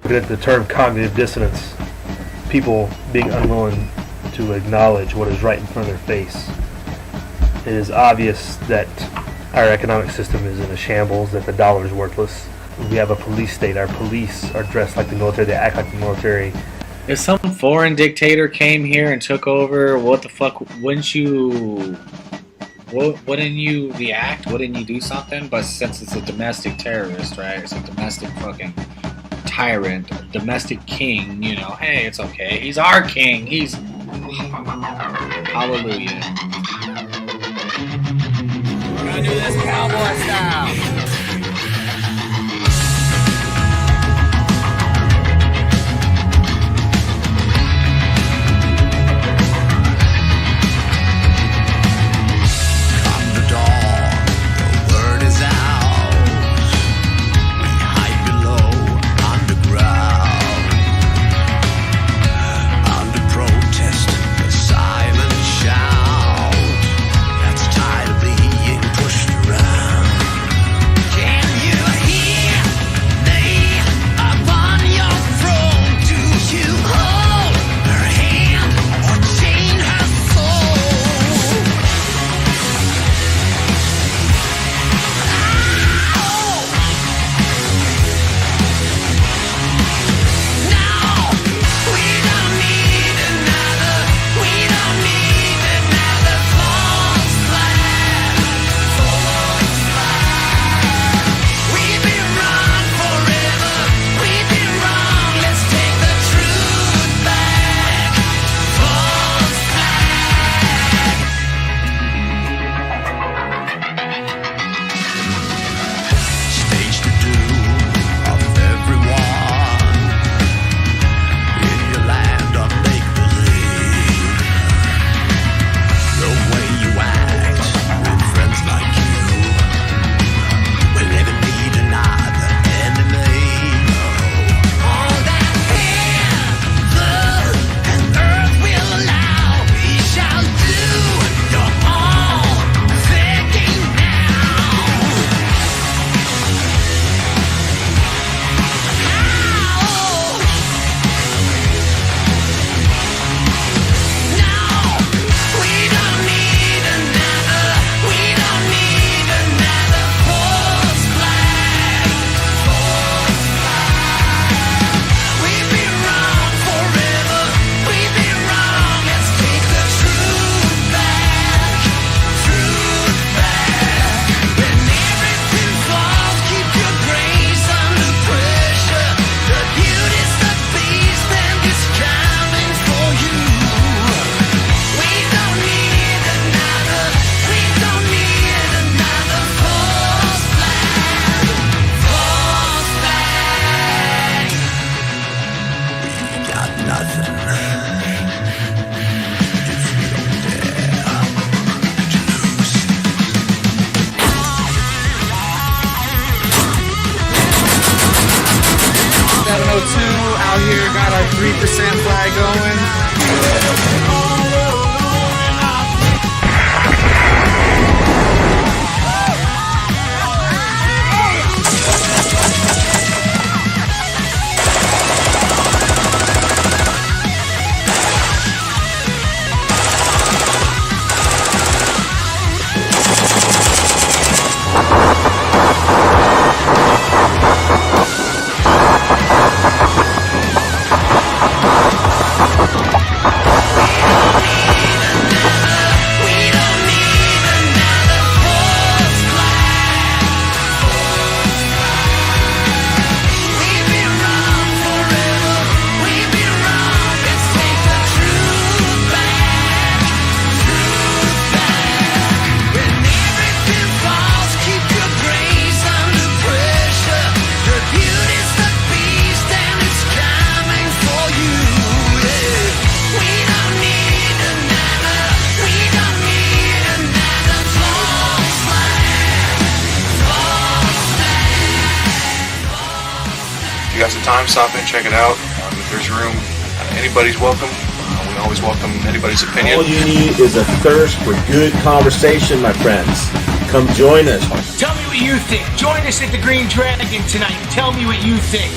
At the term cognitive dissonance, people being unwilling to acknowledge what is right in front of their face. It is obvious that our economic system is in a shambles, that the dollar is worthless. We have a police state. Our police are dressed like the military. They act like the military. If some foreign dictator came here and took over, what the fuck, wouldn't you react? Wouldn't you do something? But since it's a domestic terrorist, right? It's a domestic fucking tyrant, a domestic king, you know, hey, it's okay. He's our king. He's... Hallelujah. We're gonna do this cowboy style. Out here, got our 3% flag going. Got some time, stop in, check it out. If there's room, anybody's welcome. We always welcome anybody's opinion. All you need is a thirst for good conversation, my friends. Come join us. Tell me what you think. Join us at the Green Dragon tonight. Tell me what you think.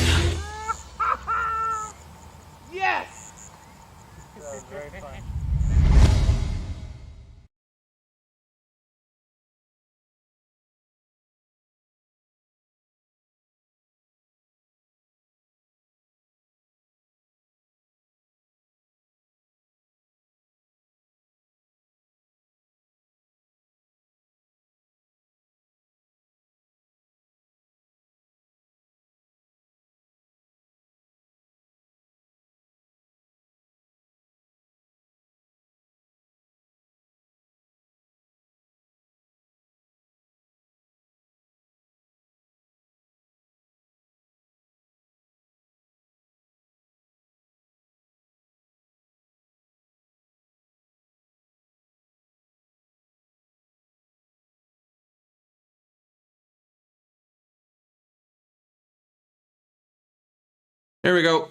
There we go.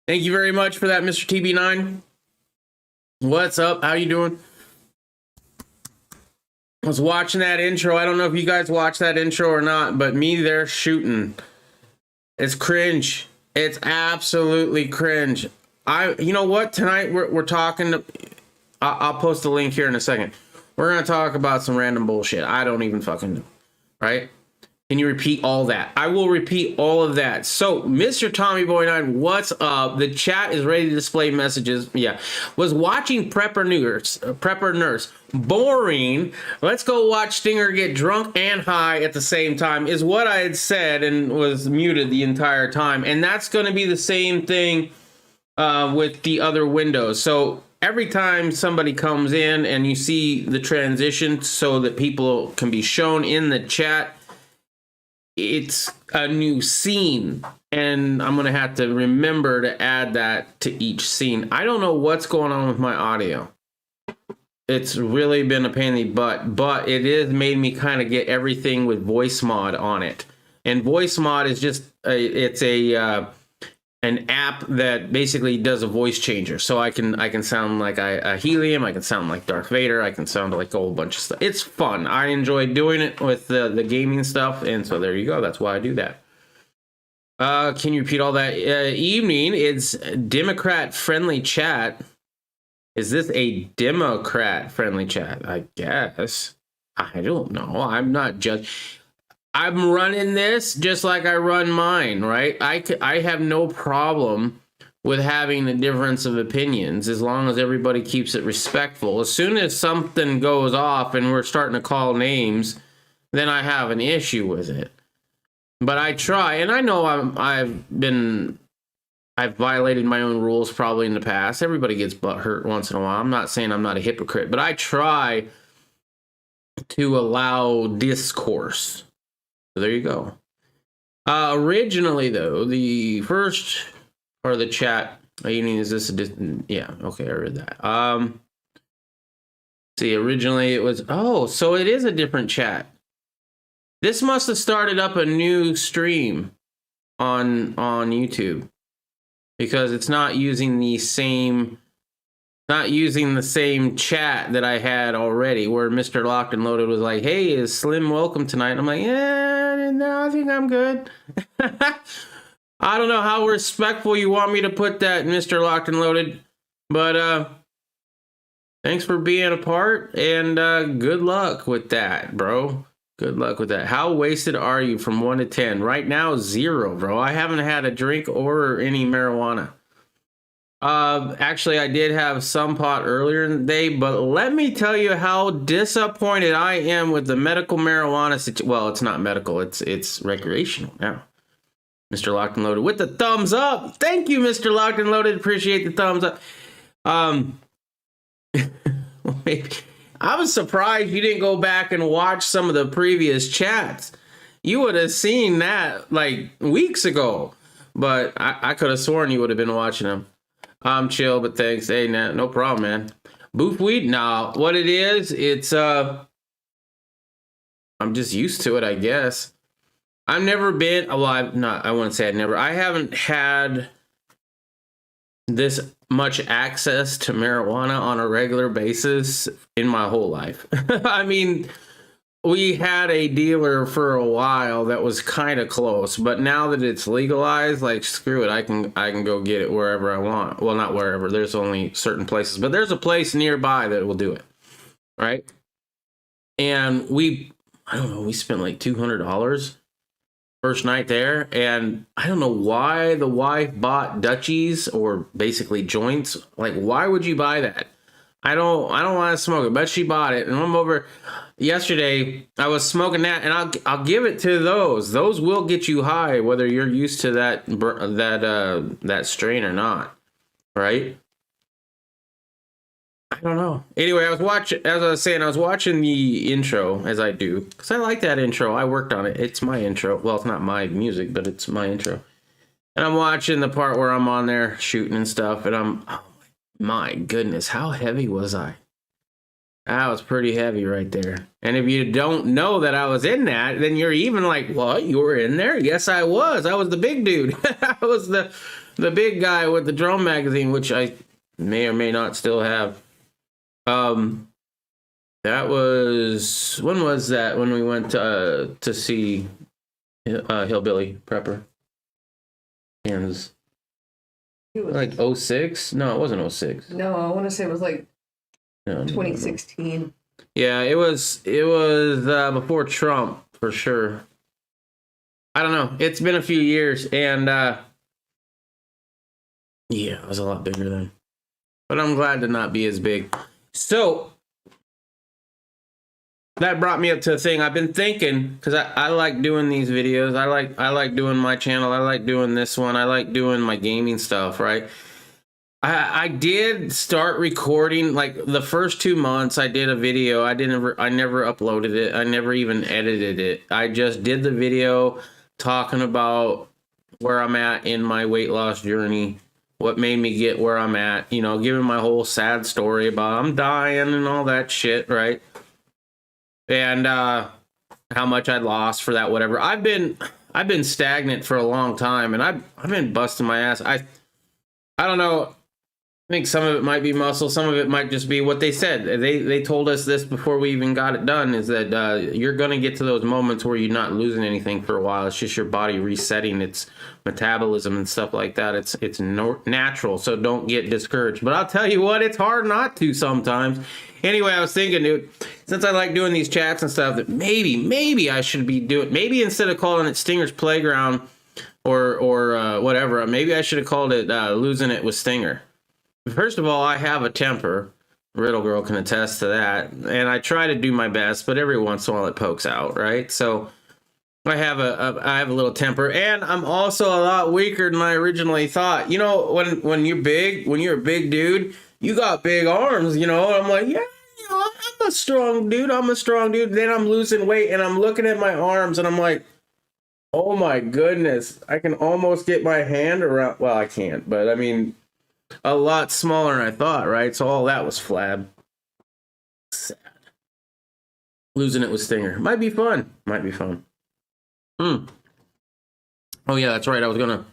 Thank you very much for that, Mr. TB9. What's up? How you doing? I was watching that intro. I don't know if you guys watched that intro or not, but me there shooting. It's cringe. It's absolutely cringe. You know what? Tonight we're talking. I'll post a link here in a second. We're gonna talk about some random bullshit. I don't even fucking know. Right? Can you repeat all that? I will repeat all of that. So, Mr. Tommy Boy 9, what's up? The chat is ready to display messages. Yeah. Was watching Prepper Nurse. Boring. Let's go watch Stinger get drunk and high at the same time is what I had said and was muted the entire time. And that's going to be the same thing with the other windows. So, every time somebody comes in and you see the transition so that people can be shown in the chat, it's a new scene, and I'm gonna have to remember to add that to each scene. I don't know what's going on with my audio. It's really been a pain in the butt, but it has made me kind of get everything with voice mod on it. And voice mod is just an app that basically does a voice changer. So I can sound like a Helium, I can sound like Darth Vader, I can sound like a whole bunch of stuff. It's fun. I enjoy doing it with the gaming stuff, and so there you go. That's why I do that. Can you repeat all that? Evening, it's Democrat-friendly chat. Is this a Democrat-friendly chat? I guess. I don't know. I'm not judging. I'm running this just like I run mine, right? I have no problem with having a difference of opinions as long as everybody keeps it respectful. As soon as something goes off and we're starting to call names, then I have an issue with it. But I try, and I know I've violated my own rules probably in the past. Everybody gets butthurt once in a while. I'm not saying I'm not a hypocrite, but I try to allow discourse. So there you go. Originally, though, the first part of the chat, is this yeah, okay, I read that. See, originally it was, so it is a different chat. This must have started up a new stream on YouTube because it's not using the same chat that I had already, where Mr. Locked and Loaded was like, hey, is Slim welcome tonight? I'm like, no, I think I'm good. I don't know how respectful you want me to put that, Mr. Locked and Loaded, but thanks for being a part, and good luck with that, bro. Good luck with that. How wasted are you from 1 to 10? Right now, 0, bro. I haven't had a drink or any marijuana. Actually, I did have some pot earlier in the day, but let me tell you how disappointed I am with the medical marijuana situation. Well, it's not medical, it's recreational now. Mr. Locked and Loaded with the thumbs up. Thank you, Mr. Locked and Loaded. Appreciate the thumbs up. Maybe. I was surprised you didn't go back and watch some of the previous chats. You would have seen that like weeks ago, but I could have sworn you would have been watching them. I'm chill, but thanks. Hey, no problem, man. Boof weed? Nah, what it is, it's, I'm just used to it, I guess. I've never been, well, I wouldn't say I haven't had this much access to marijuana on a regular basis in my whole life. I mean, we had a dealer for a while that was kind of close, but now that it's legalized, like, screw it, I can go get it wherever I want. Well, not wherever, there's only certain places, but there's a place nearby that will do it, right? And we spent like $200 first night there, and I don't know why the wife bought Dutchies, or basically joints. Like, why would you buy that? I don't want to smoke it, but she bought it, and I'm over. Yesterday, I was smoking that, and I'll give it to those. Those will get you high, whether you're used to that strain or not, right? I don't know. Anyway, I was watching the intro, as I do, because I like that intro. I worked on it. It's my intro. Well, it's not my music, but it's my intro. And I'm watching the part where I'm on there shooting and stuff, and oh my goodness, how heavy was I? That was pretty heavy right there. And if you don't know that I was in that, then you're even like, what? You were in there? Yes, I was. I was the big dude. I was the big guy with the drum magazine, which I may or may not still have. That was, when was that? When we went to see Hillbilly Prepper, Kansas. It was, Like 06? No, it wasn't 06. no, I want to say it was like No, 2016. Yeah, it was before Trump for sure. I don't know. It's been a few years, and yeah, it was a lot bigger then. But I'm glad to not be as big. So that brought me up to a thing I've been thinking, because I like doing these videos. I like doing my channel. I like doing this one. I like doing my gaming stuff, right? I did start recording, like the first 2 months I did a video. I never uploaded it. I never even edited it. I just did the video talking about where I'm at in my weight loss journey, what made me get where I'm at, you know, giving my whole sad story about I'm dying and all that shit, right? And how much I lost for that, whatever. I've been stagnant for a long time, and I've been busting my ass. I don't know. I think some of it might be muscle, some of it might just be what they said. They told us this before we even got it done, is that you're going to get to those moments where you're not losing anything for a while. It's just your body resetting its metabolism and stuff like that. It's natural, so don't get discouraged. But I'll tell you what, it's hard not to sometimes. Anyway, I was thinking, dude, since I like doing these chats and stuff, that maybe I should be doing, maybe instead of calling it Stinger's Playground or whatever, maybe I should have called it Losing It with Stinger. First of all, I have a temper. Riddle Girl can attest to that. And I try to do my best, but every once in a while it pokes out, right? So I have a little temper, and I'm also a lot weaker than I originally thought. You know, when you're a big dude, you got big arms, you know, and I'm like, yeah, you know, I'm a strong dude. Then I'm losing weight and I'm looking at my arms and I'm like, oh my goodness, I can almost get my hand around. Well, I can't, but I mean, a lot smaller than I thought, right? So all that was flab. Sad. Losing it with Stinger. Might be fun. Oh yeah, that's right. I was gonna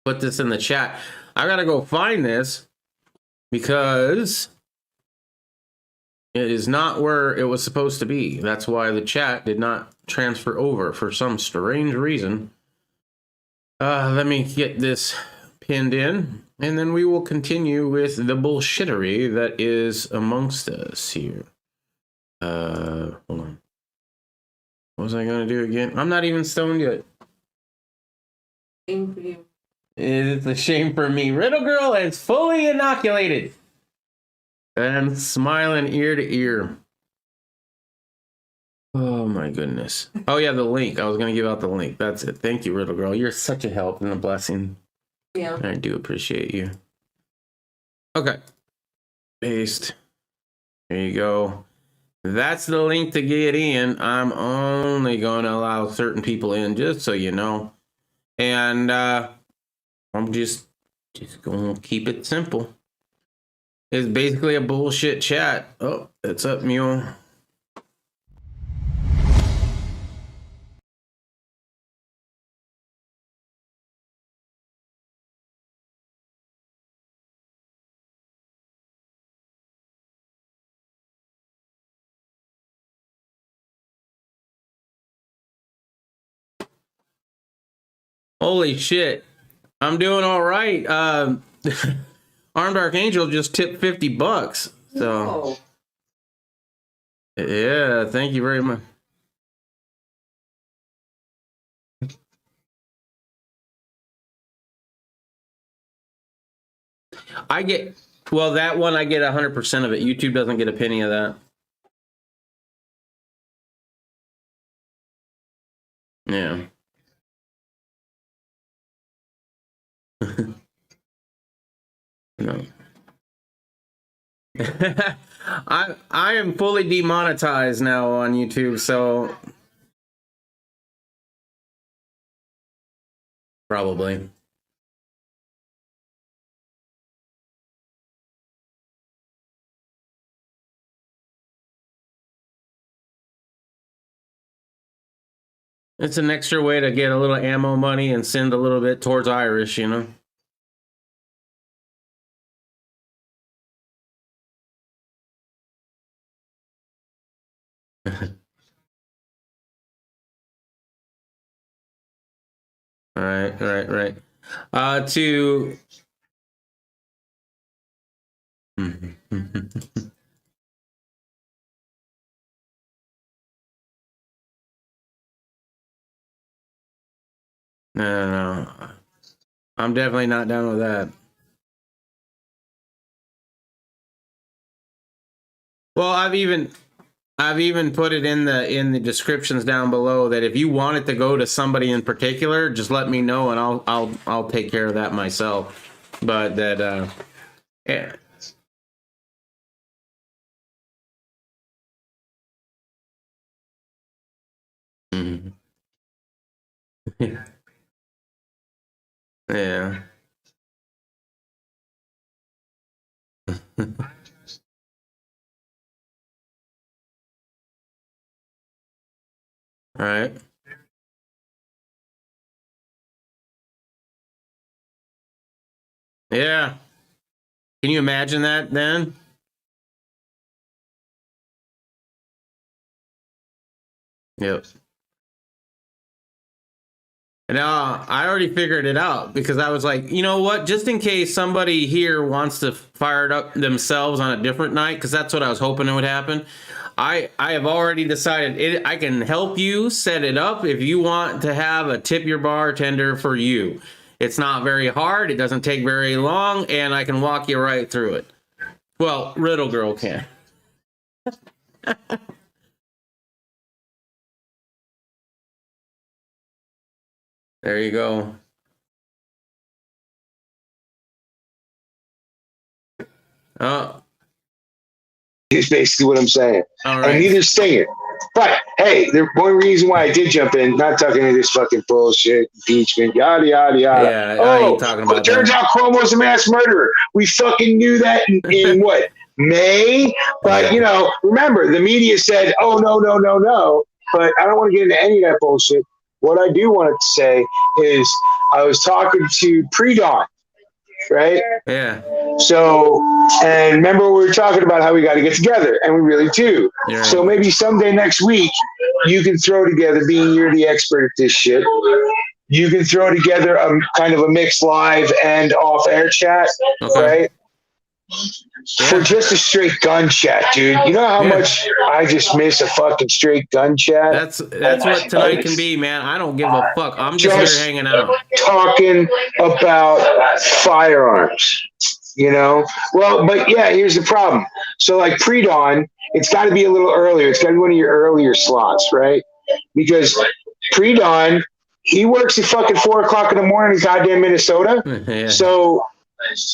put this in the chat. I gotta go find this because it is not where it was supposed to be. That's why the chat did not transfer over for some strange reason. Let me get this pinned in, and then we will continue with the bullshittery that is amongst us here. Hold on. What was I gonna do again? I'm not even stoned yet. Shame for you. It's a shame for me. Riddle Girl is fully inoculated and smiling ear to ear. Oh my goodness. Oh yeah, the link. I was gonna give out the link. That's it. Thank you, Riddle Girl. You're such a help and a blessing. Yeah. I do appreciate you. Okay. Paste. There you go. That's the link to get in. I'm only going to allow certain people in, just so you know. And I'm just going to keep it simple. It's basically a bullshit chat. Oh, it's up, Mule. Holy shit. I'm doing all right. Armed Archangel just tipped $50. So yeah, thank you very much. I get, well, that one I get 100% of it. YouTube doesn't get a penny of that. Yeah. No. I am fully demonetized now on YouTube, so probably. It's an extra way to get a little ammo money and send a little bit towards Irish, you know? Right. To no. I'm definitely not down with that. Well, I've even put it in the descriptions down below that if you want it to go to somebody in particular, just let me know and I'll take care of that myself. But that yeah. Mhm. Yeah. All right. Yeah. Can you imagine that then? Yep. And I already figured it out because I was like, you know what? Just in case somebody here wants to fire it up themselves on a different night, because that's what I was hoping it would happen. I have already decided I can help you set it up if you want to have a tip your bartender for you. It's not very hard. It doesn't take very long, and I can walk you right through it. Well, Riddle Girl can. There you go. Oh, Is basically what I'm saying. all And right. neither singing. But hey, the one reason why I did jump in, not talking to this fucking bullshit, impeachment, yada yada yada. Yeah, I ain't talking Well, about it turns that. out Cuomo's a mass murderer. We fucking knew that in what, May? But Yeah. you know, remember the media said, oh no. But I don't want to get into any of that bullshit. What I do want to say is I was talking to Pre-Dawn, right? Yeah. So, and remember we were talking about how we got to get together, and we really do. You're So right. maybe someday next week, you can throw together, being you're the expert at this shit, you can throw together a kind of a mixed live and off air chat, Okay. right? For Yeah. just a straight gun chat, dude. You know how Yeah. much I just miss a fucking straight gun chat? That's what tonight can be, man. I don't give a fuck. I'm just here Just hanging out. talking about firearms, you know? Well, but yeah, here's the problem. So, like pre dawn, it's got to be a little earlier. It's got to be one of your earlier slots, right? Because pre dawn, he works at fucking 4 o'clock in the morning in goddamn Minnesota. Yeah. So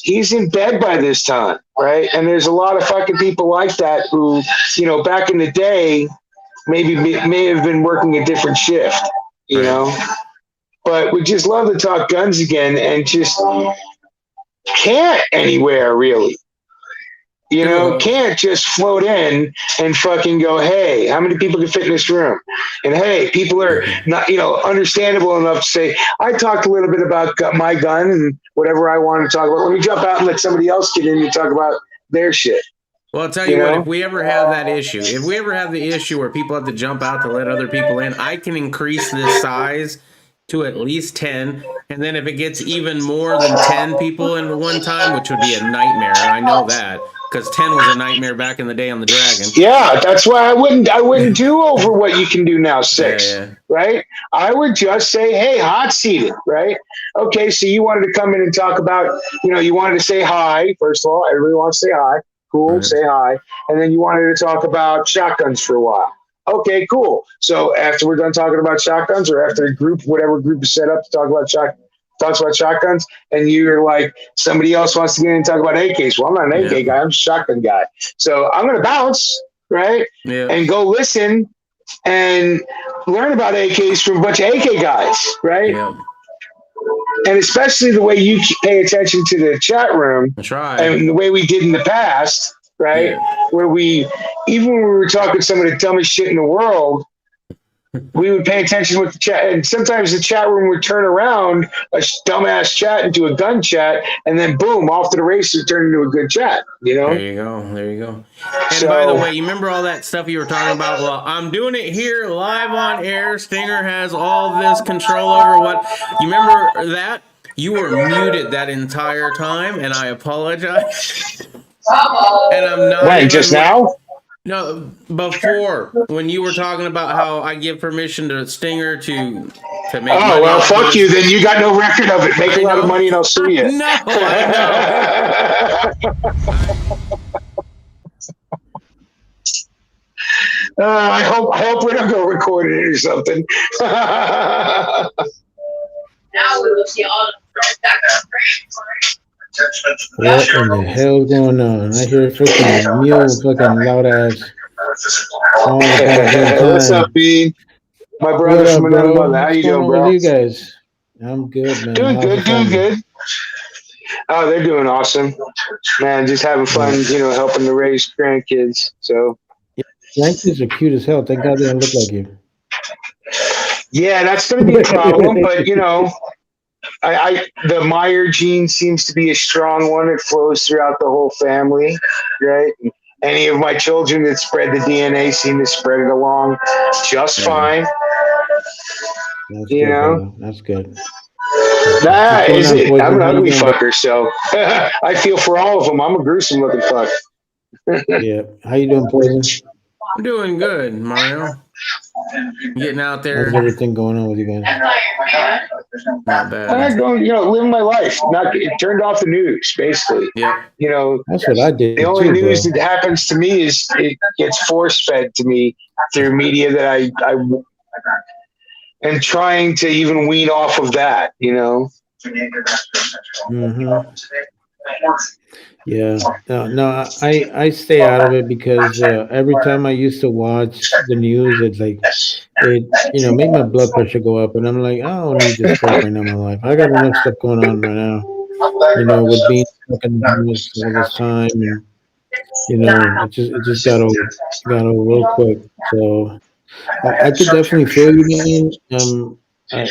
he's in bed by this time, right? And there's a lot of fucking people like that who, you know, back in the day, maybe may have been working a different shift, you Right. know? But we just love to talk guns again and just can't anywhere really. You know, can't just float in and fucking go, hey, how many people can fit in this room? And hey, people are not, you know, understandable enough to say, I talked a little bit about my gun and whatever I want to talk about. Let me jump out and let somebody else get in and talk about their shit. Well, I'll tell you what, if we ever have that issue, if we ever have the issue where people have to jump out to let other people in, I can increase this size to at least 10. And then if it gets even more than 10 people in one time, which would be a nightmare, I know that, because 10 was a nightmare back in the day on the Dragon. Yeah, that's why I wouldn't do over what you can do now, 6, Yeah. right? I would just say, hey, hot seated, right? Okay, so you wanted to come in and talk about, you know, you wanted to say hi. First of all, everybody wants to say hi. Cool, say hi. And then you wanted to talk about shotguns for a while. Okay, cool. So after we're done talking about shotguns, or after a group, whatever group is set up to talk about talks about shotguns, and you're like, somebody else wants to get in and talk about AKs. Well, I'm not an AK guy, I'm a shotgun guy. So I'm going to bounce, right? Yeah. And go listen and learn about AKs from a bunch of AK guys, right? Yeah. And especially the way you pay attention to the chat room, That's right. and the way we did in the past, right? Yeah. Where we, even when we were talking some of the dumbest shit in the world, we would pay attention with the chat, and sometimes the chat room would turn around a dumbass chat into a gun chat, and then boom, off to the races, turn into a good chat. You know. There you go. There you go. And So, by the way, you remember all that stuff you were talking about? Well, I'm doing it here live on air. Stinger has all this control over what. You remember that? You were muted that entire time, and I apologize. And I'm not. when just now? No, before when you were talking about how I give permission to Stinger to make. Oh money well, off fuck this. you. Then you got no record of it. Make a lot of money, and I'll sue you. No, I know. I hope we don't go record it or something. Now we will see all the friends that What in the hell going on? I hear freaking mule fucking loud ass all the goddamn What's time. up, Bean? My What brother up, from another bro? mother. How What's you going doing, on bro? with you guys? I'm good, man. Doing How's good, the doing family? good. Oh, they're doing awesome, man. Just having fun, you know, helping to raise grandkids. So Grandkids are cute as hell. Thank God they don't look like you. yeah, that's going to be a problem. But you know, the Meyer gene seems to be a strong one. It flows throughout the whole family, right? Any of my children that spread the DNA seem to spread it along just fine. That's You good, know? brother. That's good. Nah, What's going is on, it? Poison? I'm an How you ugly doing, bro? fucker, so I feel for all of them. I'm a gruesome looking fuck. Yeah. How you doing, Poison? I'm doing good, Mario. Getting out there. How's everything going on with you guys? Not bad. I'm going, you know, living my life. Not turned off the news, basically. Yep. You know, That's what I did the only too, news bro. that happens to me is it gets force fed to me through media that I am trying to even wean off of that. You know. Mm-hmm. Yeah. No, I stay out of it because every time I used to watch the news, it's like it make my blood pressure go up, and I'm like, I don't need this crap right now in my life. I got enough stuff going on right now. With being stuck in the house all this time, and it just got old real quick. So I could definitely feel you, man. I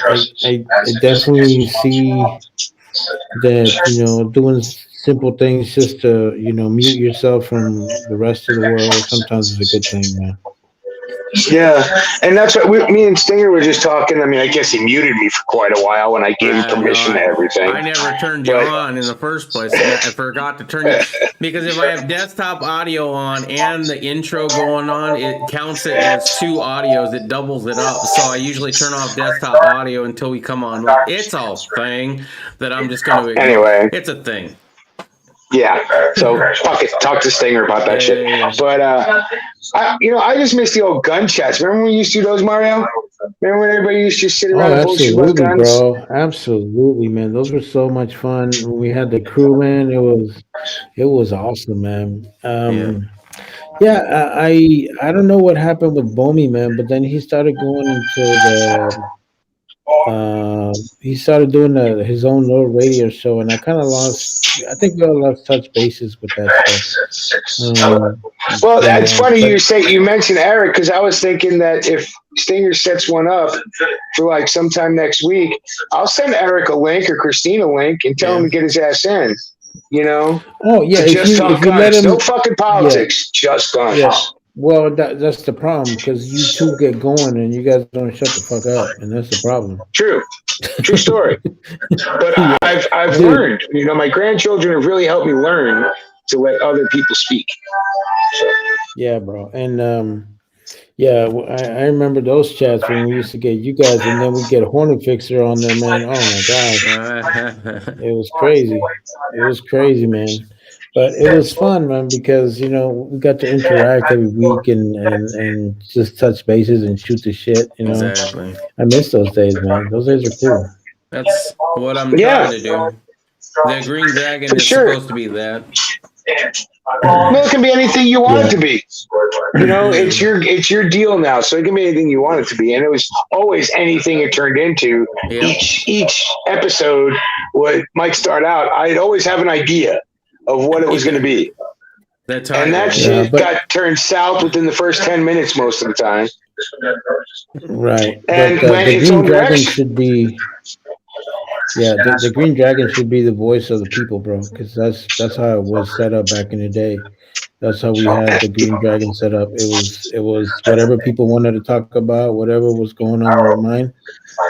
definitely see that doing simple things just to mute yourself from the rest of the world sometimes is a good thing, man. Yeah, and that's what me and Stinger were just talking. I mean, I guess he muted me for quite a while when I gave him permission to everything. I never turned you on in the first place. I forgot to turn you because if I have desktop audio on and the intro going on, it counts it as two audios. It doubles it up. So I usually turn off desktop audio until we come on. It's a thing that I'm just going to ignore. Anyway, it's a thing. Yeah, so fuck it. Talk to Stinger about that shit. Yeah. But I just miss the old gun chats. Remember when we used to do those, Mario? Remember when everybody used to sit around and bullshit about guns? Bro. Absolutely, man. Those were so much fun. When we had the crew, man, it was awesome, man. I don't know what happened with Bomi, man, but then he started going into he started doing his own little radio show, and I kind of I think we all lost touch bases with that stuff. Well, it's funny you mentioned Eric, because I was thinking that if Stinger sets one up for like sometime next week, I'll send Eric a link or Christine a link and tell him to get his ass in. Oh yeah, just talk guns, no fucking politics, just guns. Yeah. Well, that's the problem, because you two get going and you guys don't shut the fuck up, and that's the problem. True story. But I've learned. My grandchildren have really helped me learn to let other people speak. So. Yeah, bro, and I remember those chats when we used to get you guys, and then we get a Hornet Fixer on there, man. Oh my god, it was crazy. It was crazy, man. But it was fun, man, because we got to interact every week and just touch bases and shoot the shit. Exactly. I miss those days, man. Those days are cool. That's what I'm trying to do. The Green Dragon is supposed to be that. Well, it can be anything you want it to be. It's your deal now, so it can be anything you want it to be. And it was always anything it turned into. Yeah. Each episode might start out. I'd always have an idea of what it was going to be. That shit got turned south within the first 10 minutes most of the time. Right. And But went the its Green own Dragon direction. should be, yeah, the Green Dragon should be the voice of the people, bro, because that's how it was set up back in the day. That's how we had the Green Dragon set up. It was whatever people wanted to talk about, whatever was going on in their mind.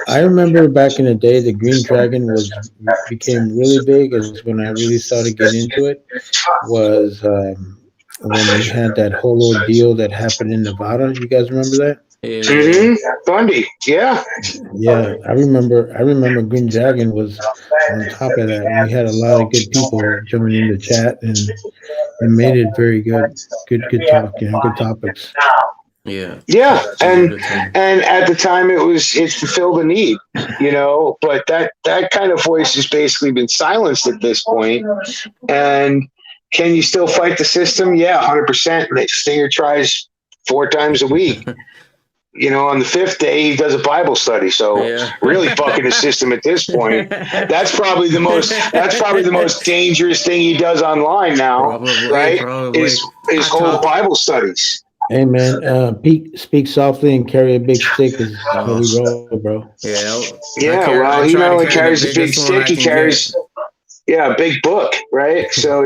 I remember back in the day, the Green Dragon became really big. Is when I really started getting into it. Was when we had that whole ordeal that happened in Nevada. You guys remember that? Yeah. Bundy. Yeah. Yeah, I remember Green Dragon was on top of that, and we had a lot of good people joining the chat, and it made it very good talk, good topics. Yeah. Yeah, and Good time. at the time it fulfilled a need, but that kind of voice has basically been silenced at this point. And can you still fight the system? Yeah, 100%. Stinger tries 4 times a week. On the 5th day he does a Bible study. So really fucking the system at this point. That's probably the most dangerous thing he does online now, right? Is whole Bible studies. Hey man, speak softly and carry a big stick is how we roll, bro. Yeah. Yeah, well, he not only carries a big stick, he carries a big book, right? So,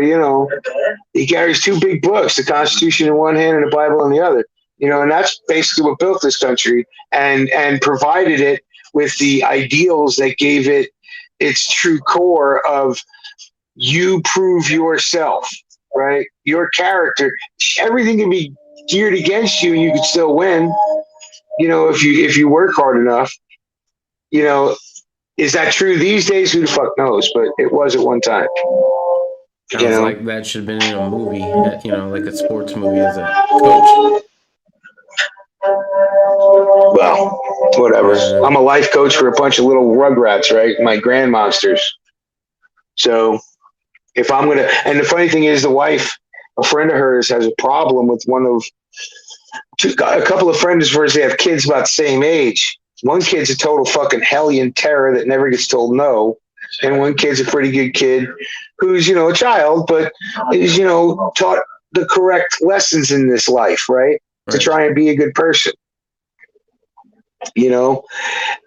he carries 2 big books, the Constitution in one hand and the Bible in the other. And that's basically what built this country and provided it with the ideals that gave it its true core of you prove yourself, right? Your character, everything can be geared against you and you can still win, if you work hard enough. Is that true these days? Who the fuck knows? But it was at one time. Sounds like that should have been in a movie, like a sports movie as a coach. Well, whatever. I'm a life coach for a bunch of little rugrats, right? My grand monsters. So if I'm gonna, and the funny thing is, the wife, a friend of hers, has a problem with a couple of friends of hers. They have kids about the same age. One kid's a total fucking hellion terror that never gets told no, and one kid's a pretty good kid who's a child, but is taught the correct lessons in this life, right? To try and be a good person.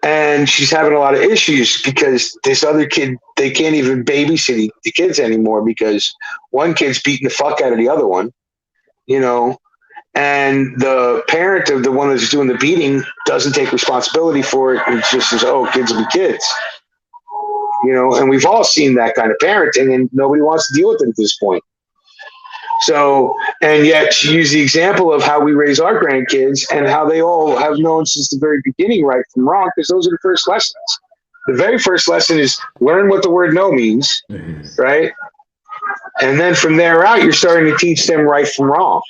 And she's having a lot of issues because this other kid, they can't even babysit the kids anymore because one kid's beating the fuck out of the other one, and the parent of the one that's doing the beating doesn't take responsibility for it and just says, oh, kids will be kids, and we've all seen that kind of parenting and nobody wants to deal with it at this point. So, and yet she used the example of how we raise our grandkids and how they all have known since the very beginning right from wrong, because those are the first lessons. The very first lesson is learn what the word no means, right? And then from there out, you're starting to teach them right from wrong.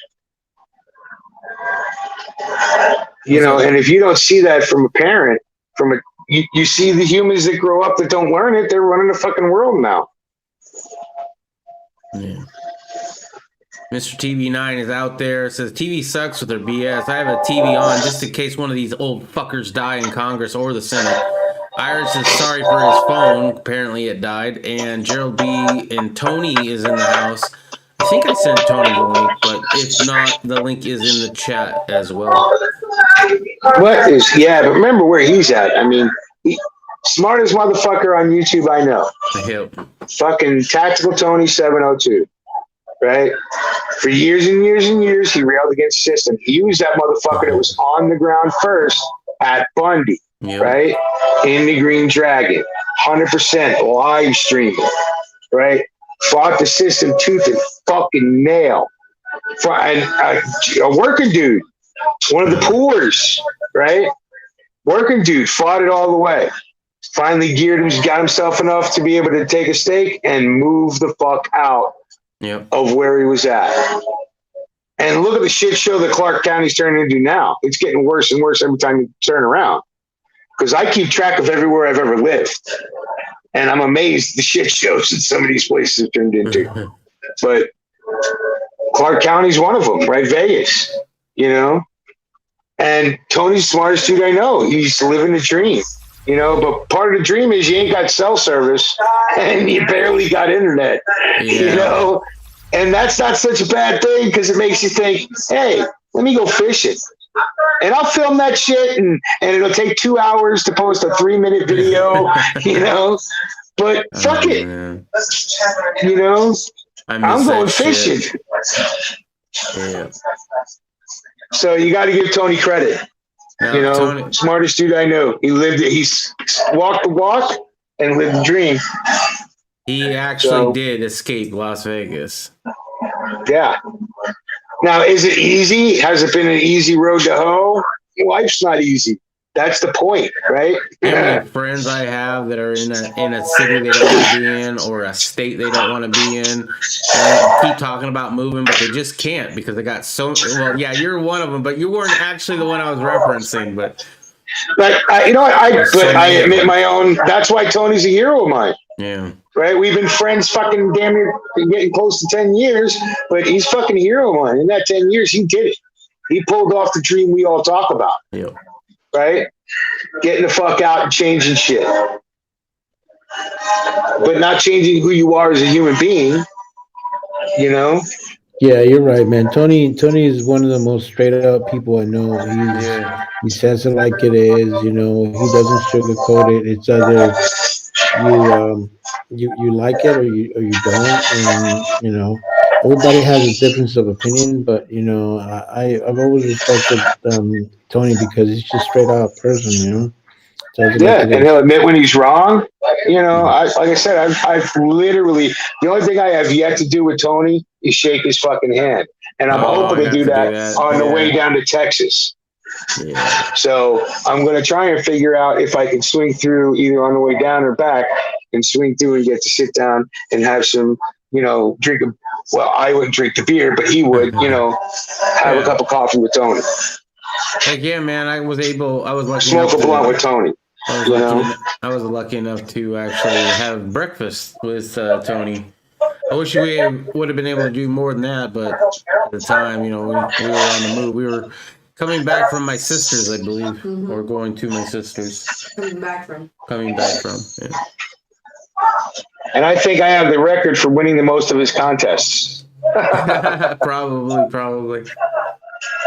And if you don't see that from a parent, you see the humans that grow up that don't learn it, they're running the fucking world now. Yeah. Mr. TV9 is out there. It says TV sucks with their BS. I have a TV on just in case one of these old fuckers die in Congress or the Senate. Iris is sorry for his phone. Apparently it died. And Gerald B. and Tony is in the house. I think I sent Tony the link, but if not, the link is in the chat as well. But remember where he's at. I mean, smartest motherfucker on YouTube I know. Yep. Fucking Tactical Tony 702. Right? For years and years and years, he railed against the system. He used that motherfucker that was on the ground first at Bundy, right? In the Green Dragon, 100% live streaming, right? Fought the system tooth and fucking nail. And a working dude, one of the poors, right? Working dude, fought it all the way. Finally geared him, got himself enough to be able to take a stake and move the fuck out. Yep. Of where he was at. And look at the shit show that Clark County's turning into now. It's getting worse and worse every time you turn around. Because I keep track of everywhere I've ever lived. And I'm amazed the shit shows that some of these places have turned into. But Clark County's one of them, right? Vegas, And Tony's the smartest dude I know. He's living the dream. But part of the dream is you ain't got cell service and you barely got internet, and that's not such a bad thing because it makes you think, hey, let me go fishing. And I'll film that shit, and it'll take 2 hours to post a 3-minute video, you know. But fuck it, man. you know. I miss I'm going that fishing. shit. Yeah. So you got to give Tony credit. Now, You know, Tony, smartest dude I know. He's walked the walk and lived the dream. he actually did escape Las Vegas. Yeah. Now, is it easy? Has it been an easy road to hoe? Life's not easy. That's the point, right? How many friends I have that are in a city they don't want to be in, or a state they don't want to be in, and they keep talking about moving, but they just can't because they got so. Well, yeah, you're one of them, but you weren't actually the one I was referencing. But you know, I admit my own. That's why Tony's a hero of mine. Yeah. Right? We've been friends fucking damn near getting close to 10 years, but he's fucking a hero of mine. In that 10 years, he did it. He pulled off the dream we all talk about. Yeah. Right? Getting the fuck out and changing shit. But not changing who you are as a human being. You know? Yeah, you're right, man. Tony is one of the most straight up people I know. He says it like it is, you know. He doesn't sugarcoat it. It's either you like it or you don't, and you know, everybody has a difference of opinion, but you know, I've always respected Tony because he's just straight out person, you know. Yeah, and he'll admit when he's wrong. You know, like I said, I've literally, the only thing I have yet to do with Tony is shake his fucking hand, and I'm hoping to do that on the way down to Texas. Yeah. So I'm going to try and figure out if I can swing through either on the way down or back, and swing through and get to sit down and have some, you know, well, I wouldn't drink the beer, but he would, you know, have a cup of coffee with Tony. Like, yeah, man, I was lucky smoke a blunt with Tony. I was lucky enough to actually have breakfast with Tony. I wish we would have been able to do more than that, but at the time, you know, we were on the move. We were coming back from my sister's, I believe, or going to my sister's. Coming back from. Yeah. And I think I have the record for winning the most of his contests. Probably.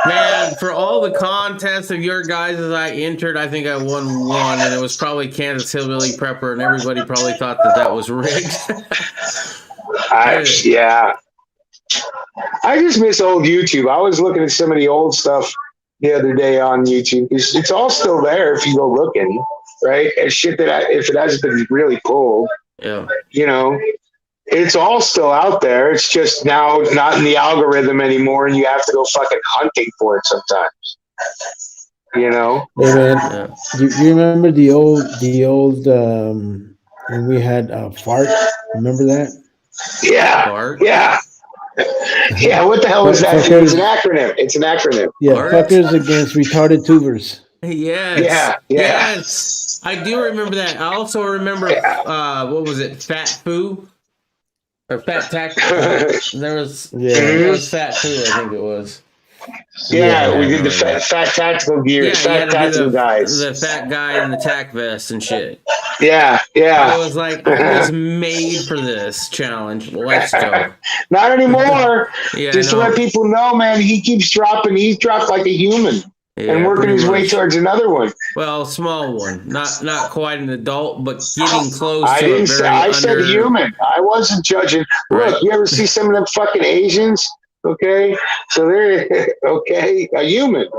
Man, for all the contests of your guys' I entered, I think I won one, and it was probably Kansas Hillbilly Prepper, and everybody probably thought that was rigged. Yeah. I just miss old YouTube. I was looking at some of the old stuff the other day on YouTube. It's all still there if you go looking, right? And shit that if it hasn't been really pulled, you know, it's all still out there. It's just now not in the algorithm anymore, and you have to go fucking hunting for it sometimes. You know? Hey man, you remember the old when we had fart? Remember that? Yeah. Fart? Yeah. Yeah, what the hell is that? It's an acronym. It's an acronym. Yeah, fuckers against retarded tubers. Yes. Yeah. Yes. I do remember that. I also remember what was it? Fat Foo? Or Fat Tack. There was Fat Foo, I think it was. Yeah, we did the fat tactical gear, fat tactical guys. The fat guy in the tack vest and shit. Yeah. I was like, I was made for this challenge. Let's go. Not anymore. Yeah, just to let people know, man, he keeps dropping. He's dropped like a human and working his way towards another one. Well, small one. Not quite an adult, but getting close I to didn't say, I said human. I wasn't judging. Right. Look, you ever see some of them fucking Asians? Okay, so they're a human.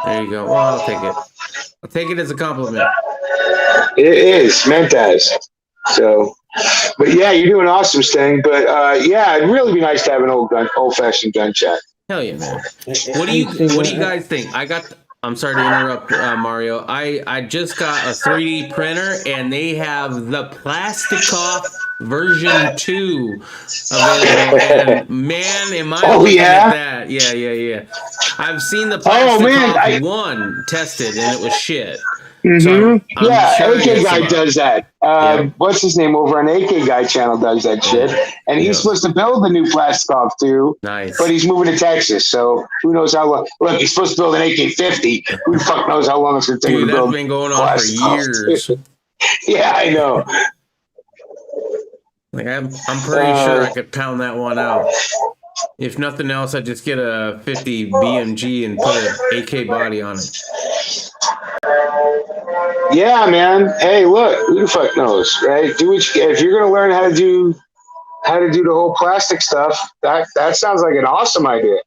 There you go. Well, I'll take it. I'll take it as a compliment. It is meant as. So, but yeah, you're doing awesome, Sting. But yeah, it'd really be nice to have an old-fashioned gun chat. Hell yeah, man. What do you guys think? I'm sorry to interrupt, Mario. I just got a 3D printer, and they have the Plastikoff version 2 available. And man, am I looking at that. Yeah. I've seen the Plastikoff 1 tested, and it was shit. So AK Guy does that. What's his name over on AK Guy channel does that shit. And he's supposed to build the new Plastikoff too. Nice. But he's moving to Texas, so who knows how long. Look, he's supposed to build an AK-50. Who the fuck knows how long it's going to take to build. That's been going on for years. Yeah, I know. Like I'm pretty sure I could pound that one out. If nothing else, I just get a 50 BMG and put an AK body on it. Yeah, man. Hey, look, who the fuck knows, right? Do what if you're gonna learn how to do the whole plastic stuff. That sounds like an awesome idea.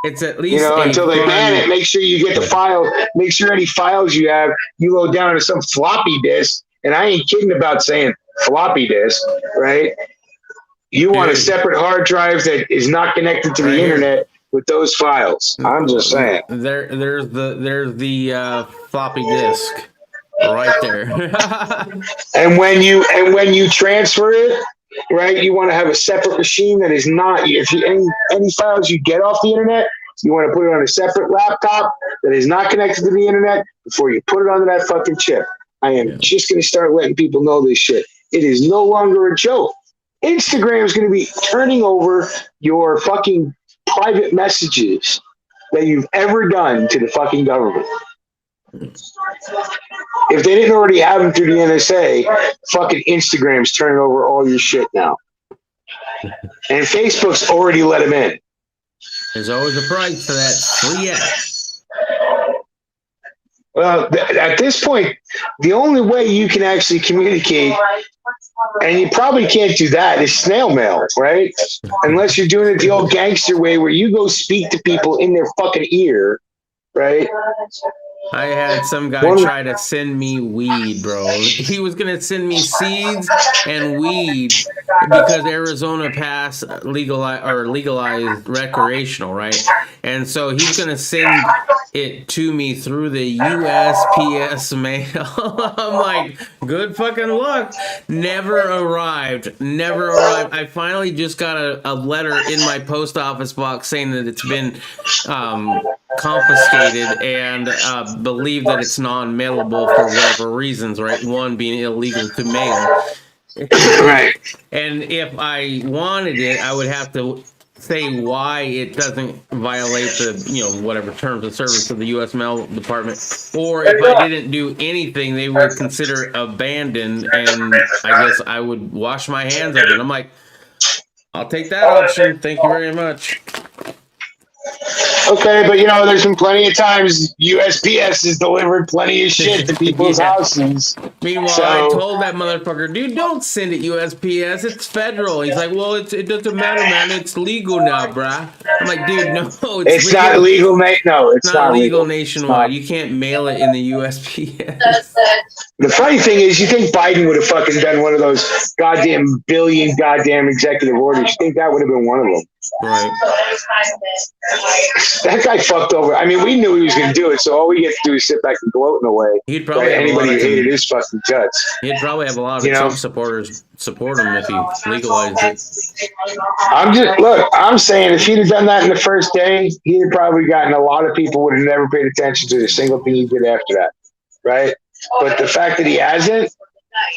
It's at least Until they ban it, make sure you get the file. Make sure any files you have, you load down to some floppy disk. And I ain't kidding about saying floppy disk, right? You want a separate hard drive that is not connected to the internet with those files. I'm just saying. There's the floppy disk right there. And when you transfer it, right, you want to have a separate machine that is not. If you any files you get off the internet, you want to put it on a separate laptop that is not connected to the internet before you put it onto that fucking chip. I am just going to start letting people know this shit. It is no longer a joke. Instagram is going to be turning over your fucking private messages that you've ever done to the fucking government. If they didn't already have them through the NSA, fucking Instagram's turning over all your shit now. And Facebook's already let them in. There's always a price for that free app. Well, at this point, the only way you can actually communicate, and you probably can't do that, is snail mail, right? Unless you're doing it the old gangster way where you go speak to people in their fucking ear, right? I had some guy try to send me weed, bro. He was gonna send me seeds and weed because Arizona passed legalized recreational, right? And so he's gonna send it to me through the USPS mail. I'm like, good fucking luck. Never arrived. I finally just got a letter in my post office box saying that it's been confiscated and believe that it's non-mailable for whatever reasons, right? One being illegal to mail. Right. And if I wanted it, I would have to say why it doesn't violate the, whatever terms of service of the U.S. Mail Department. Or if I didn't do anything, they would consider it abandoned, and I guess I would wash my hands of it. I'm like, I'll take that option. Thank you very much. Okay, but there's been plenty of times USPS has delivered plenty of shit to people's houses. Meanwhile, I told that motherfucker, dude, don't send it USPS. It's federal. He's like, well, it doesn't matter, man. It's legal now, bruh. I'm like, dude, no, it's legal. Not legal, mate. No, it's not legal nationwide. You can't mail it in the USPS. The funny thing is, you think Biden would have fucking done one of those goddamn billion goddamn executive orders? You think that would have been one of them? Right. That guy fucked over. I mean, we knew he was going to do it, so all we get to do is sit back and gloat in a way. He'd probably have anybody who hated his fucking guts. He'd probably have a lot of Trump supporters support him if he legalized it. I'm saying if he'd have done that in the first day, he'd have probably gotten a lot of people would have never paid attention to the single thing he did after that, right? But the fact that he hasn't,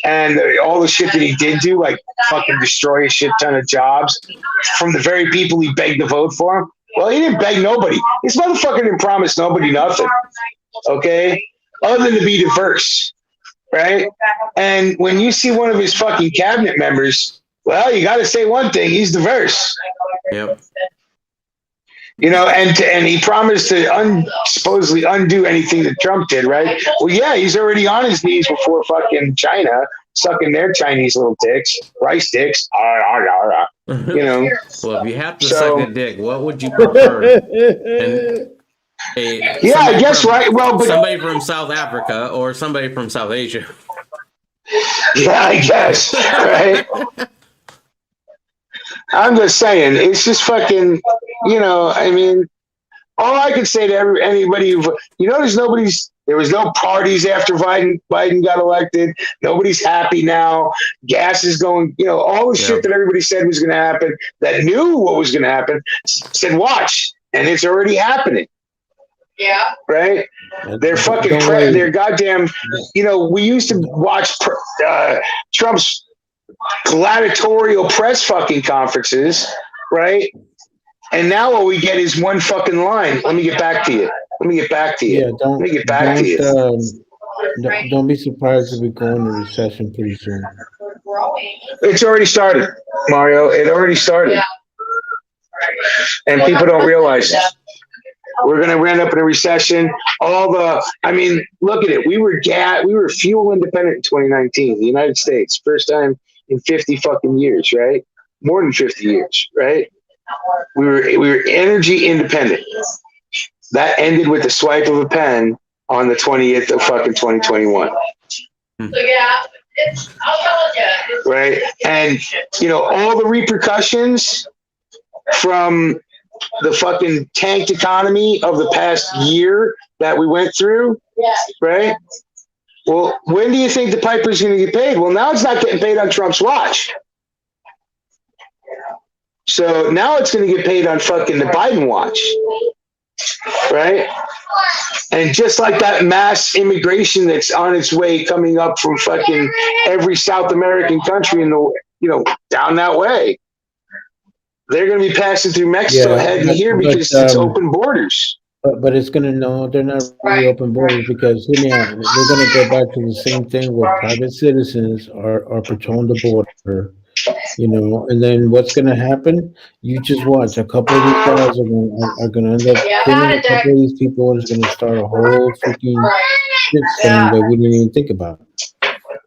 and all the shit that he did do, like fucking destroy a shit ton of jobs from the very people he begged to vote for him. Well, he didn't beg nobody. This motherfucker didn't promise nobody nothing, okay? Other than to be diverse, right? And when you see one of his fucking cabinet members, well, you got to say one thing: he's diverse. Yep. And he promised to supposedly undo anything that Trump did, right? Well, yeah, he's already on his knees before fucking China, sucking their Chinese little dicks, rice dicks. Well, if you have to suck a dick, what would you prefer? I guess, right? Well, but somebody from South Africa or somebody from South Asia. Yeah, I guess, right? I'm just saying, it's just fucking, I mean, all I can say to anybody, there was no parties after Biden got elected. Nobody's happy now. Gas is going, all the shit that everybody said was going to happen, that knew what was going to happen, said, watch. And it's already happening. Yeah. Right? They're fucking, they're goddamn, we used to watch Trump's gladiatorial press fucking conferences, right? And now what we get is one fucking line. Let me get back to you. Yeah, don't be surprised if we go into recession pretty soon. It's already started, Mario. It already started. And people don't realize it. We're going to end up in a recession. Look at it. We were fuel independent in 2019, the United States, first time in 50 fucking years, right? More than 50 years, right? We were energy independent. That ended with the swipe of a pen on the 20th of fucking 2021. Right? And, all the repercussions from the fucking tanked economy of the past year that we went through, right? Well, when do you think the piper's going to get paid? Well, now it's not getting paid on Trump's watch. So now it's going to get paid on fucking the Biden watch, right? And just like that mass immigration that's on its way coming up from fucking every South American country in the, down that way. They're going to be passing through Mexico heading here because it's open borders. But it's going to know they're not really open borders because they're going to go back to the same thing where private citizens are patrolling the border, and then what's going to happen? You just watch. A couple of these guys are going to end up killing a couple of these people, and it's going to start a whole freaking shitstorm that we didn't even think about.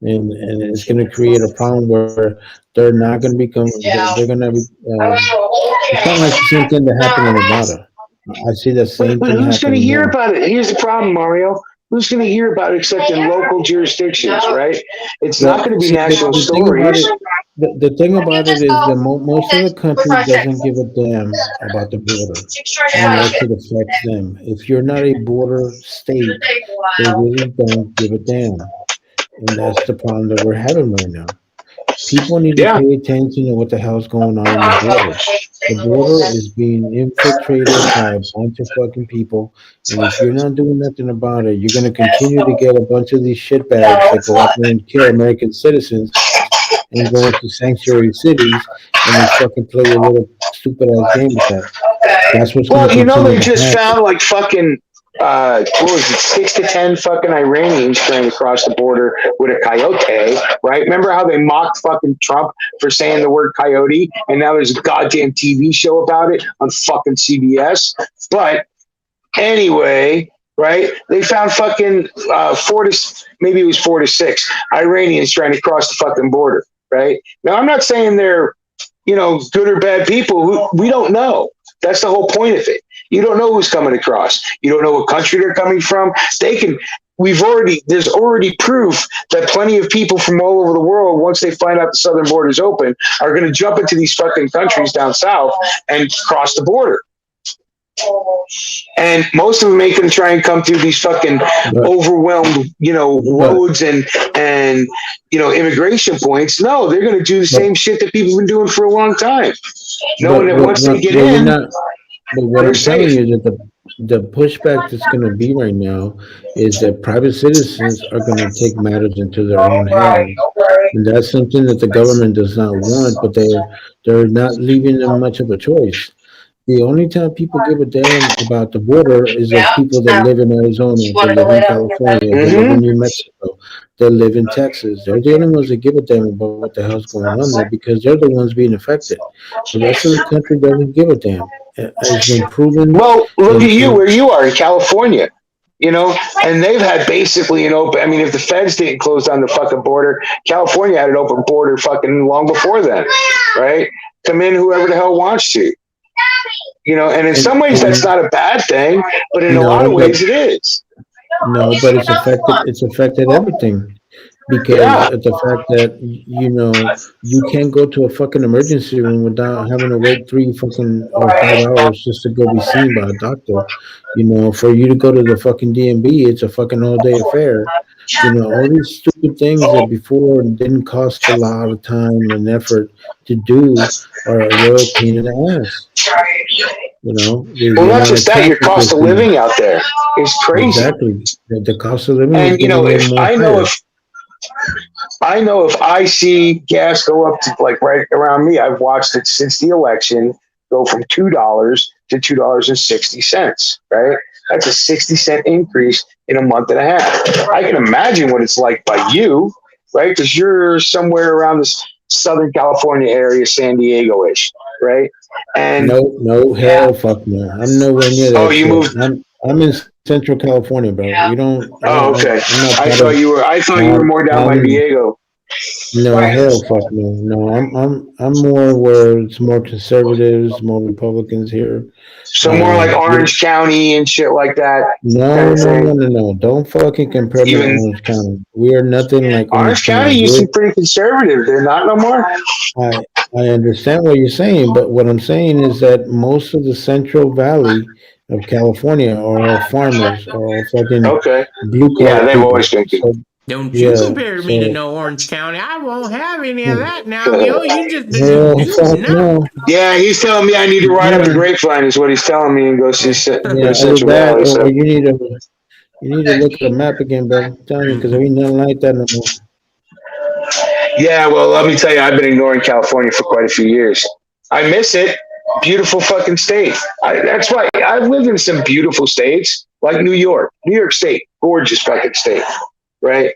And it's going to create a problem where they're not going to become. They're going to be. It's kind of like the same thing that happened in Nevada. I see the same but thing. But who's going to hear now. about it? Here's the problem, Mario. Who's going to hear about it except in local jurisdictions, right? It's not going to be national stories. The thing about it is that most of the country doesn't give a damn about the border unless it affects them. If you're not a border state, they really don't give a damn. And that's the problem that we're having right now. People need to pay attention to what the hell's going on in the border. The border is being infiltrated by a bunch of fucking people, and if you're not doing nothing about it, you're going to continue to get a bunch of these shitbags that go out there and kill American citizens and go into sanctuary cities and they fucking play a little stupid ass game with that. That's what's going to continue they just happen. found like fucking what was it, 6 to 10 fucking Iranians trying to cross the border with a coyote, right? Remember how they mocked fucking Trump for saying the word coyote, and now there's a goddamn TV show about it on fucking CBS. But anyway, right? They found fucking 4 to 6 Iranians trying to cross the fucking border, right? Now I'm not saying they're good or bad people. We don't know. That's the whole point of it. You don't know who's coming across. You don't know what country they're coming from. There's already proof that plenty of people from all over the world, once they find out the southern border is open, are going to jump into these fucking countries down south and cross the border. And most of them ain't going to try and come through these fucking overwhelmed, roads and immigration points. No, they're going to do the same shit that people have been doing for a long time. Knowing that once they get in, but what I'm telling you is that the pushback that's going to be right now is that private citizens are going to take matters into their own hands, and that's something that the government does not want. But they're not leaving them much of a choice. The only time people give a damn about the border is those people that live in Arizona, that live in California, that live in New Mexico, that live in Texas. They're the only ones that give a damn about what the hell's going on there because they're the ones being affected. The rest of the country doesn't give a damn. It's been proven. Well, look at you where you are in California, and they've had basically an open. I mean, if the feds didn't close down the fucking border, California had an open border fucking long before then, right? Come in whoever the hell wants to. And in some ways that's not a bad thing, but in a lot of ways it is. No, but it's affected everything because of the fact that you can't go to a fucking emergency room without having to wait 3 fucking or 5 hours just to go be seen by a doctor. For you to go to the fucking DMV, it's a fucking all day affair. All these stupid things that before didn't cost a lot of time and effort to do are a real pain in the ass. Well, not just that, your cost of living out there is crazy. Exactly. The cost of living. And I know if I see gas go up to like right around me, I've watched it since the election go from $2 to $2.60, right? That's a 60-cent increase in a month and a half. I can imagine what it's like by you, right? Because you're somewhere around this Southern California area, San Diego-ish, right? And No, hell, fuck no. I'm nowhere near that oh, you shit. moved. I'm in Central California, bro. You don't. Oh, okay. I'm not I part thought of. you were. I thought you were more down by Diego. No, hell, fuck no. No, I'm more where it's more conservatives, more Republicans here. So more like Orange County and shit like that. No. Don't fucking compare me to Even Orange County. We are nothing like Orange County used to be pretty conservative. They're not no more. I understand what you're saying, but what I'm saying is that most of the Central Valley of California are all farmers, are all fucking blue collar they've people. always been good. So, Don't you compare me to no Orange County. I won't have any of that now, yo. You just no. Yeah, he's telling me I need to ride up a grapevine is what he's telling me and go see Either Central that, Valley. or So. you need to look at the map again, bro. I'm telling you, because there ain't nothing like that no more. Yeah, well, let me tell you, I've been ignoring California for quite a few years. I miss it. Beautiful fucking state. That's why I've lived in some beautiful states like New York State, gorgeous fucking state, right?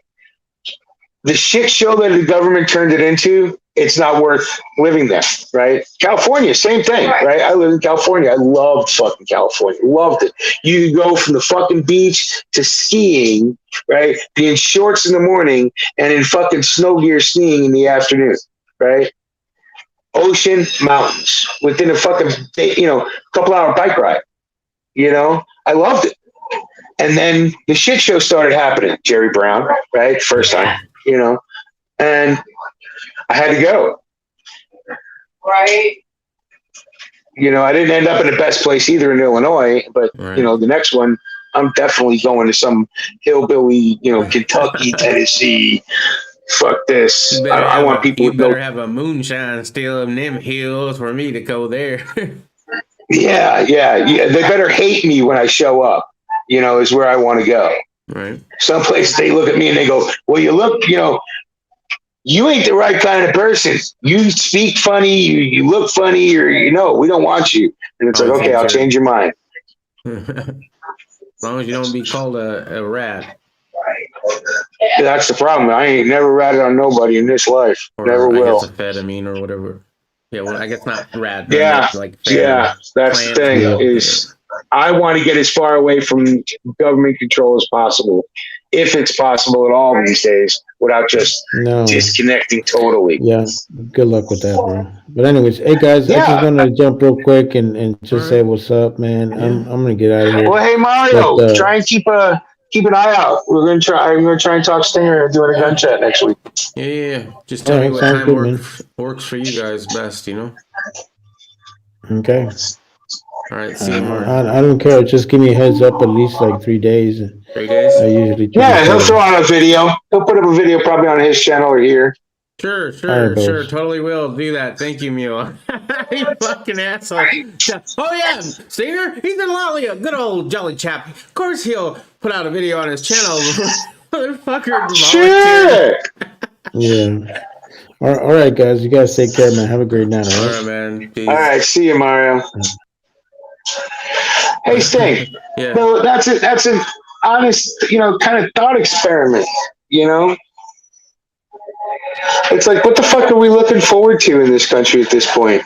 The shit show that the government turned it into, it's not worth living there, right? California, same thing, right? I live in California. I loved fucking California. Loved it. You could go from the fucking beach to skiing, right? Be in shorts in the morning and in fucking snow gear skiing in the afternoon, right? Ocean, mountains, within a fucking, couple hour bike ride, I loved it. And then the shit show started happening. Jerry Brown, right? First time, and I had to go. Right. I didn't end up in the best place either in Illinois, but the next one, I'm definitely going to some hillbilly, Kentucky, Tennessee. Fuck this. I want people. You better have a moonshine still in them hills for me to go there. Yeah. They better hate me when I show up. Is where I want to go. Right. Some places they look at me and they go, "Well, you look, you ain't the right kind of person. You speak funny, you look funny, or we don't want you." And it's like, okay, I'll change your mind. As long as you don't be called a rat. Yeah, that's the problem. I ain't never ratted on nobody in this life. Or Never will. I guess amphetamine or whatever. Yeah, well, I guess not rat. Yeah, like that's the thing is I want to get as far away from government control as possible, if it's possible at all these days, without just disconnecting totally. Yeah, good luck with that, bro. But anyways, hey guys, I just want to jump real quick and just say what's up, man. I'm gonna get out of here. Well, hey Mario, try and keep an eye out. I'm gonna try and talk Stinger doing a gun chat next week. Yeah. Just tell me what time works for you guys best. Okay. All right. See you, Mark. I don't care. Just give me a heads up at least like 3 days. 3 days? I usually. Yeah, he'll throw out a video. He'll put up a video probably on his channel or here. Sure. Totally will do that. Thank you, Mule. You fucking asshole. Oh, yeah. Stinger, he's a lolly, a good old jolly chap. Of course, he'll put out a video on his channel. Motherfucker. Sure. Yeah. All right, guys. You guys take care, man. Have a great night. All right, man. Peace. All right. See you, Mario. Hey, Sting. Yeah. No, that's an honest, kind of thought experiment. It's like, what the fuck are we looking forward to in this country at this point?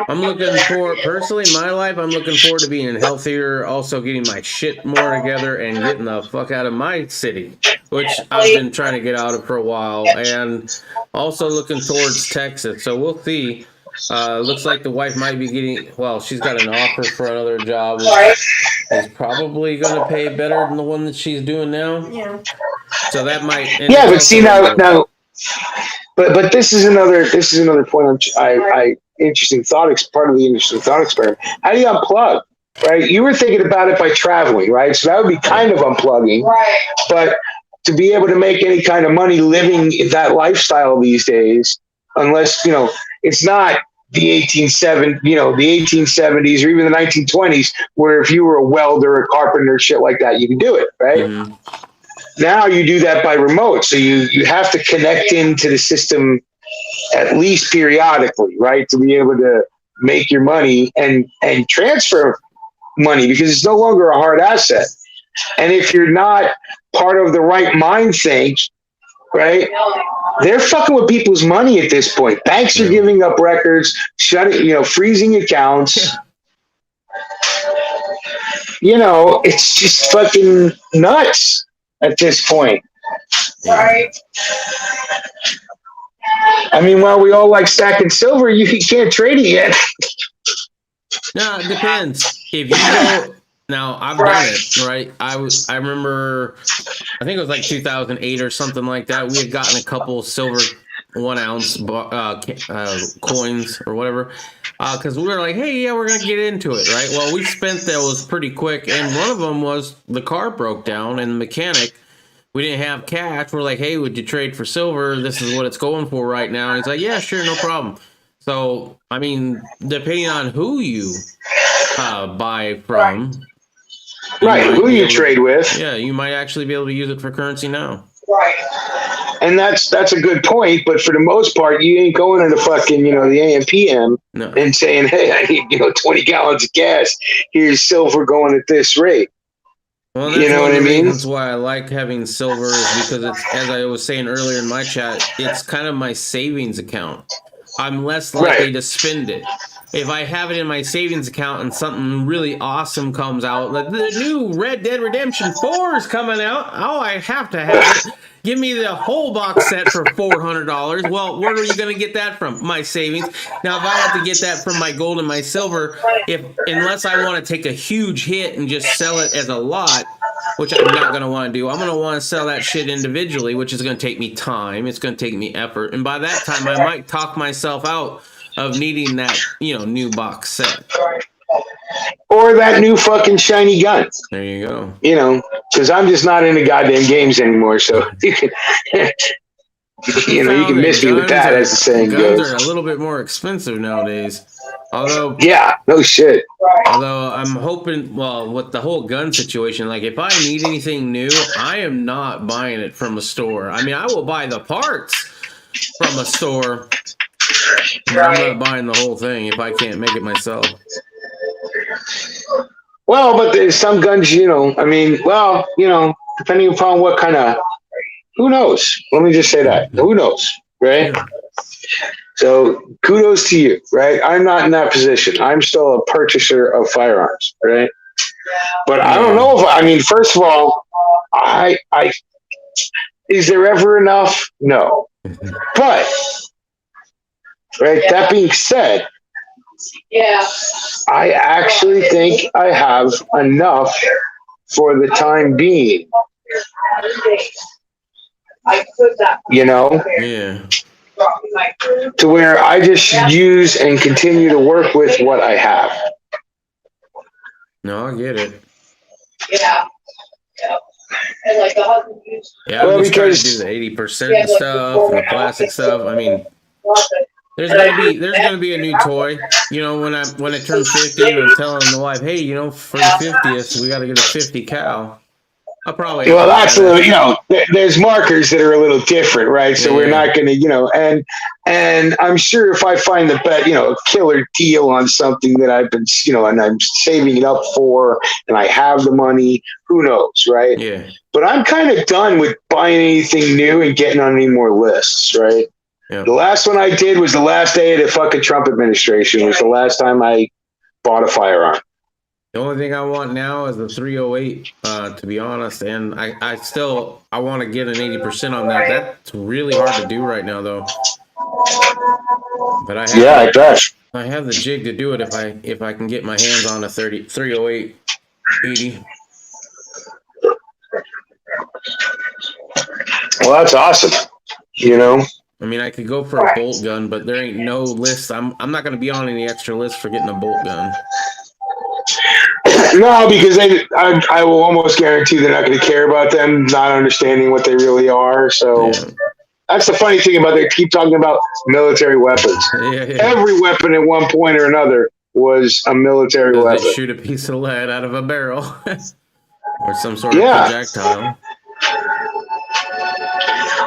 I'm looking for, personally, in my life, I'm looking forward to being healthier, also getting my shit more together, and getting the fuck out of my city, which I've been trying to get out of for a while, and also looking towards Texas. So we'll see. Looks like the wife might be she's got an offer for another job, which is probably going to pay better than the one that she's doing now. Yeah. So that might. Yeah, but see now, but this is another point. Interesting thought. Part of the interesting thought experiment. How do you unplug? Right? You were thinking about it by traveling, right? So that would be kind of unplugging. Right. But to be able to make any kind of money living that lifestyle these days, unless it's not the 1870s or even the 1920s, where if you were a welder, a carpenter, shit like that, you can do it, right? Mm-hmm. Now you do that by remote, so you have to connect into the system at least periodically, right, to be able to make your money and transfer money, because it's no longer a hard asset. And if you're not part of the right mind think, right? They're fucking with people's money at this point. Banks are giving up records, shutting, freezing accounts. It's just fucking nuts at this point. Right. I mean, while we all like stacking silver, you can't trade it yet. No, it depends. If you go now, I've done it, right? I remember, I think it was like 2008 or something like that. We had gotten a couple silver 1 ounce coins or whatever, because we were like, hey, yeah, we're gonna get into it, right? Well, we spent those pretty quick, and one of them was the car broke down, and the mechanic. We didn't have cash. We're like, hey, would you trade for silver? This is what it's going for right now. And he's like, yeah, sure, no problem. So, I mean, depending on who you buy from. Right, who you trade with. Yeah, you might actually be able to use it for currency now. Right. And that's a good point, but for the most part, you ain't going into fucking, the AMPM and saying, hey, I need, 20 gallons of gas. Here's silver going at this rate. Well, that's one of the reasons why I like having silver is because it's, as I was saying earlier in my chat, it's kind of my savings account. I'm less likely to spend it. If I have it in my savings account and something really awesome comes out, like the new Red Dead Redemption 4 is coming out, I have to have it. Give me the whole box set for $400. Well, where are you going to get that from? My savings. Now, if I have to get that from my gold and my silver, unless I want to take a huge hit and just sell it as a lot, which I'm not going to want to do, I'm going to want to sell that shit individually, which is going to take me time. It's going to take me effort. And by that time, I might talk myself out of needing that, new box set. Or that new fucking shiny gun. There you go. Because I'm just not into goddamn games anymore. So you can, you can miss me with that, as the saying goes. Guns are a little bit more expensive nowadays. Although, yeah, no shit. Although I'm hoping, with the whole gun situation, like if I need anything new, I am not buying it from a store. I mean, I will buy the parts from a store. But I'm not buying the whole thing if I can't make it myself. Well, but there's some guns, depending upon what kind of, who knows? Let me just say that. Who knows, right? Yeah. So kudos to you, right? I'm not in that position. I'm still a purchaser of firearms, right? But I don't know if, first of all, is there ever enough? No. But, right, that being said, I actually think I have enough for the time being. Yeah. To where I just use and continue to work with what I have. No, I get it. Yeah. And like the husband used. Yeah, I'm just trying to do the 80% stuff and the plastic stuff. I mean, there's gonna be a new toy. When I turn 50, and I'm telling the wife, hey, for the 50th, we got to get a 50 cal. I'll probably. Well, that's a little, there's markers that are a little different, right? So we're not going to, and I'm sure if I find a killer deal on something that I've been, and I'm saving it up for, and I have the money, who knows, right? Yeah. But I'm kind of done with buying anything new and getting on any more lists, right? Yeah. The last one I did was the last day of the fucking Trump administration. Was the last time I bought a firearm. The only thing I want now is the 308, to be honest, and I want to get an 80% on that. That's really hard to do right now, though. But I have the jig to do it if I can get my hands on a 308 80. Well, that's awesome. I mean, I could go for a bolt gun, but there ain't no list. I'm not going to be on any extra list for getting a bolt gun. No, because I will almost guarantee they're not going to care about them, not understanding what they really are. So that's the funny thing about they keep talking about military weapons. Every weapon at one point or another was a military weapon. They shoot a piece of lead out of a barrel or some sort of projectile.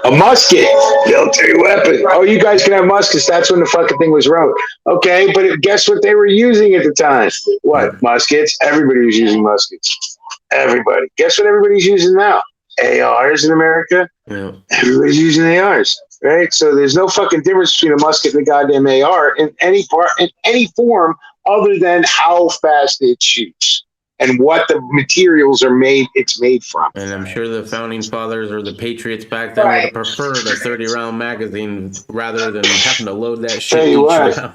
A musket, military weapon. Oh, you guys can have muskets. That's when the fucking thing was wrote. Okay, but guess what they were using at the time? What? Muskets? Everybody was using muskets. Everybody. Guess what everybody's using now? ARs in America. Yeah. Everybody's using ARs, right? So there's no fucking difference between a musket and a goddamn AR in any form other than how fast it shoots and what the materials are made. It's made from. And I'm sure the founding fathers or the patriots back then would have preferred a 30-round magazine rather than having to load that shit Tell you each what. round.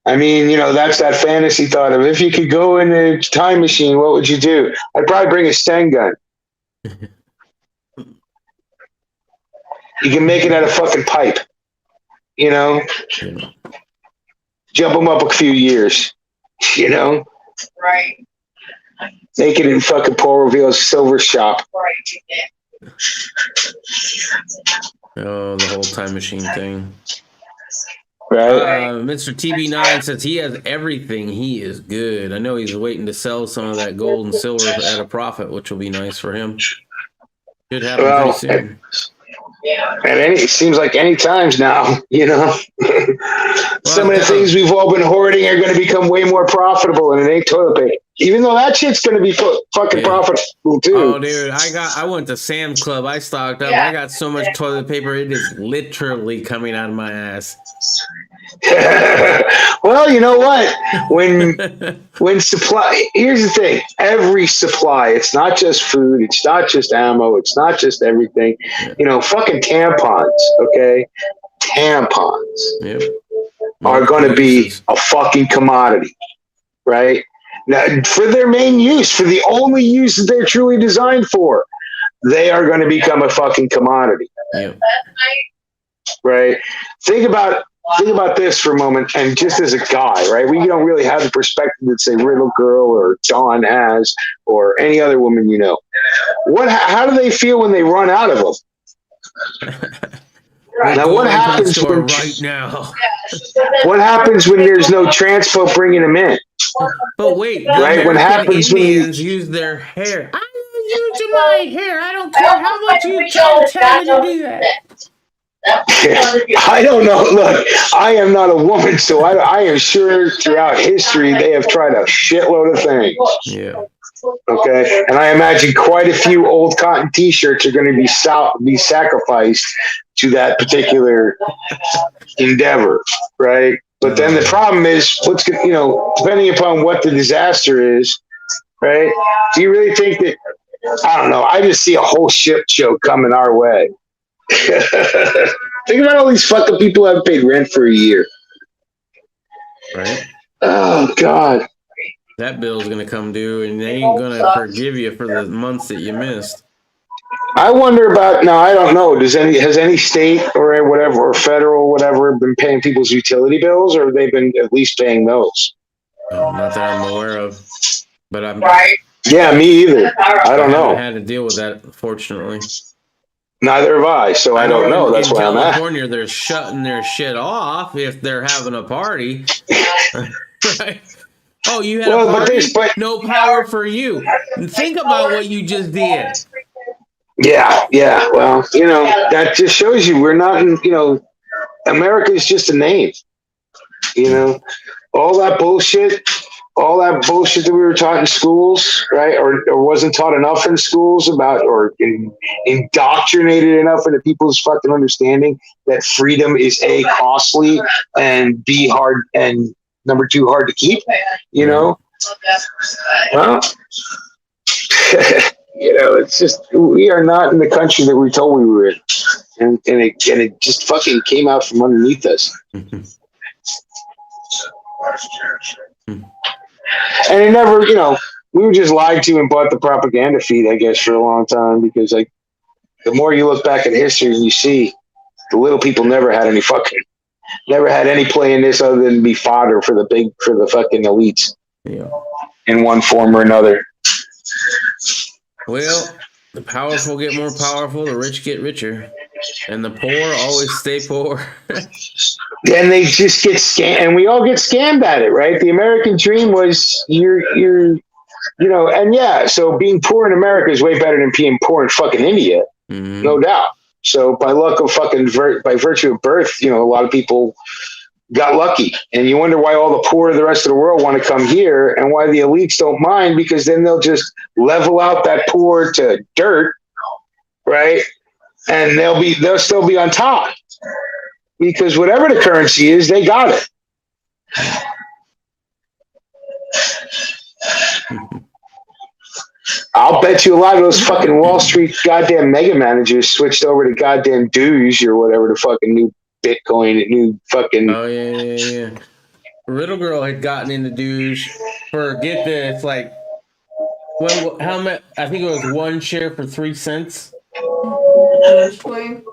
I mean, that's that fantasy thought of if you could go in a time machine, what would you do? I'd probably bring a Sten gun. You can make it out of fucking pipe, jump them up a few years, Right. make it in fucking Paul Reveal's silver shop. Right. Oh, the whole time machine thing. Right. Mr. TB9 says he has everything. He is good. I know he's waiting to sell some of that gold and silver at a profit, which will be nice for him. Should happen pretty soon. And it seems like any times now, some of the things we've all been hoarding are going to become way more profitable, and it ain't toilet paper. Even though that shit's going to be fucking profitable too. Oh, dude, I went to Sam's Club. I stocked up. I got so much toilet paper, it is literally coming out of my ass. Well, you know what? When supply, here's the thing: every supply, it's not just food, it's not just ammo, it's not just everything. Fucking tampons, okay? Tampons are going to be a fucking commodity, right? Now, for their main use, for the only use that they're truly designed for, they are going to become a fucking commodity, right? Think about this for a moment, and just as a guy, right? We don't really have the perspective that, say, Riddle Girl or Dawn has, or any other woman How do they feel when they run out of them? Now, what happens right now? What happens when there's no transpo bringing them in? But wait, right? What happens Indians use their hair? I'm using my hair. I don't care how much you tell me to do that. I don't know. Look, I am not a woman, so I am sure throughout history they have tried a shitload of things. Yeah. Okay, and I imagine quite a few old cotton T-shirts are going to be sacrificed to that particular endeavor, right? But then the problem is, depending upon what the disaster is, right? Do you really think that? I don't know. I just see a whole shit show coming our way. Think about all these fucking people who haven't paid rent for a year. Right. Oh God. That bill's gonna come due, and they ain't gonna forgive you for the months that you missed. I wonder about now. I don't know. Has any state or whatever or federal whatever been paying people's utility bills, or have they been at least paying those? Oh, not that I'm aware of, but I'm. Yeah, me either. I don't know. I had to deal with that, fortunately. Neither have I, so I don't know. That's why I'm at. In California, they're shutting their shit off if they're having a party. Right? Oh, you had a party? No power for you. Think about what you just did. Yeah. Well, that just shows you we're not in, America is just a name. All that bullshit that we were taught in schools, right? Or wasn't taught enough in schools about, or indoctrinated enough into people's fucking understanding that freedom is A, costly, and B, hard, and number 2, hard to keep, Well, it's just, we are not in the country that we told we were in. And it just fucking came out from underneath us. And it never, we were just lied to and bought the propaganda feed, I guess, for a long time, because the more you look back at history and you see the little people never had any play in this other than be fodder for the fucking elites. Yeah. In one form or another. Well, the powerful get more powerful, the rich get richer, and the poor always stay poor. And they just get scammed, and we all get scammed at it, right? The American dream was so being poor in America is way better than being poor in fucking India, no doubt. So by luck of fucking by virtue of birth, a lot of people got lucky. And you wonder why all the poor of the rest of the world want to come here and why the elites don't mind, because then they'll just level out that poor to dirt, right? And they'll still be on top because whatever the currency is, they got it. I'll bet you a lot of those fucking Wall Street goddamn mega managers switched over to goddamn Doge or whatever the fucking new Bitcoin, new fucking. Oh yeah. Riddle Girl had gotten into Doge for, get this, like, well, how much? I think it was one share for 3 cents. Dogecoin?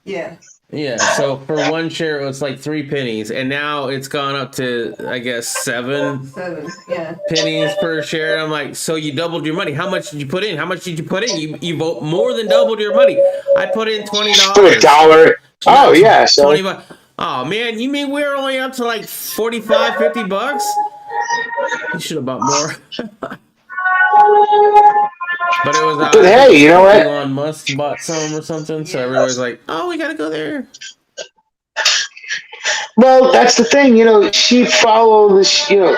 Yeah. Yeah. So for one share, it was like 3 pennies, and now it's gone up to, I guess, 7 yeah, pennies per share. I'm like, so you doubled your money. How much did you put in? How much did you put in? You vote more than doubled your money. I put in $20. For $1. Oh yeah. So 20 bucks. Oh man, you mean we're only up to like 45, 50 bucks? You should have bought more. But it was. But hey, you know what? Elon Musk bought some or something, so everybody's like, "Oh, we gotta go there." Well, that's the thing, you know. Sheep follow this. You know,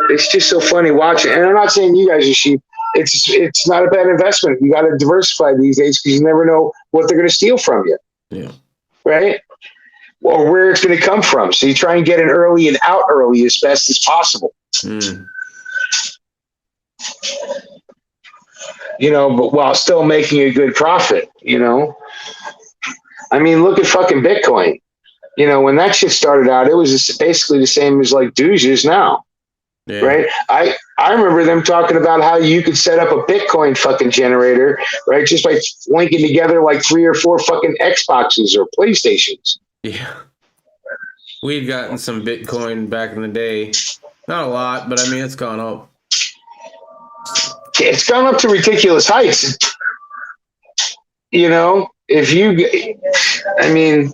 it's just so funny watching. And I'm not saying you guys are sheep. It's not a bad investment. You got to diversify these days because you never know what they're going to steal from you. Yeah. Right. Or where it's going to come from. So you try and get in early and out early as best as possible. You know, but while still making a good profit, you know. I mean, look at fucking Bitcoin. You know, when that shit started out, it was basically the same as like Doge is now. Yeah. Right? I remember them talking about how you could set up a Bitcoin fucking generator, right? Just by linking together like 3 or 4 fucking Xboxes or PlayStations. Yeah. We'd gotten some Bitcoin back in the day. Not a lot, but I mean, it's gone up. It's gone up to ridiculous heights. You know, if you, I mean,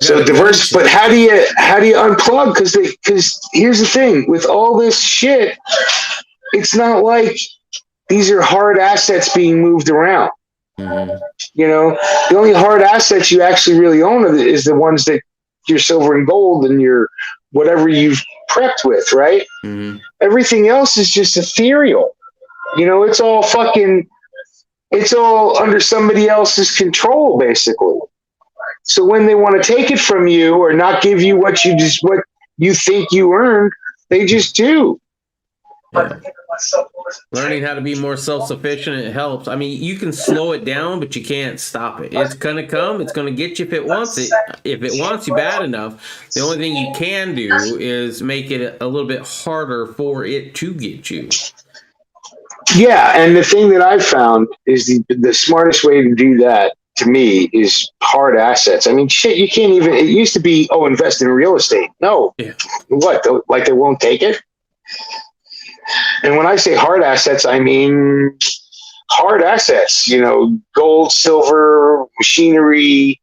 so diverse, but how do you unplug? Because here's the thing with all this shit, it's not like these are hard assets being moved around. Mm-hmm. You know, the only hard assets you actually really own is the ones that your silver and gold and your whatever you've prepped with, right? Mm-hmm. Everything else is just ethereal. You know, it's all under somebody else's control, basically. So when they want to take it from you or not give you what you think you earned, they just do. Yeah. Learning how to be more self-sufficient, it helps. I mean, you can slow it down, but you can't stop it. It's going to come. It's going to get you if it wants it. If it wants you bad enough, the only thing you can do is make it a little bit harder for it to get you. Yeah, and the thing that I've found is the smartest way to do that, to me, is hard assets. I mean, shit, you can't even. It used to be, invest in real estate. No, yeah. What? Like they won't take it? And when I say hard assets, I mean hard assets. You know, gold, silver, machinery,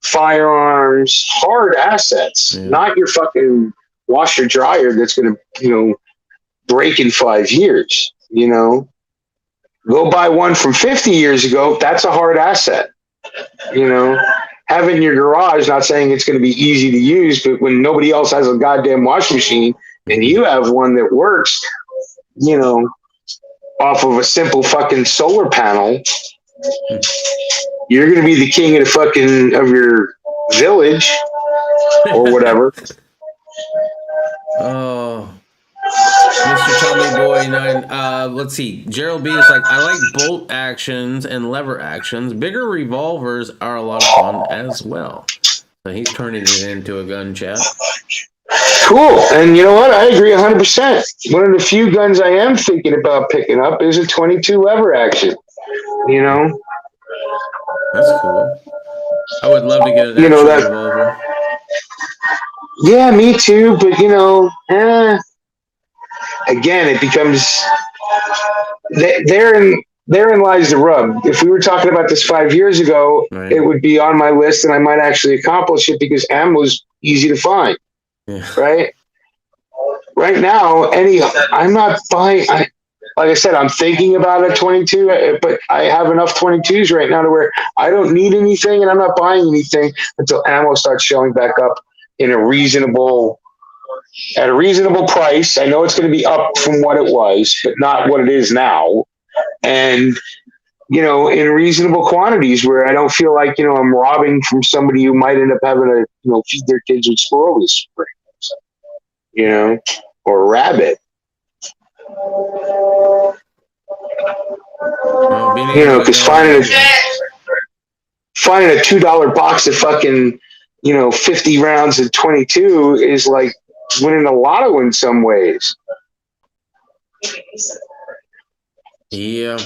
firearms, hard assets. Yeah. Not your fucking washer dryer that's going to, break in 5 years. You know, go buy one from 50 years ago. That's a hard asset. You know, have it in your garage. Not saying it's going to be easy to use, but when nobody else has a goddamn washing machine and you have one that works, you know, off of a simple fucking solar panel, you're going to be the king of your village or whatever. Oh. Mr. Tommy Boy 9. Let's see. Gerald B is like, I like bolt actions and lever actions. Bigger revolvers are a lot of fun as well. So he's turning it into a gun chat. Cool. And you know what? I agree 100%. One of the few guns I am thinking about picking up is a 22 lever action. You know? That's cool. I would love to get an revolver. Yeah, me too. But, again, it becomes therein lies the rub. If we were talking about this 5 years ago, right, it would be on my list and I might actually accomplish it because ammo is easy to find. Yeah. Right now, I'm not buying. like I said, I'm thinking about a 22, but I have enough 22s right now to where I don't need anything, and I'm not buying anything until ammo starts showing back up in a reasonable price. I know it's going to be up from what it was, but not what it is now. And in reasonable quantities where I don't feel like I'm robbing from somebody who might end up having to feed their kids with squirrel this spring, or a rabbit. Because finding a $2 box of fucking 50 rounds of 22 is like winning the lotto in some ways. Yeah.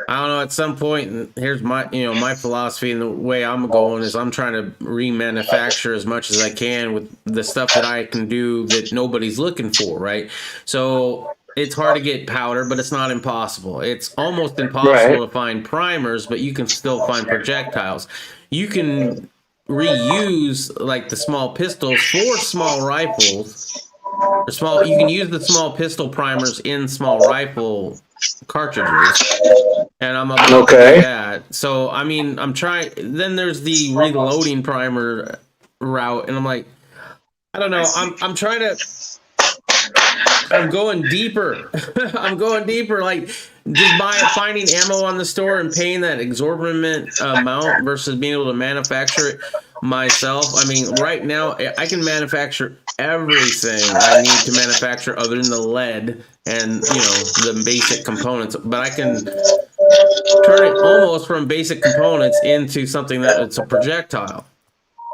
I don't know. At some point, here's my my philosophy, and the way I'm going is I'm trying to remanufacture as much as I can with the stuff that I can do that nobody's looking for, right? So it's hard to get powder, but it's not impossible. It's almost impossible to find primers, but you can still find projectiles. You can reuse like the small pistols for small rifles. Or you can use the small pistol primers in small rifle cartridges, and I'm about to do that. So I mean, I'm trying. Then there's the reloading primer route, and I'm like, I don't know. I'm trying to. I'm going deeper. I'm going deeper. Like just finding ammo on the store and paying that exorbitant amount versus being able to manufacture it myself. I mean, right now I can manufacture everything I need to manufacture other than the lead and the basic components, but I can turn it almost from basic components into something that it's a projectile.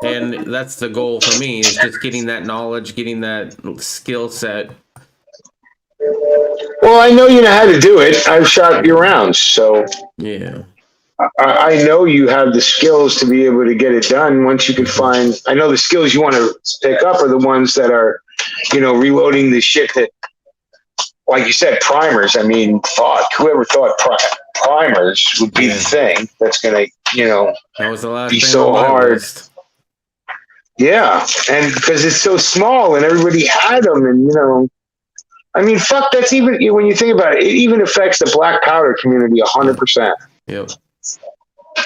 And that's the goal for me, is just getting that knowledge, getting that skill set. Well, I know you know how to do it. I've shot your rounds, so yeah. I know you have the skills to be able to get it done. Once you can find, I know the skills you want to pick up are the ones that are, reloading the shit that, like you said, primers. I mean, whoever thought primers would be the thing that's going to, that was the last be thing so on my hard. list. Yeah, and because it's so small and everybody had them, and I mean, fuck. That's even when you think about it. It even affects the black powder community 100%. Yep.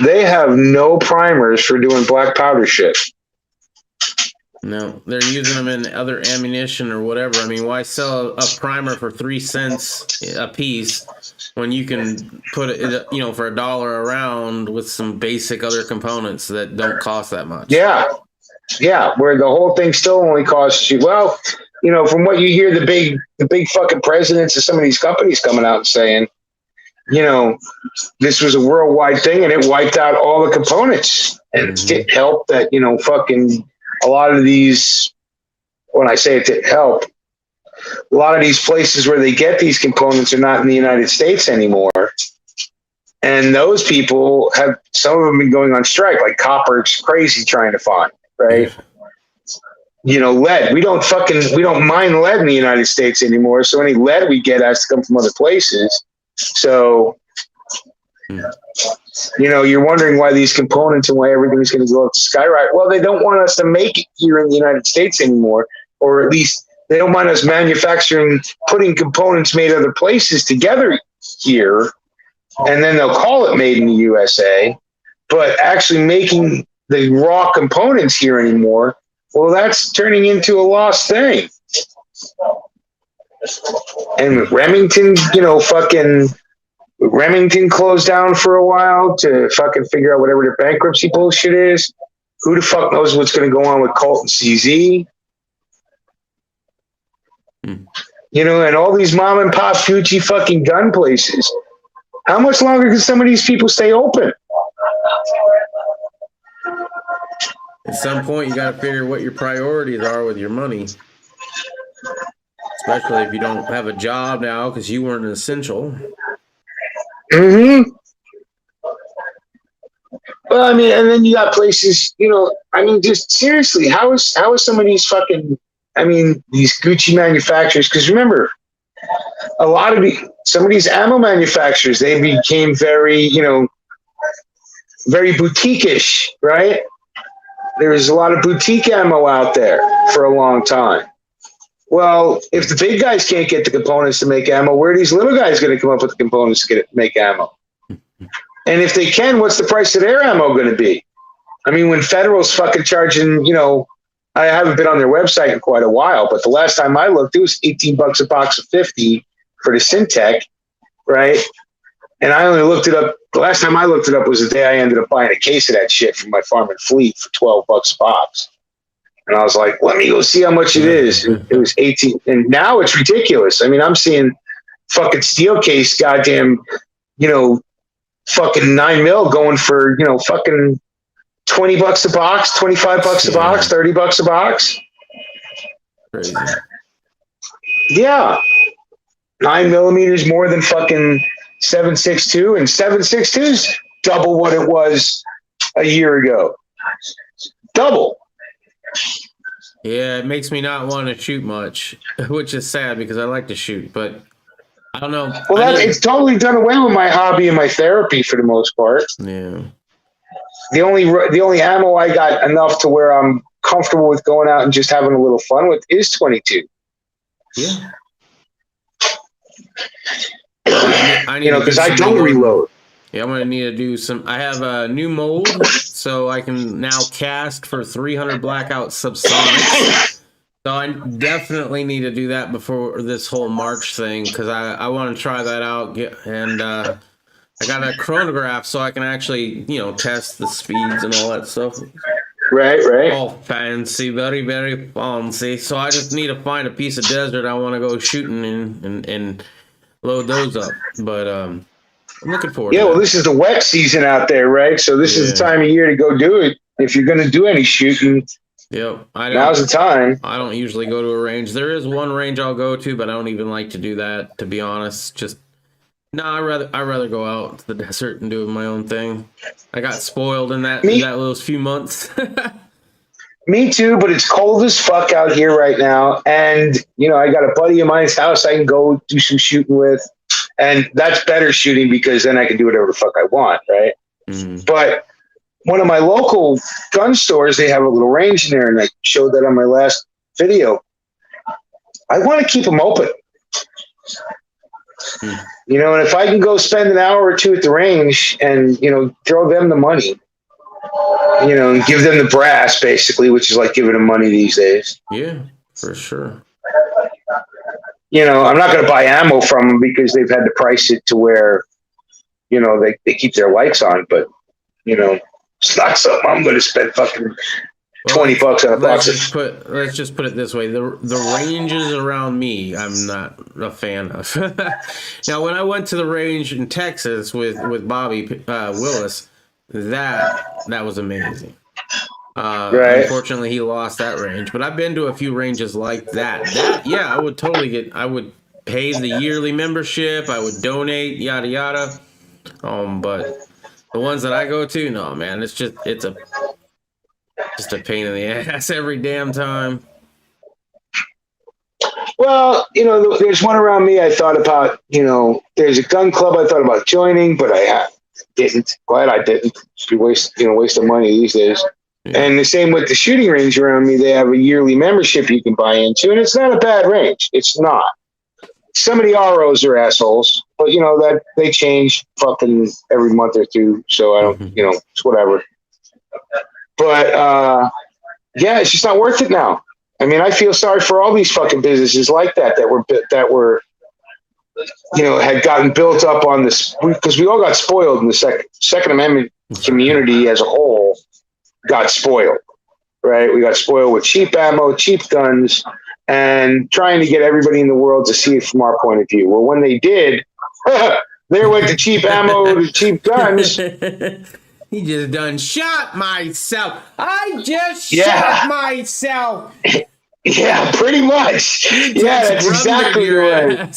They have no primers for doing black powder shit. No, they're using them in other ammunition or whatever. I mean, why sell a primer for 3 cents a piece when you can put it, for $1 a round with some basic other components that don't cost that much? Yeah. Where the whole thing still only costs you. Well, from what you hear, the big fucking presidents of some of these companies coming out and saying, this was a worldwide thing and it wiped out all the components. And it helped that, fucking a lot of these, when I say it to help, a lot of these places where they get these components are not in the United States anymore. And those people some of them been going on strike, like copper's crazy trying to find, right? Lead. We don't mine lead in the United States anymore. So any lead we get has to come from other places. So, you're wondering why these components and why everything's going to go up to skyrocket. Well, they don't want us to make it here in the United States anymore, or at least they don't want us putting components made other places together here, and then they'll call it made in the USA, but actually making the raw components here anymore. Well, that's turning into a lost thing. And Remington, Remington closed down for a while to fucking figure out whatever their bankruptcy bullshit is. Who the fuck knows what's going to go on with Colt and CZ? And all these mom and pop Gucci fucking gun places. How much longer can some of these people stay open? At some point, you got to figure what your priorities are with your money. Especially if you don't have a job now because you weren't an essential. Well, I mean, and then you got places, just seriously, how is some of these fucking, these Gucci manufacturers, because remember, some of these ammo manufacturers, they became very, very boutique-ish, right? There was a lot of boutique ammo out there for a long time. Well, if the big guys can't get the components to make ammo, where are these little guys going to come up with the components to make ammo? And if they can, what's the price of their ammo going to be? I mean, when Federal's fucking charging, I haven't been on their website in quite a while, but the last time I looked, it was $18 a box of 50 for the Syntec, right? And I only looked it up. The last time I looked it up was the day I ended up buying a case of that shit from my farm and fleet for $12 a box. And I was like, let me go see how much it is. It was 18. And now it's ridiculous. I mean, I'm seeing fucking steel case, goddamn, fucking 9mm going for, fucking $20 a box, $25 a box, $30 a box. Crazy. Yeah. 9mm more than fucking 7.62, and 7.62's double what it was a year ago. Double. Yeah, it makes me not want to shoot much, which is sad because I like to shoot, but I don't know. Well, it's totally done away with my hobby and my therapy for the most part. Yeah. The only ammo I got enough to where I'm comfortable with going out and just having a little fun with is 22. Yeah. I need because I don't reload. Yeah, I'm gonna need to do some. I have a new mold, so I can now cast for 300 blackout subsonics. So I definitely need to do that before this whole March thing because I want to try that out. And I got a chronograph, so I can actually test the speeds and all that stuff. Right. All fancy, very, very fancy. So I just need to find a piece of desert I want to go shooting and load those up. But I'm looking forward to well, that. this is the wet season out there, right? So this is the time of year to go do it. If you're going to do any shooting, yep, now's the time. I don't usually go to a range. There is one range I'll go to, but I don't even like to do that, to be honest. I'd rather go out to the desert and do my own thing. I got spoiled in those few months. Me too, but it's cold as fuck out here right now. And, I got a buddy of mine's house I can go do some shooting with. And that's better shooting because then I can do whatever the fuck I want, right? Mm. But one of my local gun stores, they have a little range in there, and I showed that on my last video. I want to keep them open. Mm. And if I can go spend an hour or two at the range and, throw them the money, and give them the brass, basically, which is like giving them money these days. Yeah, for sure. I'm not going to buy ammo from them because they've had to price it to where, they keep their lights on. But, it's not something I'm going to spend fucking $20 on a box. Let's just put it this way: the ranges around me, I'm not a fan of. Now, when I went to the range in Texas with Bobby Willis, that was amazing. Right. Unfortunately, he lost that range, but I've been to a few ranges like that. I would totally I would pay the yearly membership. I would donate, yada yada. But the ones that I go to, no, man, it's a pain in the ass every damn time. Well, there's one around me I thought about, there's a gun club I thought about joining, but I didn't. Glad I didn't. It's waste of money these days. Yeah. And the same with the shooting range around me. They have a yearly membership you can buy into, and it's not a bad range. It's not. Some of the ROs are assholes, but that they change fucking every month or two. So I don't, it's whatever. But it's just not worth it now. I mean, I feel sorry for all these fucking businesses like that were had gotten built up on this, because we all got spoiled in the Second Amendment community as a whole. Got spoiled, right? We got spoiled with cheap ammo, cheap guns, and trying to get everybody in the world to see it from our point of view. Well, when they did, they went to cheap ammo to cheap guns. He just done shot myself. I just shot myself. Yeah, pretty much. Yeah, that's exactly right.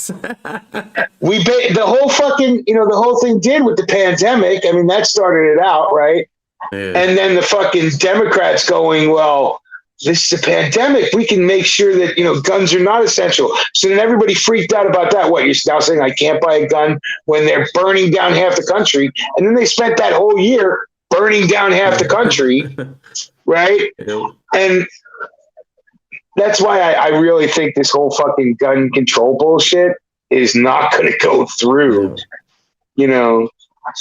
The whole fucking, the whole thing did with the pandemic. I mean, that started it out, right? Yeah. And then the fucking Democrats going, well, this is a pandemic. We can make sure that, guns are not essential. So then everybody freaked out about that. What, you're now saying I can't buy a gun when they're burning down half the country? And then they spent that whole year burning down half the country, right? Yep. And that's why I really think this whole fucking gun control bullshit is not going to go through. Yeah. You know,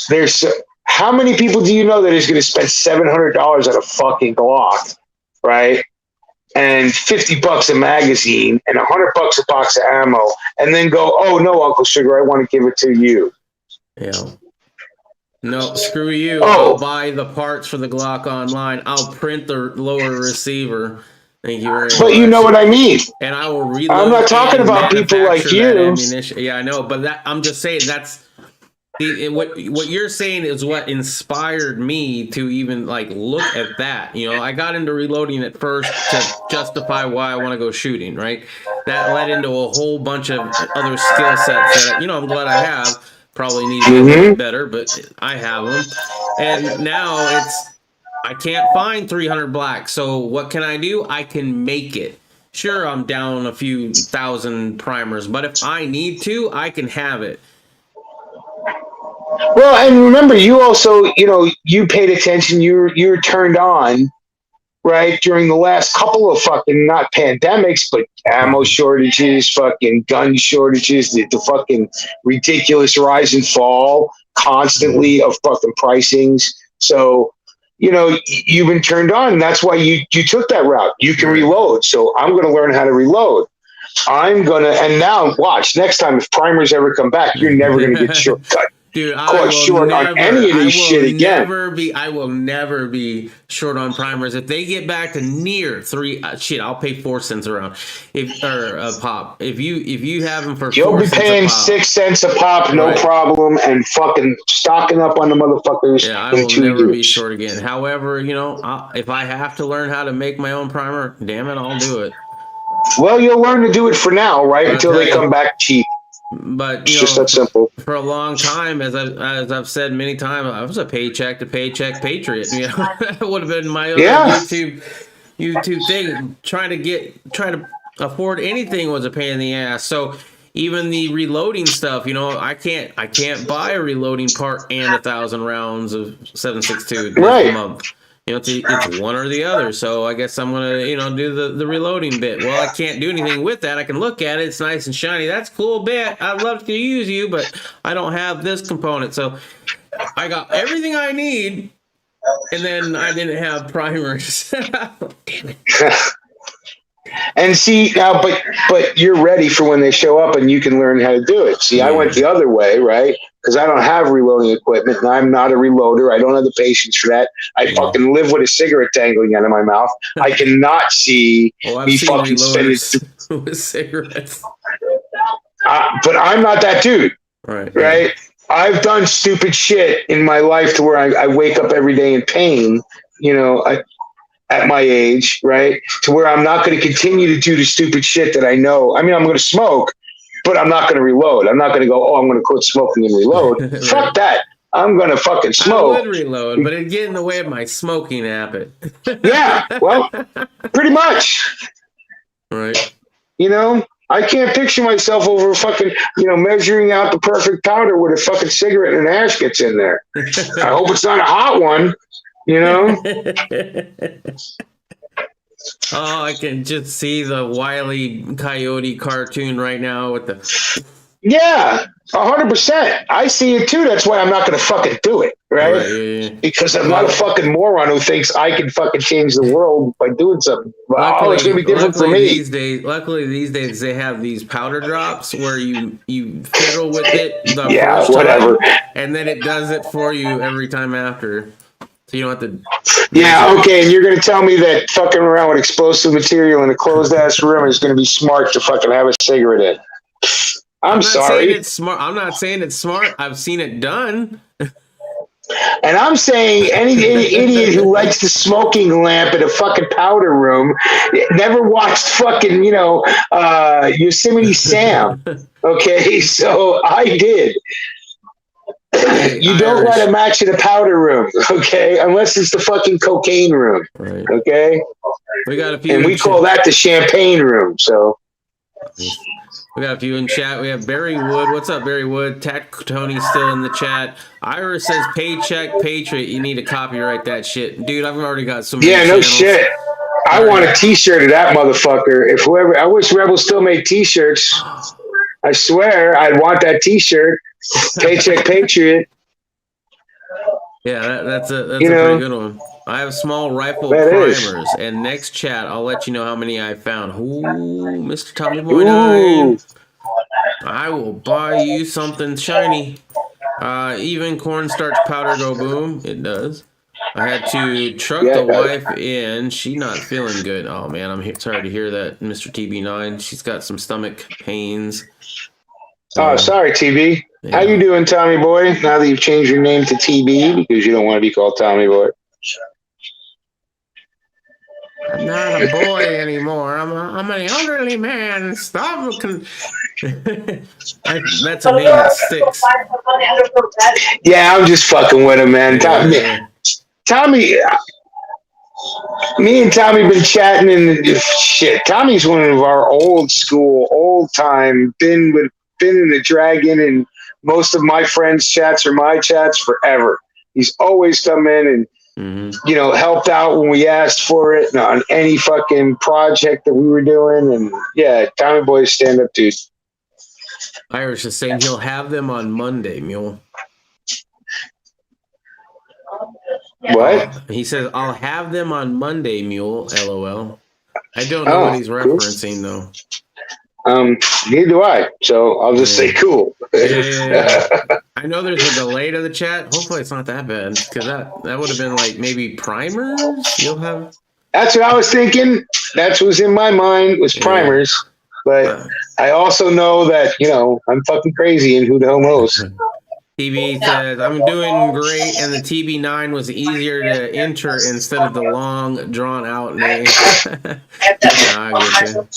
there's how many people do you know that is going to spend $700 on a fucking Glock, right? And $50 a magazine and $100 a box of ammo, and then go, oh no, Uncle Sugar, I want to give it to you. Yeah. No, screw you. Oh. I'll buy the parts for the Glock online. I'll print the lower receiver. Thank you very much. But you know what I mean. And I will reload. I'm not talking and about people like manufacture you. that ammunition. Yeah, I know, but that I'm just saying that's what you're saying is what inspired me to even like look at that. You know, I got into reloading at first to justify why I want to go shooting. Right, that led into a whole bunch of other skill sets that I'm glad I have. Probably need to be a little bit better, but I have them. And now I can't find 300 black. So what can I do? I can make it. Sure, I'm down a few thousand primers, but if I need to, I can have it. Well, and remember, you also, you paid attention. You're turned on, right, during the last couple of fucking, not pandemics, but ammo shortages, fucking gun shortages, the fucking ridiculous rise and fall constantly of fucking pricings. So, you've been turned on, and that's why you took that route. You can reload. So I'm going to learn how to reload. And now watch, next time if primers ever come back, you're never going to get shortcut. Dude, caught short on any of this shit again. I will never be short on primers. If they get back to near 3, I'll pay 4 cents around. A pop. If you have them for you'll 4 be cents paying a pop, 6 cents a pop, no problem, and fucking stocking up on the motherfuckers. Yeah, I will never be short again. However, if I have to learn how to make my own primer, damn it, I'll do it. Well, you'll learn to do it for now, right? Until they come back cheap. But it's just that simple. For a long time, as I've said many times, I was a paycheck to paycheck patriot. That would have been my other YouTube thing. Trying to afford anything was a pain in the ass. So even the reloading stuff, I can't buy a reloading part and 1,000 rounds of 7.62 a month. It's one or the other. So I guess I'm gonna, do the reloading bit. Well, I can't do anything with that. I can look at it. It's nice and shiny. That's a cool bit. I'd love to use you, but I don't have this component. So I got everything I need, and then I didn't have primers. Damn it. And see now, but you're ready for when they show up, and you can learn how to do it. See, I went the other way, right? Because I don't have reloading equipment, and I'm not a reloader. I don't have the patience for that. I fucking live with a cigarette dangling out of my mouth. I cannot see me fucking spending with cigarettes. But I'm not that dude, right? I've done stupid shit in my life to where I wake up every day in pain. At my age, right? To where I'm not going to continue to do the stupid shit that I know. I mean, I'm going to smoke, but I'm not going to reload. I'm not going to go, I'm going to quit smoking and reload. Fuck that. I'm going to fucking smoke. I would reload, but it'd get in the way of my smoking habit. Yeah, well, pretty much. Right. I can't picture myself over fucking, measuring out the perfect powder with a fucking cigarette and an ash gets in there. I hope it's not a hot one. Oh, I can just see the Wile E. Coyote cartoon right now with the. Yeah, 100%. I see it too. That's why I'm not going to fucking do it, right? Because I'm not a fucking moron who thinks I can fucking change the world by doing something. Luckily, it's going to be different for me. Luckily these days they have these powder drops where you fiddle with it the first time, and then it does it for you every time after. So you don't have to. Yeah, okay, and you're going to tell me that fucking around with explosive material in a closed-ass room is going to be smart to fucking have a cigarette in. I'm sorry. Saying it's smart. I'm not saying it's smart. I've seen it done. And I'm saying any idiot who likes the smoking lamp in a fucking powder room never watched fucking, Yosemite Sam. Okay, so I did. You don't let a match in a powder room, okay? Unless it's the fucking cocaine room, okay? We got a few, and we call that the champagne room. So we got a few in chat. We have Barry Wood. What's up, Barry Wood? Tack Tony's still in the chat. Iris says, "Paycheck Patriot." You need to copyright that shit, dude. I've already got so many. Yeah, no channels. shit. I want a T-shirt of that motherfucker. If whoever, I wish Rebel still made T-shirts. I swear, I'd want that T-shirt. Paycheck Patriot. Yeah, that's a pretty good one. I have small rifle primers, and next chat I'll let you know how many I found. Ooh, Mr. Tommy Boy 9. I will buy you something shiny. Even cornstarch powder go boom. It does. I had to truck the wife in. She not feeling good. Oh man, I'm sorry to hear that, Mr. TB9. She's got some stomach pains. Oh, sorry, TB. Yeah. How you doing, Tommy Boy? Now that you've changed your name to TB because you don't want to be called Tommy Boy. I'm not a boy anymore. I'm an elderly man. Stop looking. That's a name that sticks. Yeah, I'm just fucking with him, man. Yeah. Tommy, me and Tommy been chatting and shit. Tommy's one of our old school, old time, been in the Dragon and most of my friends' chats or my chats forever. He's always come in and helped out when we asked for it on any fucking project that we were doing. And yeah, Tommy Boy's stand up dude. Irish is saying he'll have them on Monday, Mule. What? He says, I'll have them on Monday, Mule, LOL. I don't know what he's referencing, though. Neither do I. So I'll just say cool. Yeah. I know there's a delay to the chat. Hopefully it's not that bad, because that would have been like maybe primers. You'll have. That's what I was thinking. That's what was in my mind was primers. But I also know that I'm fucking crazy, and who the hell knows. TB says, I'm doing great, and the TB9 was easier to enter instead of the long, drawn-out name. I get you.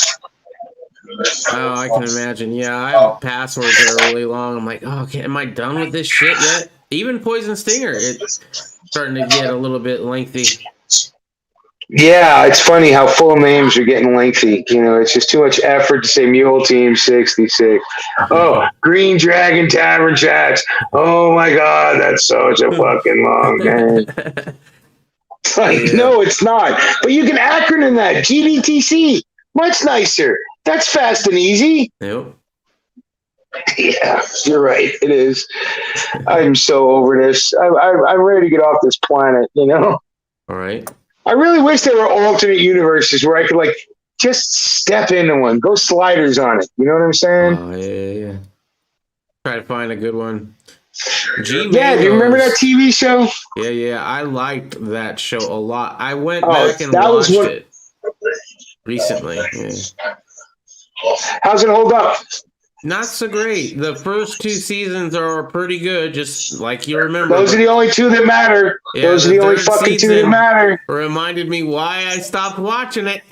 Oh, I can imagine. Yeah, I have passwords that are really long. I'm like, oh, okay, am I done with this shit yet? Even Poison Stinger, it's starting to get a little bit lengthy. Yeah, it's funny how full names are getting lengthy. It's just too much effort to say Mule Team 66. Oh, Green Dragon Tavern Chats. Oh my God, that's such a fucking long name. No, it's not. But you can acronym that. GDTC. Much nicer. That's fast and easy. Yep. Yeah, you're right. It is. I'm so over this. I'm ready to get off this planet, All right. I really wish there were alternate universes where I could just step into one, go sliders on it. You know what I'm saying? Oh, yeah. Try to find a good one. Do you remember that TV show? Yeah. I liked that show a lot. I went back and watched it recently. Yeah. How's it hold up? Not so great. The first 2 seasons are pretty good, just like you remember. Those are the only 2 that matter. Yeah, those are the only fucking 2 that matter. Reminded me why I stopped watching it.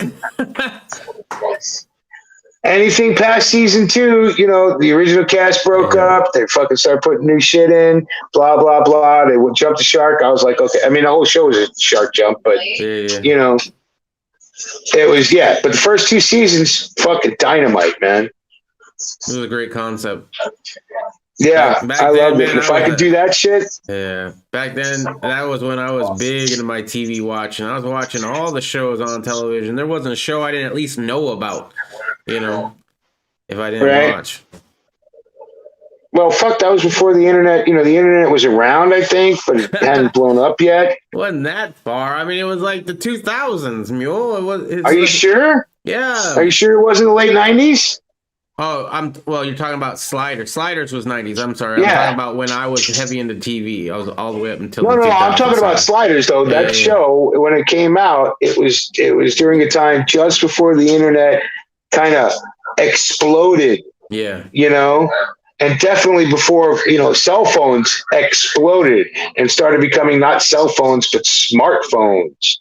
Anything past season 2, the original cast broke up. They fucking started putting new shit in. Blah blah blah. They would jump the shark. I was like, okay. I mean, the whole show was a shark jump, but it was But the first 2 seasons, fucking dynamite, man. It was a great concept. Yeah, I loved it. If I could do that shit. Yeah. Back then, that was when I was big into my TV watching. I was watching all the shows on television. There wasn't a show I didn't at least know about, if I didn't watch. Well, fuck, that was before the internet. The internet was around, I think, but it hadn't blown up yet. It wasn't that far. I mean, it was like the 2000s, Mule. Are you sure? Yeah. Are you sure it wasn't the late 90s? Oh, you're talking about Sliders. Sliders was 90s. I'm sorry. I'm talking about when I was heavy into TV. I was all the way up until No, I'm talking about Sliders, though. That show, when it came out, it was during a time just before the internet kind of exploded. Yeah. And definitely before, cell phones exploded and started becoming not cell phones, but smartphones,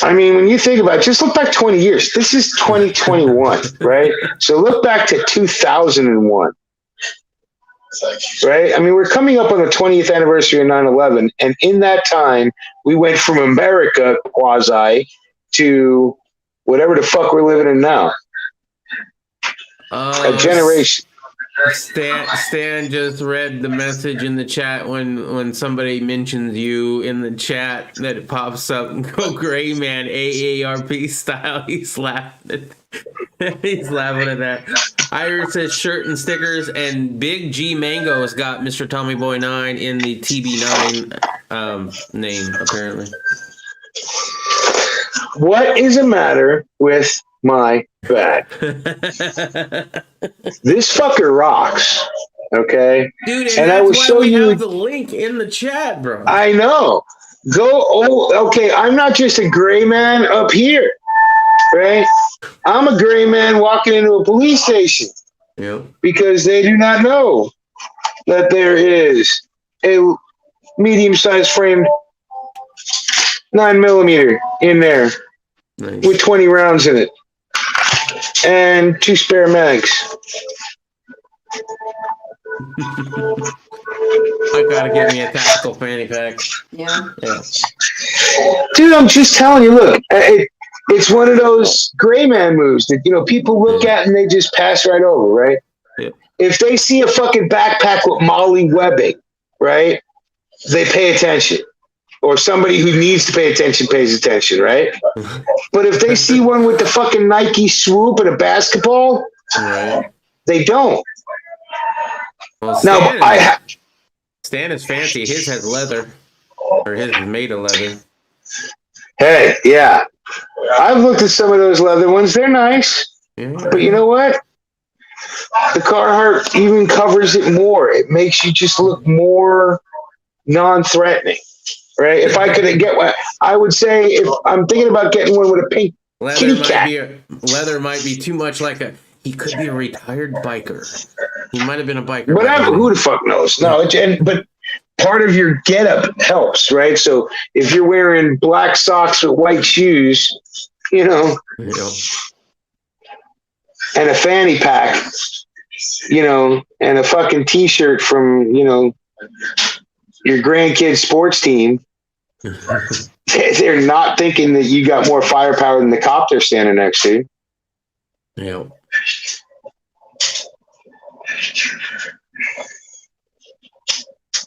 I mean, when you think about it, just look back 20 years. This is 2021, right? So look back to 2001, right? I mean, we're coming up on the 20th anniversary of 9/11. And in that time, we went from America, quasi, to whatever the fuck we're living in now. A generation. Stan just read the message in the chat when somebody mentions you in the chat that it pops up and go Gray Man AARP style. He's laughing. He's laughing at that. Iris says shirt and stickers, and Big G Mango's got Mr. Tommy Boy 9 in the TB9 name apparently. What is the matter with my back? This fucker rocks. Okay, dude, and I will show you the link in the chat, bro. I know. Okay. I'm not just a gray man up here, right? I'm a gray man walking into a police station. Yep. Because they do not know that there is a medium-sized framed 9mm in there with 20 rounds in it and 2 spare mags. I gotta get me a tactical fanny pack. Yeah. Dude, I'm just telling you, look, it's one of those gray man moves that, people look at and they just pass right over, right? Yeah. If they see a fucking backpack with Molly webbing, right, they pay attention. Or somebody who needs to pay attention pays attention, right? But if they see one with the fucking Nike swoop and a basketball, right, they don't. Well, Stan is fancy. His has leather. Or his is made of leather. Hey, yeah. I've looked at some of those leather ones. They're nice. Yeah. But you know what? The Carhartt even covers it more. It makes you just look more non-threatening, right? If I could get one, I would say if I'm thinking about getting one with a pink kitty cat. Leather might be too much like he could be a retired biker. He might have been a biker. Whatever, who the fuck knows? No, but part of your getup helps, right? So if you're wearing black socks with white shoes, Yeah. and a fanny pack, and a fucking t-shirt from, your grandkid's sports team, they're not thinking that you got more firepower than the cop they're standing next to. Yeah.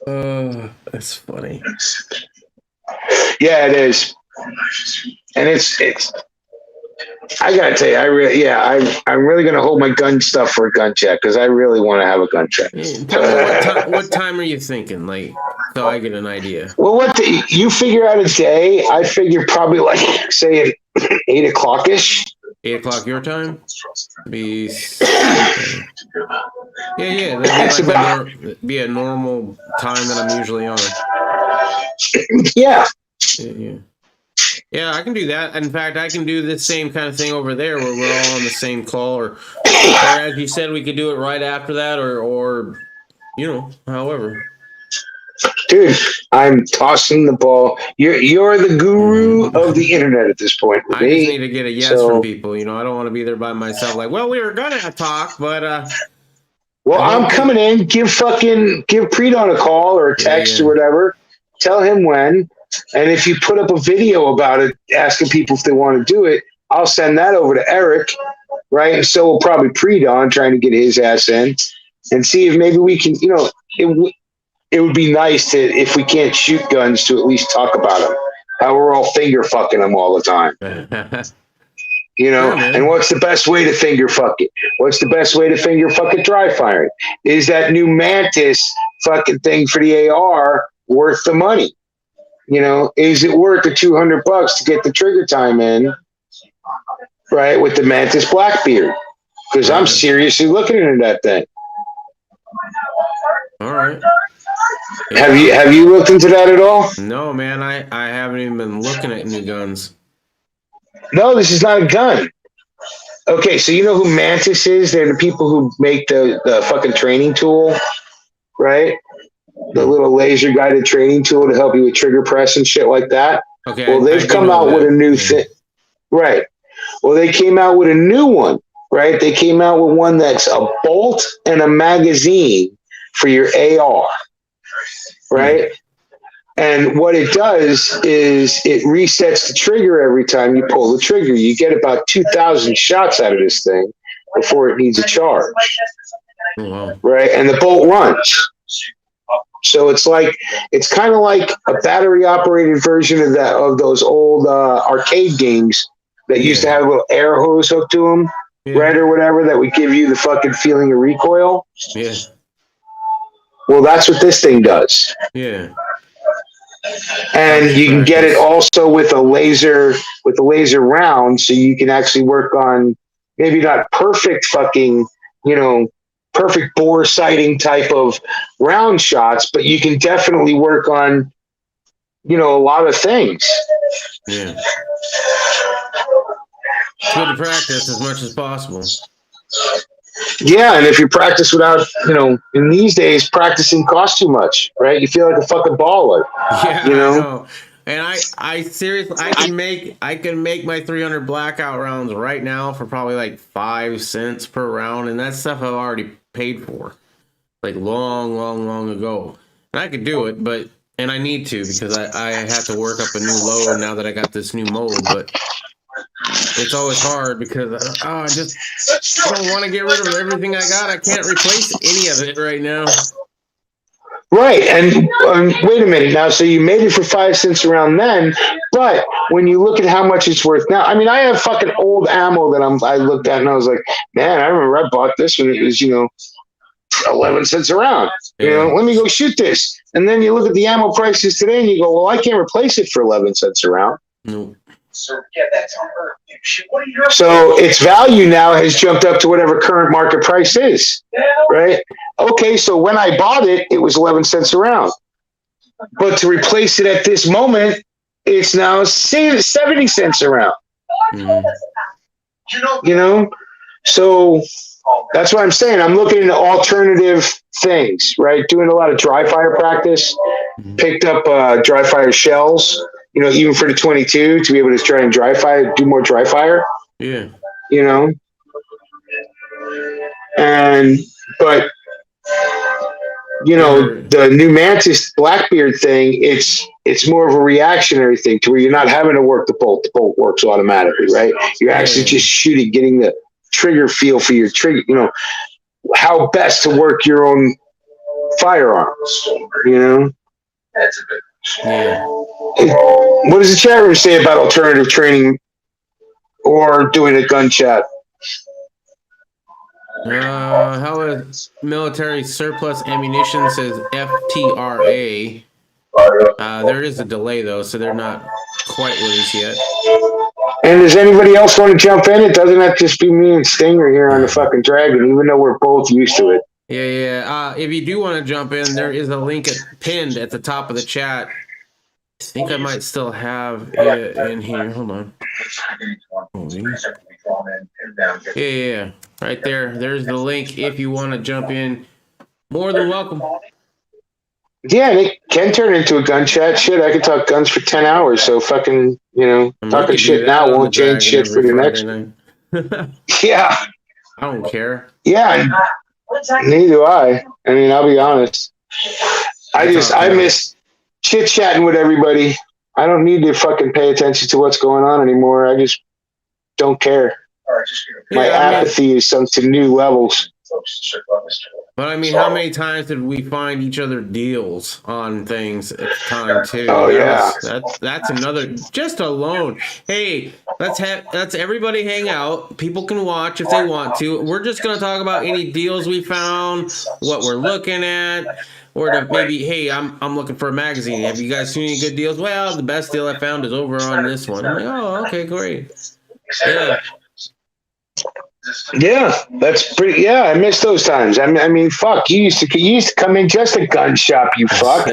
That's funny. Yeah, it is. And it's I gotta tell you, I'm really gonna hold my gun stuff for a gun check because I really want to have a gun check. Tell me what time are you thinking, like, so I get an idea? Well, you figure out a day? I figure probably like say at 8 o'clock ish. 8 o'clock your time? Be that'd be a normal time that I'm usually on. Yeah. Yeah, I can do that. In fact, I can do the same kind of thing over there where we're all on the same call, or as you said, we could do it right after that, or however. Dude, I'm tossing the ball. You're the guru of the internet at this point. I just need to get a yes from people. I don't want to be there by myself. Like, well, we were gonna talk, but well, I'm coming in. Give Predon a call or a text or whatever. Tell him when. And if you put up a video about it, asking people if they want to do it, I'll send that over to Eric, right? And so will probably Predon trying to get his ass in and see if maybe we can, it would be nice to, if we can't shoot guns, to at least talk about them. How we're all finger fucking them all the time. And what's the best way to finger fuck it? What's the best way to finger fuck it dry firing? Is that new Mantis fucking thing for the AR worth the money? Is it worth the $200 to get the trigger time in, right, with the Mantis Blackbeard? Because I'm seriously looking into that thing. All right. Have you looked into that at all? No, man. I haven't even been looking at new guns. No, this is not a gun. Okay, so you know who Mantis is? They're the people who make the fucking training tool, right? The little laser guided training tool to help you with trigger press and shit like that. Okay. Well, they've come out with a new thing. Right. Well, they came out with a new one, right? They came out with one that's a bolt and a magazine for your AR, right? And what it does is it resets the trigger every time you pull the trigger. You get about 2,000 shots out of this thing before it needs a charge. Oh, wow. right? And the bolt runs. So it's kind of like a battery operated version of those old arcade games that used to have a little air hose hooked to them, right, or whatever, that would give you the fucking feeling of recoil. Yeah. Well, that's what this thing does. Yeah. And you can get it also with a laser round, so you can actually work on maybe not perfect fucking, perfect bore sighting type of round shots, but you can definitely work on, a lot of things. Yeah. It's good to practice as much as possible. Yeah, and if you practice without, in these days, practicing costs too much, right? You feel like a fucking baller. Yeah, I know. And I seriously, I can make my 300 blackout rounds right now for probably like 5 cents per round, and that stuff I've already paid for, like long ago. And I could do it, and I need to because I have to work up a new load now that I got this new mold, but it's always hard because I just don't want to get rid of everything I got. I can't replace any of it right now. Right, and wait a minute now. So you made it for 5 cents around then, but when you look at how much it's worth now, I mean, I have fucking old ammo that I looked at and I was like, man, I remember I bought this when it was 11 cents a round. Let me go shoot this. And then you look at the ammo prices today and you go, well, I can't replace it for 11 cents a round. No. So yeah, that's on her. So its value now has jumped up to whatever current market price is, right? Okay, so when I bought it, it was 11 cents a round. But to replace it at this moment, it's now 70 cents a round. So that's what I'm saying. I'm looking into alternative things, right? Doing a lot of dry fire practice. Picked up dry fire shells, even for the 22 to be able to try and do more dry fire. Yeah. The new Mantis Blackbeard thing, it's more of a reactionary thing to where you're not having to work the bolt. The bolt works automatically, right? You're actually just shooting, getting the trigger feel for your trigger, how best to work your own firearms, That's a bit. Yeah. What does the chat room say about alternative training or doing a gun chat? How is military surplus ammunition, says FTRA. There is a delay though, so they're not quite with us yet. And does anybody else want to jump in? It doesn't have to just be me and Stinger here on the fucking Dragon, even though we're both used to it. Yeah. If you do want to jump in, there is a link pinned at the top of the chat. I think I might still have it in here. Hold on. Yeah. Right there. There's the link if you want to jump in. More than welcome. Yeah, it can turn into a gun chat. Shit, I could talk guns for 10 hours, so fucking, talking shit now won't change shit for the next. Yeah. I don't care. Yeah, neither do I. I mean, I'll be honest. I miss chit-chatting with everybody. I don't need to fucking pay attention to what's going on anymore. I just don't care. My apathy is sunk to new levels. But I mean, how many times did we find each other deals on things at the time too? Oh yeah, that's another. Just alone. Hey, let's everybody hang out. People can watch if they want to. We're just gonna talk about any deals we found, what we're looking at, or maybe, hey, I'm looking for a magazine. Have you guys seen any good deals? Well, the best deal I found is over on this one. I'm like, oh, okay, great. Yeah. Yeah, that's pretty. Yeah, I miss those times. I mean, fuck. You used to come in just a gun shop. You fuck.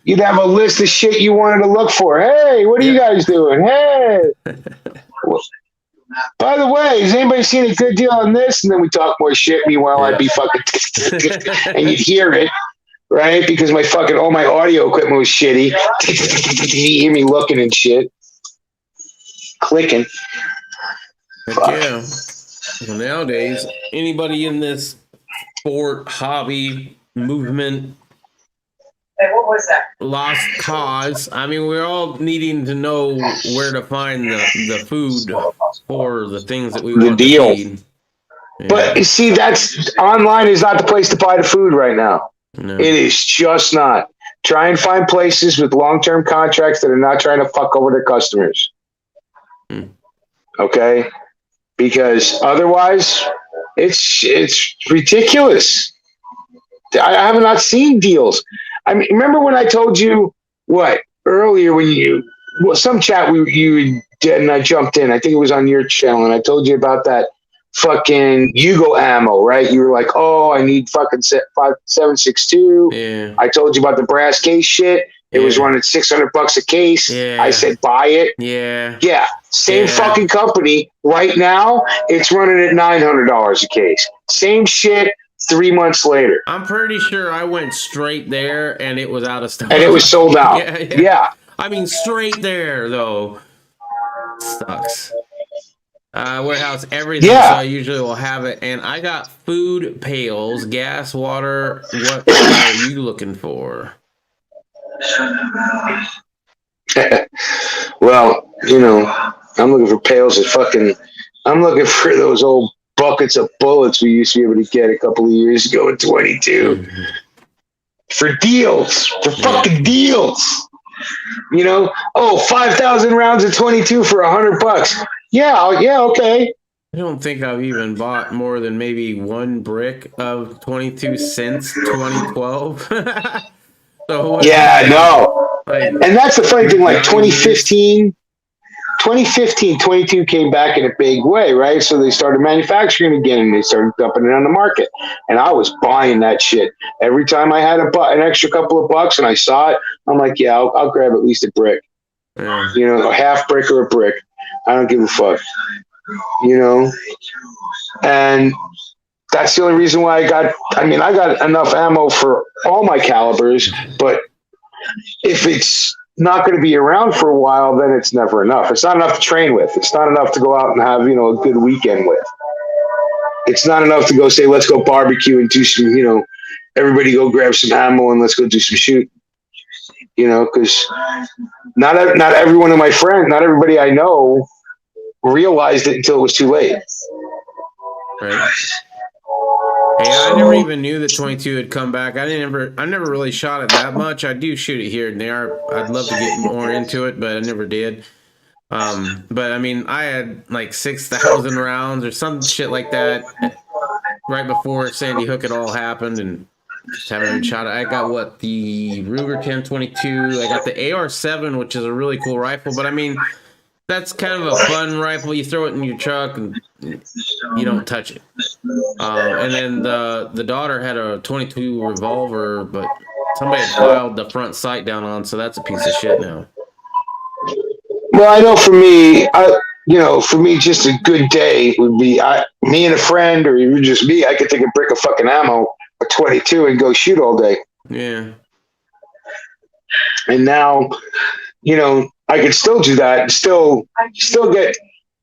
You'd have a list of shit you wanted to look for. Hey, what are you guys doing? Hey. By the way, has anybody seen a good deal on this? And then we talk more shit. Meanwhile, I'd be fucking, and you'd hear it, right? Because all my audio equipment was shitty. You hear me looking and shit, clicking. Yeah. Well, nowadays, anybody in this sport, hobby, movement, Hey, what was that? lost cause. I mean, we're all needing to know where to find the food for the things that we want to eat. But you see, that's online is not the place to buy the food right now. No. It is just not. Try and find places with long-term contracts that are not trying to fuck over their customers. Okay? Because otherwise, it's ridiculous. I have not seen deals. I mean, remember when I told you earlier when some chat you did and I jumped in. I think it was on your channel, and I told you about that fucking Yugo ammo, right? You were like, "Oh, I need fucking 7.62." Yeah. I told you about the brass case shit. It was running $600 a case. Yeah. I said, "Buy it." Yeah. Yeah. Same fucking company. Right now, it's running at $900 a case. Same shit. 3 months later. I'm pretty sure I went straight there and it was out of stock. And it was sold out. Yeah. I mean, straight there, though. Sucks. Warehouse, everything, so I usually will have it. And I got food pails, gas, water. What are you looking for? Well, I'm looking for pails of I'm looking for those old buckets of bullets we used to be able to get a couple of years ago in 22. For deals. For fucking deals. 5,000 rounds of 22 for $100. Yeah, okay. I don't think I've even bought more than maybe one brick of 22 since 2012. So no. Like, and that's the funny thing, like 2015, 22 came back in a big way, right? So they started manufacturing again and they started dumping it on the market. And I was buying that shit. Every time I had an extra couple of bucks and I saw it, I'm like, yeah, I'll grab at least a brick. A half brick or a brick. I don't give a fuck. And that's the only reason why I got enough ammo for all my calibers, but if it's not going to be around for a while, then it's never enough. It's not enough to train with. It's not enough to go out and have, a good weekend with. It's not enough to go say, let's go barbecue and do some, everybody go grab some ammo and let's go do some shooting. Because not every one of my friends, not everybody I know realized it until it was too late. Right. Hey, I never even knew that 22 had come back. I never really shot it that much. I do shoot it here and there. I'd love to get more into it, but I never did. But I mean, I had like 6,000 rounds or some shit like that right before Sandy Hook it all happened, and just haven't even shot it. I got the Ruger 1022. I got the AR-7, which is a really cool rifle, but I mean, that's kind of a fun rifle. You throw it in your truck and you don't touch it. And then the daughter had a 22 revolver, but somebody had filed the front sight down on, so that's a piece of shit now. Well, I know for me, just a good day would be me and a friend, or even just me. I could take a brick of fucking ammo, a 22, and go shoot all day. Yeah. And now, I could still do that and still get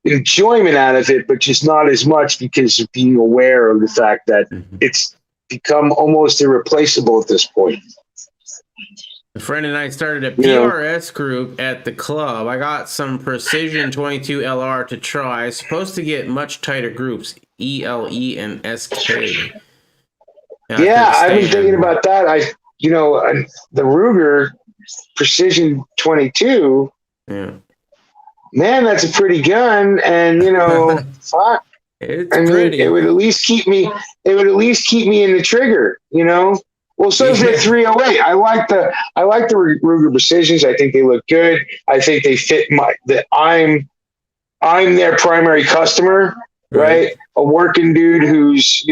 enjoyment out of it, but just not as much because of being aware of the fact that it's become almost irreplaceable at this point. A friend and I started a PRS group at the club. I got some Precision 22 LR to try. Supposed to get much tighter groups, ELE and SK. Yeah, I've been thinking about that. The Ruger Precision 22. Yeah. Man, that's a pretty gun, and fuck. It's pretty. It would at least keep me. It would at least keep me in the trigger. Well, so is the 308. I like the Ruger Precisions. I think they look good. I think they fit I'm their primary customer, right? A working dude who's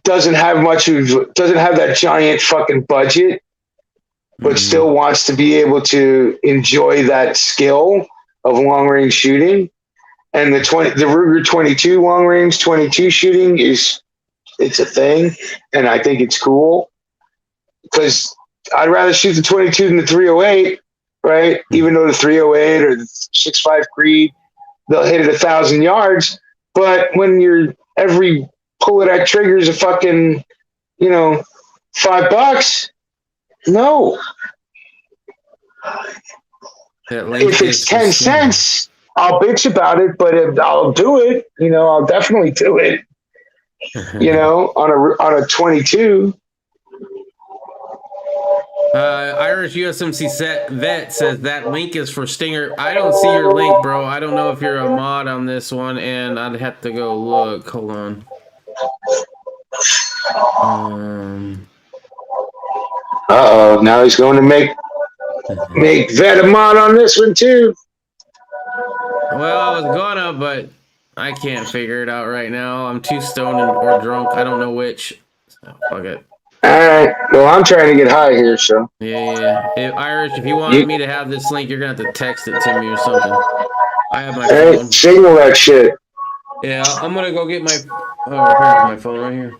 doesn't have that giant fucking budget, but still wants to be able to enjoy that skill of long range shooting. And the Ruger 22 long range 22 shooting it's a thing, and I think it's cool because I'd rather shoot the 22 than the 308, right? Even though the 308 or the 6.5 Creed, they'll hit it 1,000 yards, but when every pull of that trigger is a fucking, $5, no. If it's 10 cents, I'll bitch about it, but if I'll do it, I'll definitely do it. On a 22. Irish USMC vet says that link is for Stinger. I don't see your link, bro. I don't know if you're a mod on this one, and I'd have to go look. Hold on. Uh-oh, now he's going to make vet a mod on this one too. Well, I was gonna, but I can't figure it out right now. I'm too stoned or drunk. I don't know which. So, fuck it. Alright, well, I'm trying to get high here, so. Yeah. Irish, if you wanted me to have this link, you're going to have to text it to me or something. I have my phone. Signal that shit. Yeah, I'm going to go get my... Oh, here's my phone right here.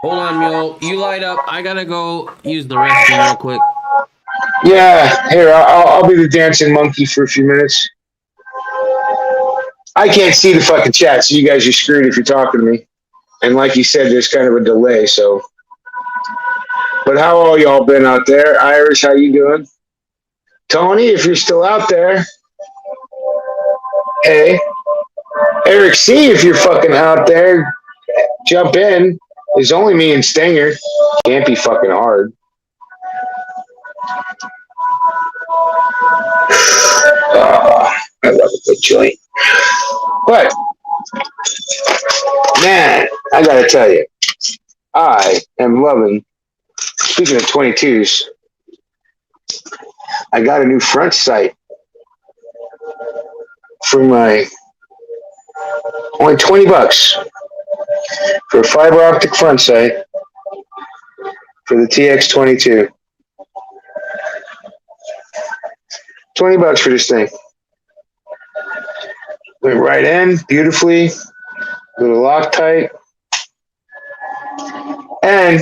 Hold on, Mule. You light up. I got to go use the restroom real quick. Yeah, here, I'll be the dancing monkey for a few minutes. I can't see the fucking chat, so you guys are screwed if you're talking to me. And like you said, there's kind of a delay, so... But how all y'all been out there? Irish, how you doing? Tony, if you're still out there. Hey. Eric C, if you're fucking out there, jump in. There's only me and Stinger. Can't be fucking hard. I love a good joint. But, man, I gotta tell you, I am loving... Speaking of 22s, I got a new front sight for my only $20 for a fiber optic front sight for the TX22. $20 for this thing. Went right in beautifully, little Loctite, and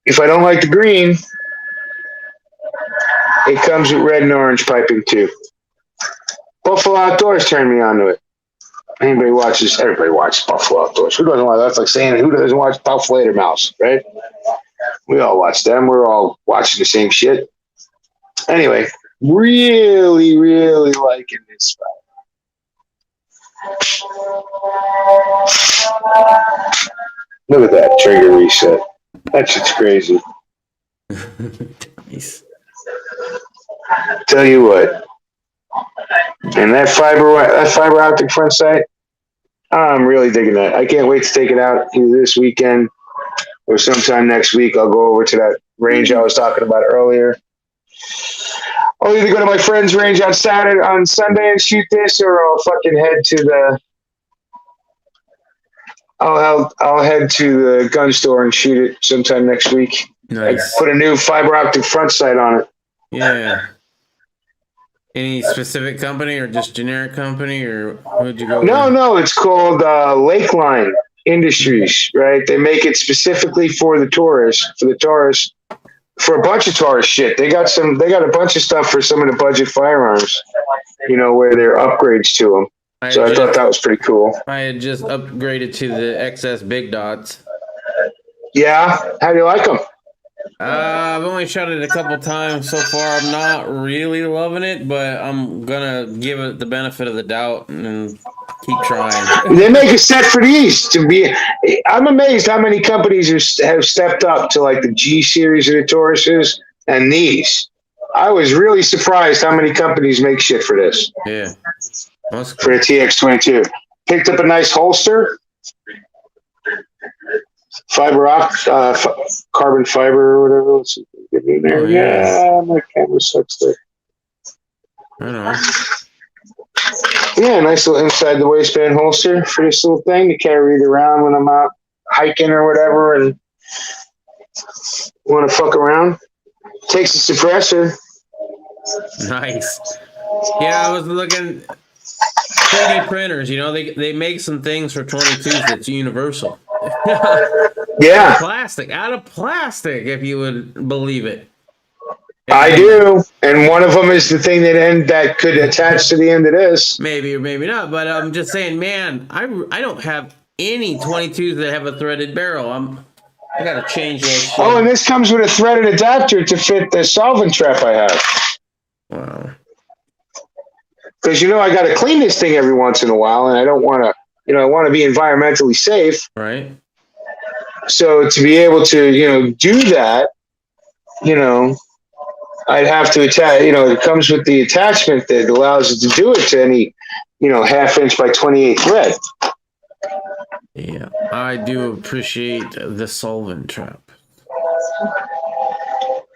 if I don't like the green, it comes with red and orange piping too. Buffalo Outdoors turned me on to it. Everybody watches Buffalo Outdoors. Who doesn't watch? That's like saying who doesn't watch Puff Later Mouse, right? We all watch them. We're all watching the same shit. Anyway, really, really liking this spot. Look at that trigger reset. That shit's crazy. Nice. Tell you what. And that fiber optic front sight, I'm really digging that. I can't wait to take it out either this weekend or sometime next week. I'll go over to that range I was talking about earlier. I'll either go to my friend's range on Sunday and shoot this, or I'll fucking head to the I'll head to the gun store and shoot it sometime next week. Nice. I put a new fiber optic front sight on it. Yeah. Any specific company or just generic company, or who'd you go with? No, it's called Lakeline Industries, right? They make it specifically for the tourists, for a bunch of tourist shit. They got a bunch of stuff for some of the budget firearms, where they're upgrades to them. I thought that was pretty cool. I had just upgraded to the XS Big Dots. Yeah? How do you like them? I've only shot it a couple times so far. I'm not really loving it, but I'm gonna give it the benefit of the doubt and keep trying. They make a set for these to be. I'm amazed how many companies have stepped up to like the G series of the Tauruses and these. I was really surprised how many companies make shit for this. Yeah. That's cool. For the TX22. Picked up a nice holster. Fiber optic, carbon fiber or whatever. Let's get in there. Oh, yeah. My camera sucks there. I don't know. Yeah, nice little inside the waistband holster for this little thing to carry it around when I'm out hiking or whatever and want to fuck around. Takes a suppressor. Nice. Yeah, I was looking 3D printers, they make some things for 22s that's universal. Yeah. Out of plastic, if you would believe it. I do, and one of them is the thing that could attach to the end of this. Maybe or maybe not, but I'm just saying, man, I don't have any 22s that have a threaded barrel. I gotta change those. Oh, and this comes with a threaded adapter to fit the solvent trap I have. Wow. because I got to clean this thing every once in a while, and I don't want to, I want to be environmentally safe. Right. So to be able to, do that, I'd have to attach. It comes with the attachment that allows it to do it to any, 1/2 inch by 28 thread. Yeah, I do appreciate the solvent trap.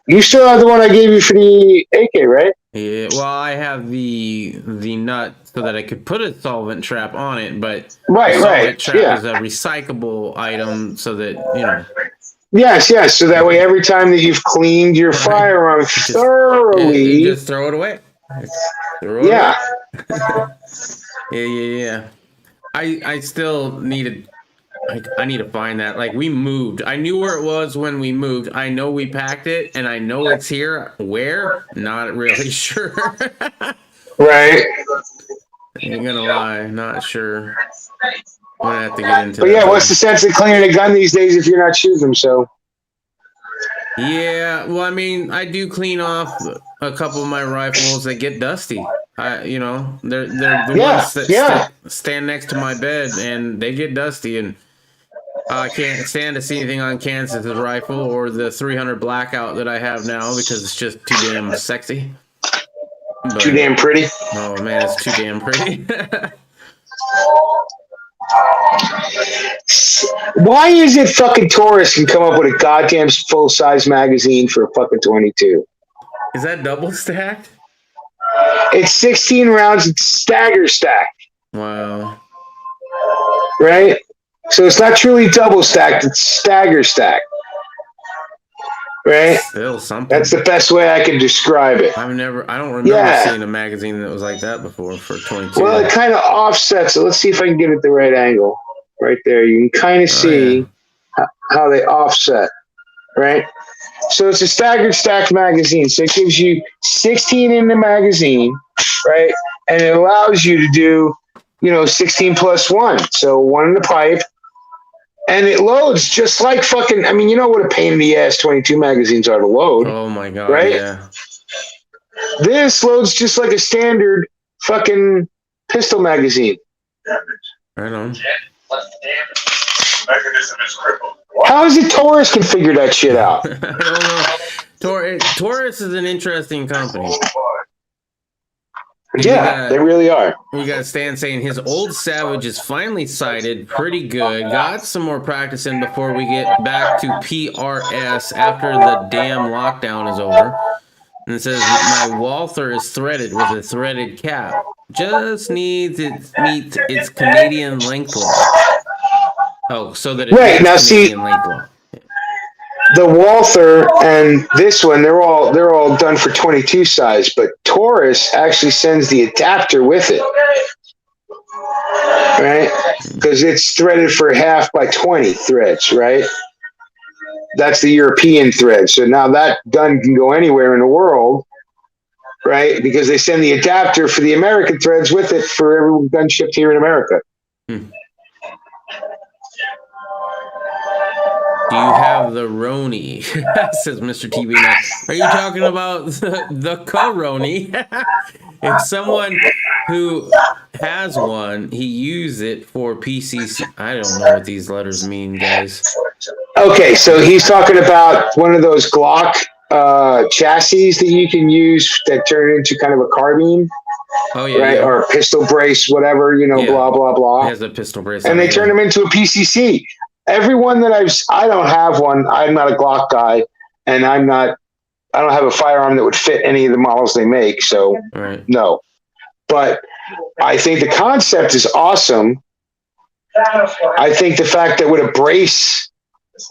You still have the one I gave you for the AK, right? Yeah, well, I have the nut so that I could put a solvent trap on it, but Right, the solvent right, trap yeah. is a recyclable item, so that Yes. So that way, every time that you've cleaned your firearm thoroughly, you just throw it away. Throw it yeah. away. Yeah. I still needed. I need to find that. Like, we moved. I knew where it was when we moved. I know we packed it, and I know it's here. Where? Not really sure. Right. Ain't gonna lie, not sure. I'm gonna have to get into But that. yeah, what's the sense of cleaning a gun these days if you're not shooting them? So. Yeah, well, I mean, I do clean off a couple of my rifles that get dusty. They're the ones that stand next to my bed, and they get dusty, and I can't stand to see anything on Kansas's rifle or the 300 Blackout that I have now because it's just too damn sexy. But, too damn pretty. Oh man, it's too damn pretty. Why is it fucking Taurus can come up with a goddamn full size magazine for a fucking 22? Is that double stacked? It's 16 rounds. It's stagger stacked. Wow. Right? So it's not truly double stacked. It's stagger stacked. Right? Still something. That's the best way I can describe it. I don't remember seeing a magazine that was like that before for 22. Well, it kind of offsets. So let's see if I can get it the right angle. Right there. You can kind of see how they offset. Right? So it's a staggered stacked magazine. So it gives you 16 in the magazine. Right? And it allows you to do, 16 plus 1. So 1 in the pipe. And it loads just like fucking, you know what a pain in the ass 22 magazines are to load. Oh my God. Right? Yeah. This loads just like a standard fucking pistol magazine. Right on. How is it Taurus can figure that shit out? I don't know. Taurus is an interesting company. Yeah, they really are. We got Stan saying his old Savage is finally sighted, pretty good. Got some more practice in before we get back to PRS after the damn lockdown is over. And it says my Walther is threaded with a threaded cap. Just needs its Canadian length law. Oh, so that it right now, Canadian length law. The Walther and this one, they're all done for 22 size, but Taurus actually sends the adapter with it, right? Because it's threaded for 1/2 by 20 threads, right? That's the European thread. So now that gun can go anywhere in the world, right? Because they send the adapter for the American threads with it for every gun shipped here in America. Do you have the Roni? Says Mr. TV. Now, are you talking about the Coroni? If someone who has one, he used it for PCC. I don't know what these letters mean, guys. Okay, so he's talking about one of those Glock chassis that you can use that turn into kind of a carbine. Oh, yeah. Right? Yeah. Or a pistol brace, whatever, blah, blah, blah. He has a pistol brace. And they turn them into a PCC. Everyone that I don't have one. I'm not a Glock guy, and I don't have a firearm that would fit any of the models they make. So no, but I think the concept is awesome. I think the fact that with a brace,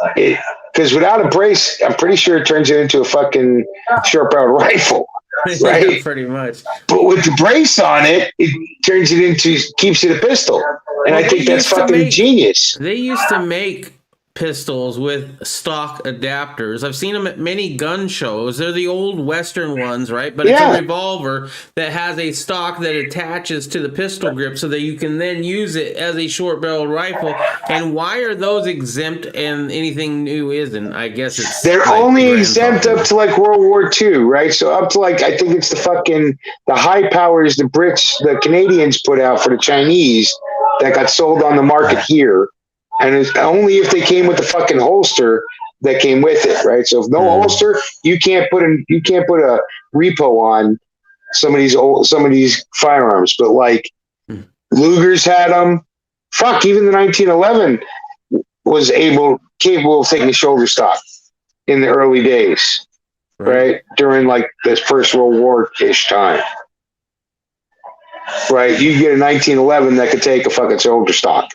because without a brace, I'm pretty sure it turns it into a fucking short-barreled rifle, right? Yeah, pretty much. But with the brace on it, keeps it a pistol. And I think that's fucking genius. They used to make pistols with stock adapters. I've seen them at many gun shows. They're the old Western ones, right? But it's a revolver that has a stock that attaches to the pistol grip so that you can then use it as a short-barreled rifle. And why are those exempt and anything new isn't? I guess it's... They're like only exempt up to like World War II, right? So up to like, I think it's the high powers the Brits, the Canadians put out for the Chinese that got sold on the market here. And it's only if they came with the fucking holster that came with it, right? So if no holster, you can't put a repo on some of these firearms. But like Luger's had them. Fuck, even the 1911 was capable of taking a shoulder stock in the early days, right? During like this First World War-ish time, right? You get a 1911 that could take a fucking shoulder stock.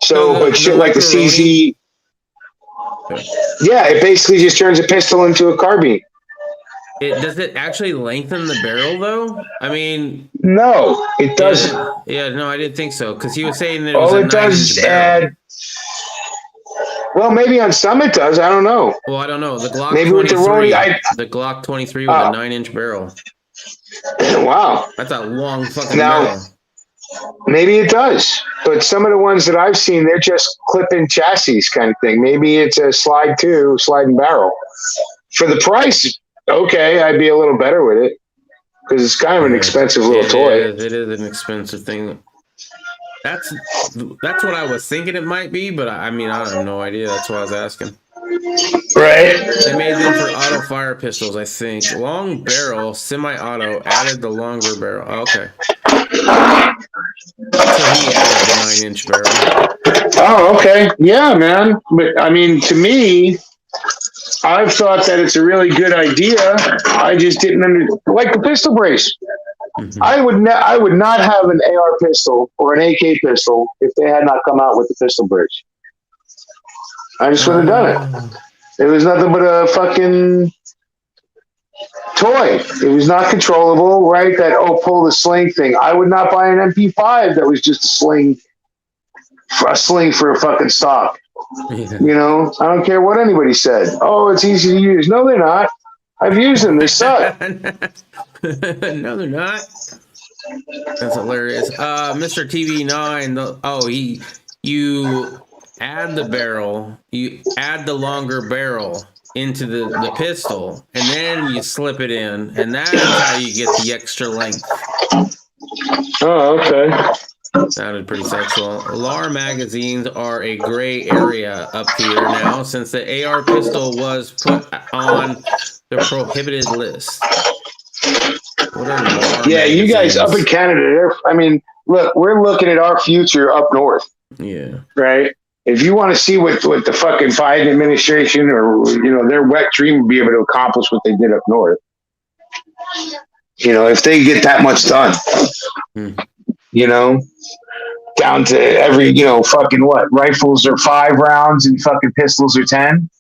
So, but shit like the CZ, yeah, it basically just turns a pistol into a carbine. Does it actually lengthen the barrel, though? I mean... No, it doesn't. Yeah, no, I didn't think so, because he was saying that it All was it does is add... Well, maybe on some it does. I don't know. Well, I don't know. The Glock maybe 23, with the Roni, the Glock 23 with a 9-inch barrel. Wow. That's a long fucking barrel. Maybe it does, but some of the ones that I've seen, they're just clip-in chassis kind of thing. Maybe it's a slide and barrel. For the price, okay, I'd be a little better with it because it's kind of an expensive little toy. It is an expensive thing. That's what I was thinking it might be, but I mean, I have no idea. That's why I was asking. Right. They made them for auto fire pistols, I think. Long barrel, semi-auto, added the longer barrel. Oh, okay. So he added the 9-inch barrel. Oh, okay. Yeah, man. But I mean, to me, I've thought that it's a really good idea. I just didn't like the pistol brace. Mm-hmm. I would not have an AR pistol or an AK pistol if they had not come out with the pistol brace. I just would have done it. It was nothing but a fucking toy. It was not controllable, right? That pull the sling thing. I would not buy an MP5 that was just a sling for a fucking stock. Yeah. You know, I don't care what anybody said. Oh, it's easy to use. No, they're not. I've used them. They suck. No, they're not. That's hilarious. Mr. TV9. You add the barrel. You add the longer barrel into the pistol, and then you slip it in, and that's how you get the extra length. Oh, okay. Sounded pretty sexual. LAR magazines are a gray area up here now since the AR pistol was put on the prohibited list. What are LAR magazines? You guys up in Canada, I mean, look, we're looking at our future up north. Yeah. Right? If you want to see what the fucking Biden administration or, their wet dream would be able to accomplish what they did up north, if they get that much done, down to every, fucking what? Rifles are 5 rounds and fucking pistols are 10?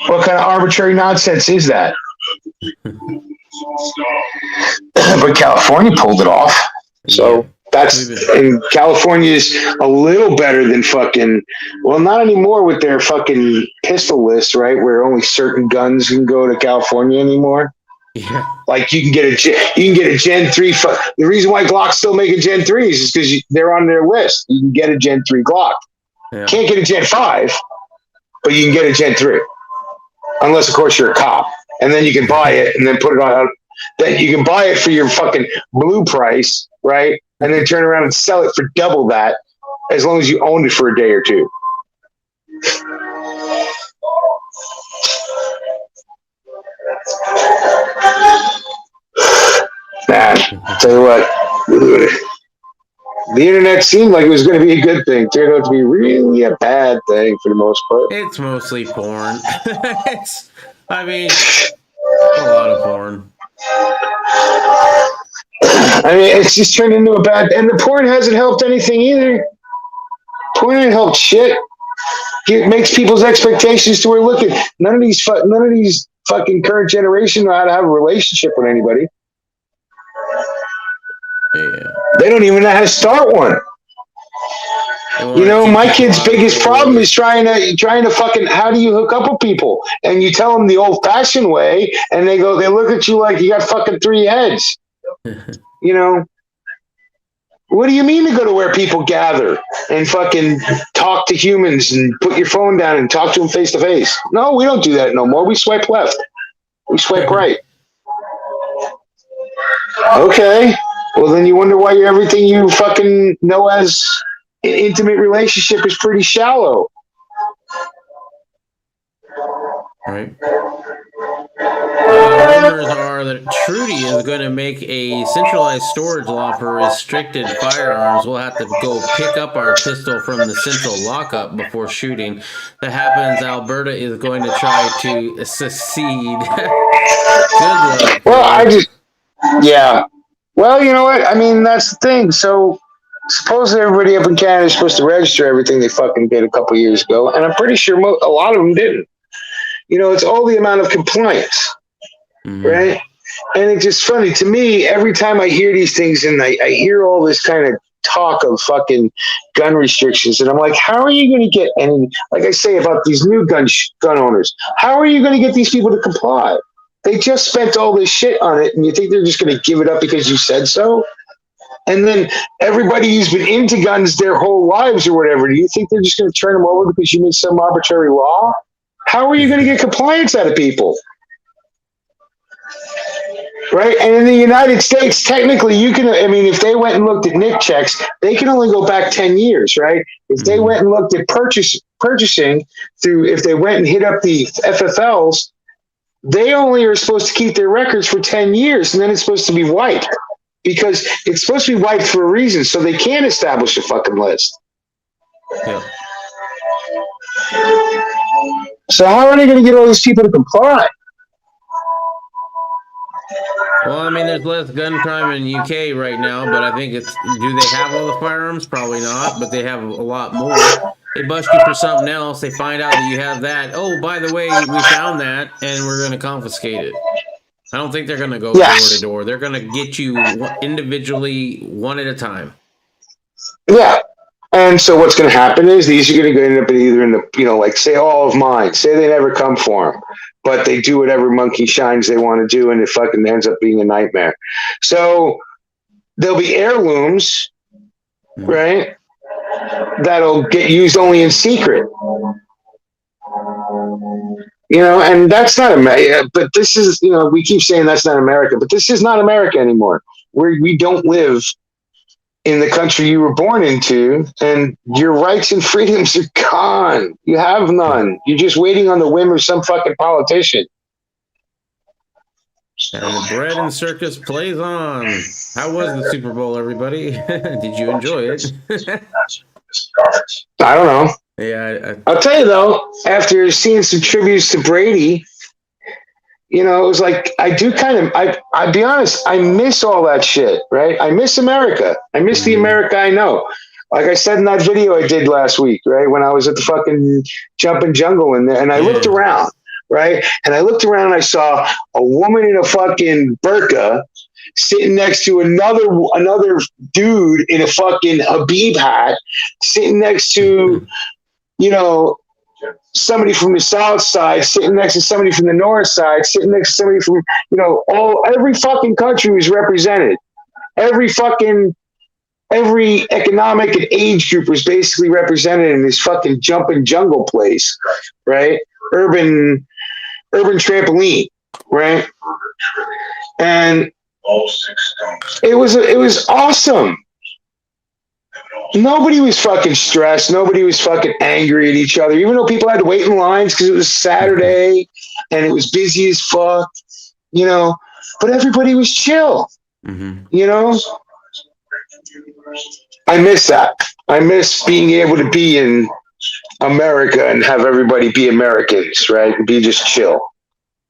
What kind of arbitrary nonsense is that? But California pulled it off. So and California's a little better than fucking, well, not anymore with their fucking pistol list, right? Where only certain guns can go to California anymore. Yeah. Like you can get a Gen 3. The reason why Glock's still making Gen 3s is because they're on their list. You can get a Gen 3 Glock. Yeah. Can't get a Gen 5, but you can get a Gen 3. Unless, of course, you're a cop. And then you can buy it and then put it on. Then you can buy it for your fucking blue price, right? And then turn around and sell it for double that as long as you owned it for a day or two. Man, I'll tell you what, the internet seemed like it was going to be a good thing. Turned out to be really a bad thing for the most part. It's mostly porn. A lot of porn. I mean, it's just turned into a bad, and the porn hasn't helped anything either. Porn ain't helped shit. It makes people's expectations to where looking. None of these fucking current generation know how to have a relationship with anybody. Yeah. They don't even know how to start one. You know, my kid's biggest problem is trying to fucking, how do you hook up with people? And you tell them the old fashioned way, and they look at you like you got fucking 3 heads. You know, what do you mean to go to where people gather and fucking talk to humans and put your phone down and talk to them face to face? No, we don't do that no more. We swipe left. We swipe right. Okay. Well, then you wonder why everything you fucking know as an intimate relationship is pretty shallow. Right. Rumors are that Trudy is going to make a centralized storage law for restricted firearms. We'll have to go pick up our pistol from the central lockup before shooting. That happens, Alberta is going to try to secede. Good luck. Well, yeah. Well, you know what? I mean, that's the thing. So, supposedly everybody up in Canada is supposed to register everything they fucking did a couple years ago, and I'm pretty sure a lot of them didn't. You know, it's all the amount of compliance, right? And it's just funny to me, every time I hear these things and I hear all this kind of talk of fucking gun restrictions, and I'm like, how are you going to get any, like I say about these new gun owners, how are you going to get these people to comply? They just spent all this shit on it, and you think they're just going to give it up because you said so? And then everybody who's been into guns their whole lives or whatever, do you think they're just going to turn them over because you made some arbitrary law? How are you going to get compliance out of people? Right? And in the United States, technically, you can, I mean, if they went and looked at NIC checks, they can only go back 10 years, right? If they went and looked at purchasing through, if they went and hit up the FFLs, they only are supposed to keep their records for 10 years, and then it's supposed to be wiped. Because it's supposed to be wiped for a reason, so they can't establish a fucking list. Yeah. So how are they going to get all these people to comply? Well, I mean, there's less gun crime in the UK right now, but I think do they have all the firearms? Probably not, but they have a lot more. They bust you for something else. They find out that you have that. Oh, by the way, we found that, and we're going to confiscate it. I don't think they're going to go door to door. They're going to get you individually, one at a time. Yeah. And so what's going to happen is these are going to end up either in the, you know, like say all of mine, say they never come for them, but they do whatever monkey shines they want to do, and it fucking ends up being a nightmare. So there'll be heirlooms, right, that'll get used only in secret. You know, and that's not America. But this is, you know, we keep saying that's not America, but this is not America anymore. We don't live in the country you were born into, and your rights and freedoms are gone. You have none. You're just waiting on the whim of some fucking politician. And the bread and circus plays on. How was the Super Bowl, everybody? Did you enjoy it? I don't know. Yeah, I'll tell you though, after seeing some tributes to Brady, you know, it was like, I'll be honest, I miss all that shit, right? I miss America. I miss the America I know. Like I said in that video I did last week, right? When I was at the fucking jumping jungle and I looked around, right? And I looked around and I saw a woman in a fucking burqa sitting next to another dude in a fucking Habib hat, sitting next to, you know, somebody from the south side, sitting next to somebody from the north side, sitting next to somebody from, you know, every fucking country was represented. Every economic and age group was basically represented in this fucking jumping jungle place, right? Urban trampoline, right? And it was awesome. Nobody was fucking stressed. Nobody was fucking angry at each other, even though people had to wait in lines because it was Saturday and it was busy as fuck, you know, but everybody was chill, you know? I miss that. I miss being able to be in America and have everybody be Americans, right? And be just chill,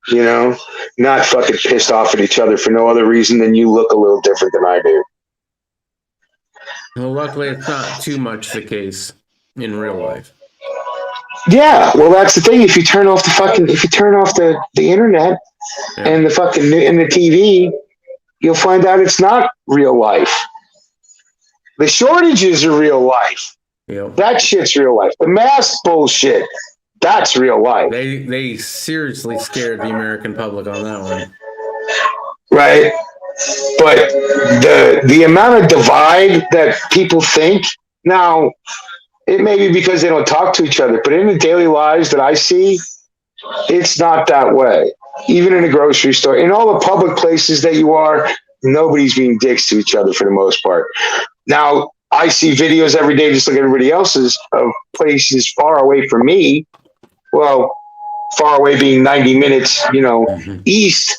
you know, not fucking pissed off at each other for no other reason than you look a little different than I do. Well, luckily, it's not too much the case in real life. Yeah, well, that's the thing. If you turn off the internet and the fucking and the TV, you'll find out it's not real life. The shortages are real life. Yep. That shit's real life. The mask bullshit, that's real life. They seriously scared the American public on that one. Right? But the amount of divide that people think now, it may be because they don't talk to each other, but in the daily lives that I see, it's not that way. Even in a grocery store, in all the public places that you are, nobody's being dicks to each other for the most part. Now, I see videos every day, just like everybody else's, of places far away from me. Well, far away being 90 minutes, east.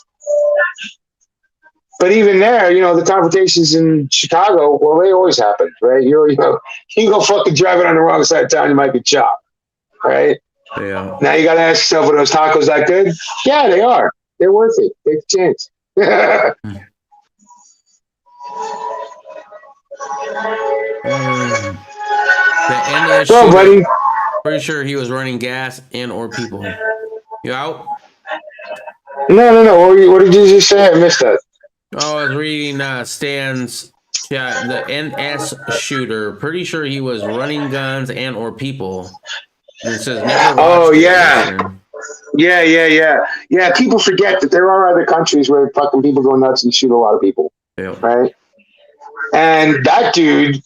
But even there, the confrontations in Chicago, well, they always happen, right? You go fucking driving on the wrong side of town, you might get chopped, right? Yeah. Now you got to ask yourself, are those tacos that good? Yeah, they are. They're worth it. Take a chance. The NS Go, buddy. Pretty sure he was running gas and or people. You out? No. What did you just say? I missed that. Oh, I was reading Stan's chat. The NS shooter. Pretty sure he was running guns and or people. And it says never. Oh yeah. Yeah. People forget that there are other countries where fucking people go nuts and shoot a lot of people. Yeah. Right. And that dude,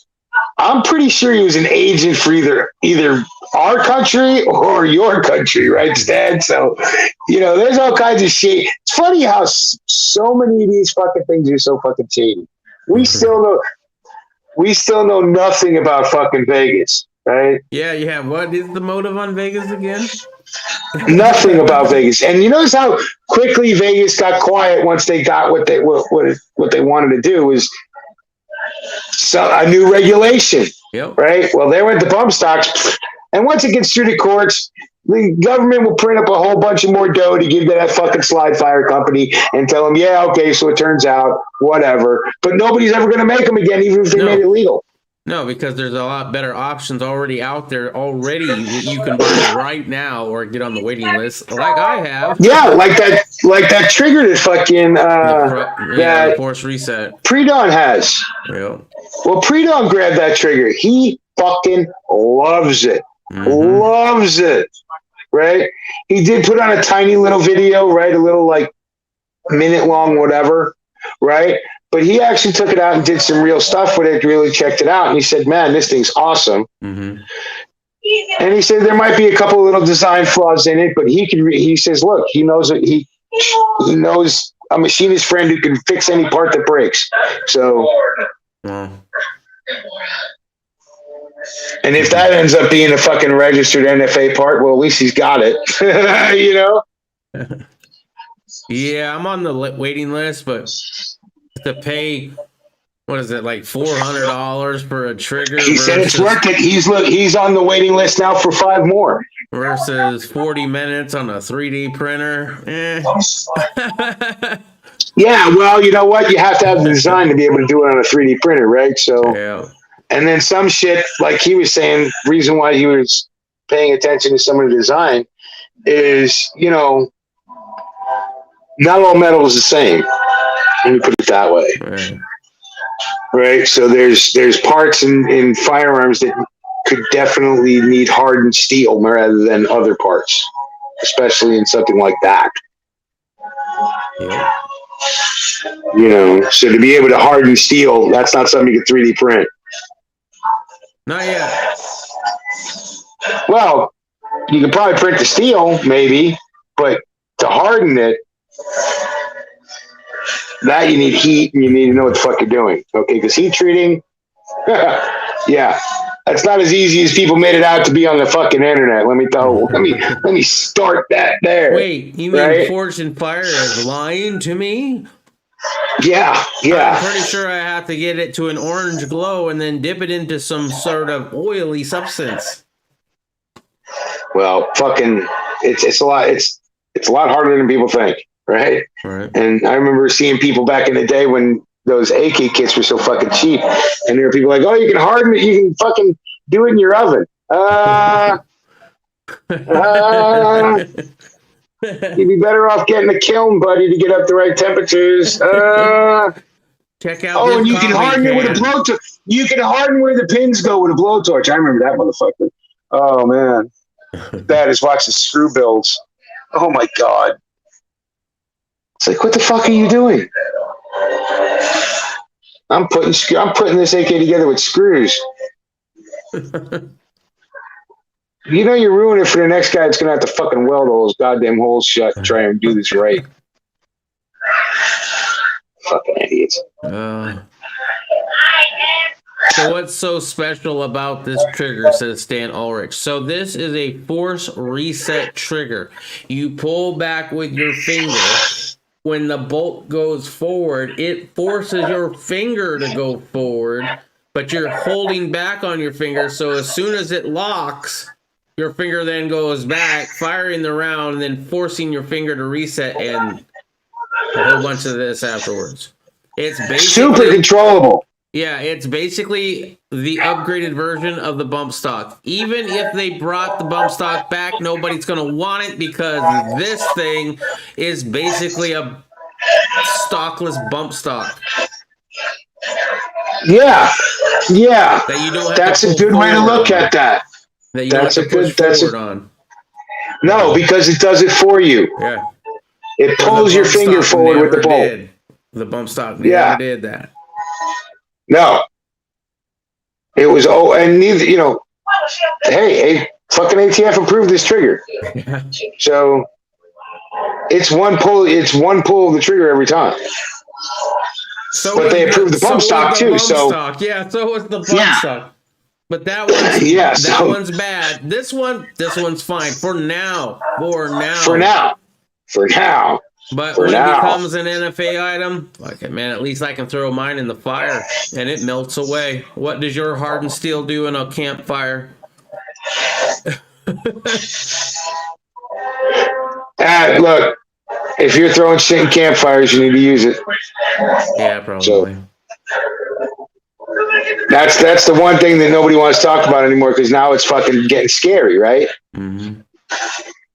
I'm pretty sure he was an agent for either our country or your country, right, Stan? So, there's all kinds of shit. It's funny how so many of these fucking things are so fucking shady. We still know nothing about fucking Vegas, right? Yeah. What is the motive on Vegas again? Nothing about Vegas. And you notice how quickly Vegas got quiet once they got what they wanted to do was a new regulation. Yep. Right? Well, they went to bump stocks. And once it gets through the courts, the government will print up a whole bunch of more dough to give to that fucking slide fire company and tell them, yeah, okay, so it turns out, whatever. But nobody's ever going to make them again, even if they made it legal. No, because there's a lot better options already out there already that you can buy right now or get on the waiting list, like I have. Yeah, like that trigger that fucking that force reset. Pre-Dawn has. Yeah. Well, Pre-Dawn grabbed that trigger. He fucking loves it. Loves it. Right? He did put on a tiny little video, right? A little like minute long, whatever, right? But he actually took it out and did some real stuff with it, really checked it out. And he said, man, this thing's awesome. And he said there might be a couple of little design flaws in it, but he says, look, he knows it. He knows a machinist friend who can fix any part that breaks. So, and if that ends up being a fucking registered NFA part, well, at least he's got it, Yeah, I'm on the waiting list, but to pay, what is it, like $400 for a trigger? He said it's worth it. He's on the waiting list now for 5 more. Versus 40 minutes on a 3D printer. Yeah, well, you know what? You have to have the design to be able to do it on a 3D printer, right? So, yeah. And then some shit, like he was saying, reason why he was paying attention to some of the design is, not all metal is the same. Let me put it that way. Right? So there's parts in firearms that could definitely need hardened steel rather than other parts, especially in something like that. Yeah. So to be able to harden steel, that's not something you can 3D print. Not yet. Well, you can probably print the steel, maybe, but to harden it, that you need heat and you need to know what the fuck you're doing. Okay, because heat treating, yeah, that's not as easy as people made it out to be on the fucking internet. Let me start that there. Wait, you mean Fortune Fire is lying to me? Yeah. I'm pretty sure I have to get it to an orange glow and then dip it into some sort of oily substance. Well, fucking, it's a lot. It's a lot harder than people think. Right. And I remember seeing people back in the day when those AK kits were so fucking cheap, and there were people like, "Oh, you can harden it. You can fucking do it in your oven." You'd be better off getting a kiln, buddy, to get up the right temperatures. Check out Oh, this and you can coffee harden it with a can. blowtorch. You can harden where the pins go with a blowtorch. I remember that motherfucker. Oh man, that is watching screw builds. Oh my god, it's like, what the fuck are you doing? I'm putting this AK together with screws. You know you're ruining it for the next guy that's gonna have to fucking weld all those goddamn holes shut and try and do this right. Fucking idiots. So what's so special about this trigger, says Stan Ulrich? So this is a force reset trigger. You pull back with your finger. When the bolt goes forward, it forces your finger to go forward, but you're holding back on your finger. So as soon as it locks, your finger then goes back, firing the round, and then forcing your finger to reset, and a whole bunch of this afterwards. It's basically Super controllable. Yeah, it's basically the upgraded version of the bump stock. Even if they brought the bump stock back, nobody's going to want it because this thing is basically a stockless bump stock. Yeah, yeah. That you don't have that's to a good way to look at that. That you That's don't have to push forward on. No, because it does it for you. Yeah. It pulls your finger forward with the bolt. The bump stock never did that. No. It was, and neither, hey, fucking ATF approved this trigger. So it's one pull of the trigger every time. But they approved the bump stock too. Stock. Yeah, so was the bump stock. But that one's one's bad. This one's fine for now. For now. But when it becomes an NFA item, like, man, at least I can throw mine in the fire and it melts away. What does your hardened steel do in a campfire? Look, if you're throwing shit in campfires, you need to use it. Yeah, probably. So, that's the one thing that nobody wants to talk about anymore because now it's fucking getting scary, right? Mm-hmm.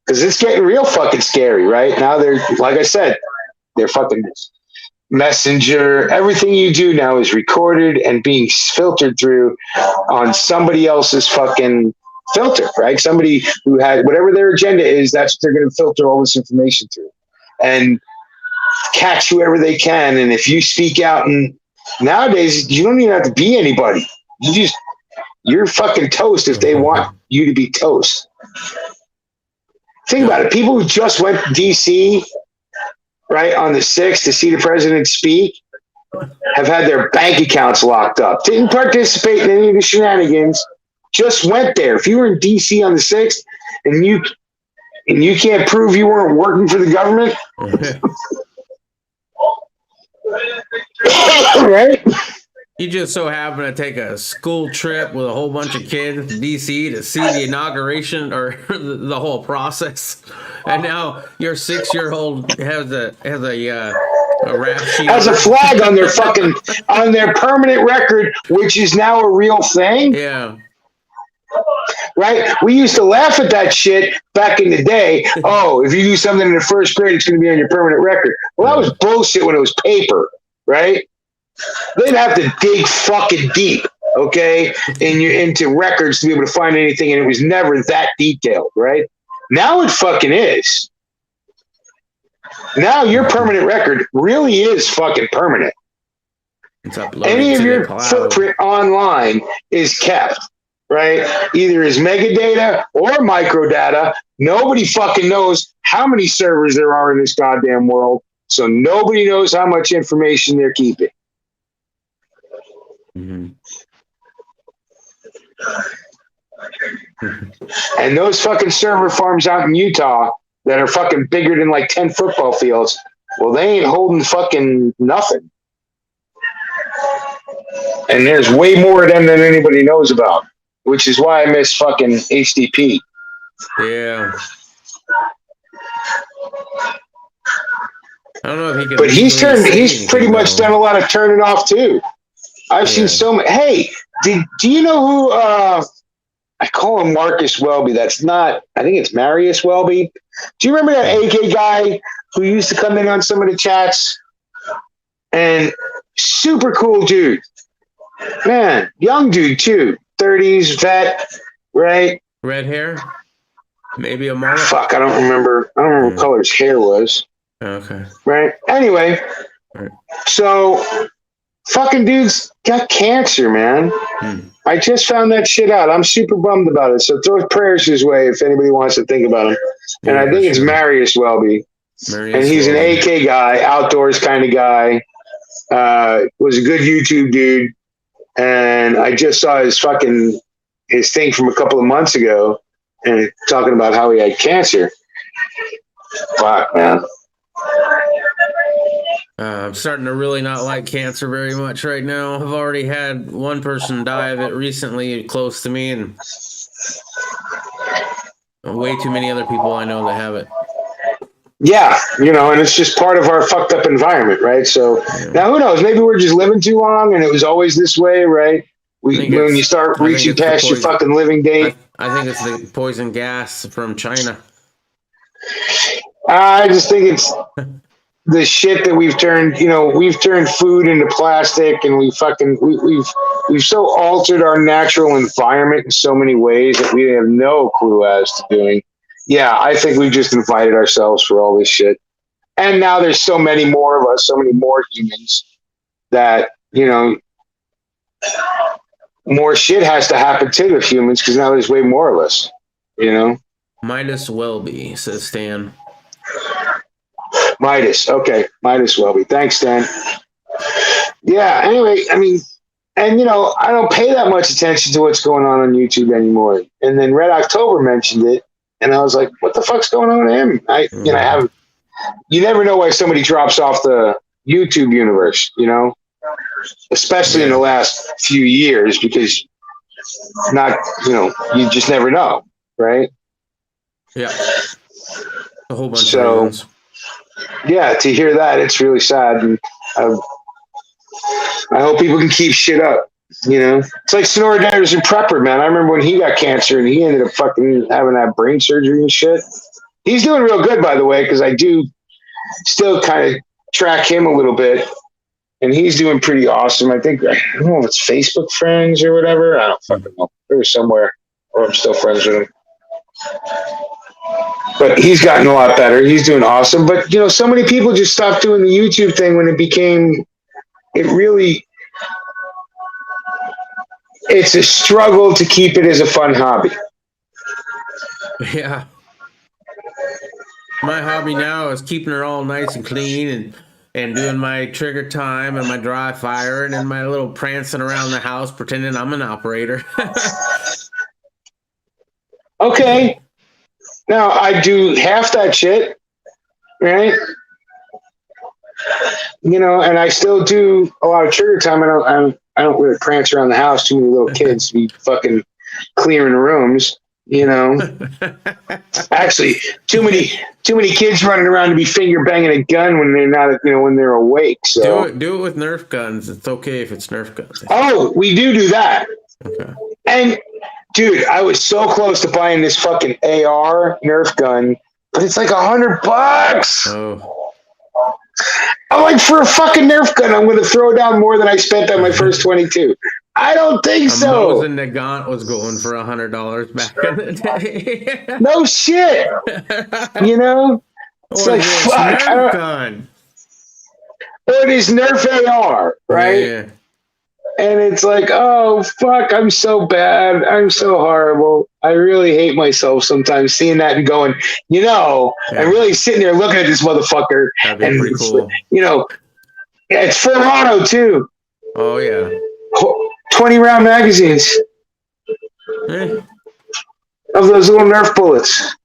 Because it's getting real fucking scary, right? Now they're, like I said, they're fucking messenger. Everything you do now is recorded and being filtered through on somebody else's fucking filter, right? Somebody who had whatever their agenda is, that's what they're going to filter all this information through and catch whoever they can. And if you speak out, and nowadays you don't even have to be anybody. You're fucking toast if they want you to be toast. Think about it. People who just went to D.C., right, on the 6th to see the president speak have had their bank accounts locked up. Didn't participate in any of the shenanigans. Just went there. If you were in D.C. on the 6th and you can't prove you weren't working for the government, right? You just so happen to take a school trip with a whole bunch of kids to D.C. to see the inauguration or the whole process, and now your 6-year-old has a rap sheet, has a flag on their on their permanent record, which is now a real thing. Yeah. Right? We used to laugh at that shit back in the day. Oh, if you do something in the first grade, it's going to be on your permanent record. Well, that was bullshit when it was paper, right? They'd have to dig fucking deep, okay, into records to be able to find anything, and it was never that detailed, right? Now it fucking is. Now your permanent record really is fucking permanent. Any of your footprint online is kept, right? Either as megadata or microdata. Nobody fucking knows how many servers there are in this goddamn world, so nobody knows how much information they're keeping. Mm-hmm. And those fucking server farms out in Utah that are fucking bigger than like 10 football fields, well, they ain't holding fucking nothing. And there's way more of them than anybody knows about, which is why I miss fucking HDP. Yeah. I don't know if he can. But he's pretty much done a lot of turning off too. I've seen so many. Hey, do you know who? I call him Marcus Welby. That's not. I think it's Marius Welby. Do you remember that AK guy who used to come in on some of the chats and super cool dude. Man, young dude too, 30s vet, right? Red hair, maybe a mullet. Fuck, I don't remember. I don't remember what color his hair was. Okay. Right. Anyway, Right. so fucking dude's got cancer, man. I just found that shit out. I'm super bummed about it. So throw prayers his way if anybody wants to think about him. And I think it's Marius Welby. And he's an AK guy, outdoors kind of guy. Was a good YouTube dude. And I just saw his thing from a couple of months ago and talking about how he had cancer. Fuck, man. I'm starting to really not like cancer very much right now. I've already had one person die of it recently, close to me, and way too many other people I know that have it. Yeah, and it's just part of our fucked up environment, right? So now who knows? Maybe we're just living too long and it was always this way, right? When you start reaching past your fucking living date. I think it's the poison gas from China. I just think it's the shit that we've turned food into plastic, and we've so altered our natural environment in so many ways that we have no clue as to doing. Yeah, I think we've just invited ourselves for all this shit. And now there's so many more of us, so many more humans that, more shit has to happen to the humans because now there's way more of us, Might as well be, says Stan. Midas. Okay. Midas Welby. Thanks, Stan. Yeah. Anyway, I mean, and I don't pay that much attention to what's going on YouTube anymore. And then Red October mentioned it, and I was like, what the fuck's going on with him? You never know why somebody drops off the YouTube universe, especially in the last few years, because you just never know. Right. Yeah. A whole bunch of reasons. Yeah, to hear that, it's really sad. And I hope people can keep shit up. It's like Sonora Datters and Prepper, man. I remember when he got cancer and he ended up fucking having that brain surgery and shit. He's doing real good, by the way, because I do still kind of track him a little bit. And he's doing pretty awesome. I don't know if it's Facebook friends or whatever. I don't fucking know. They're somewhere, or I'm still friends with him. But he's gotten a lot better. He's doing awesome. But, so many people just stopped doing the YouTube thing when it's a struggle to keep it as a fun hobby. Yeah. My hobby now is keeping her all nice and clean and doing my trigger time and my dry firing and my little prancing around the house pretending I'm an operator. Okay. Now, I do half that shit, right? And I still do a lot of trigger time. I don't really prance around the house. Too many little kids to be fucking clearing the rooms, Actually, too many kids running around to be finger banging a gun when they're not, when they're awake. So do it with Nerf guns. It's okay if it's Nerf guns. Oh, we do that. Okay. And dude, I was so close to buying this fucking AR Nerf gun, but it's like $100. Oh. I'm like, for a fucking Nerf gun, I'm going to throw down more than I spent on my first 22. I don't think so. Mosin Nagant was going for $100 back in the day. No shit. It's like, fuck. Nerf gun. Or it is Nerf AR, right? Yeah. And it's like, oh, fuck, I'm so bad. I'm so horrible. I really hate myself sometimes seeing that and going, I'm really sitting there looking at this motherfucker. That'd be and pretty cool. It's full auto, too. Oh, yeah. 20-round magazines of those little Nerf bullets.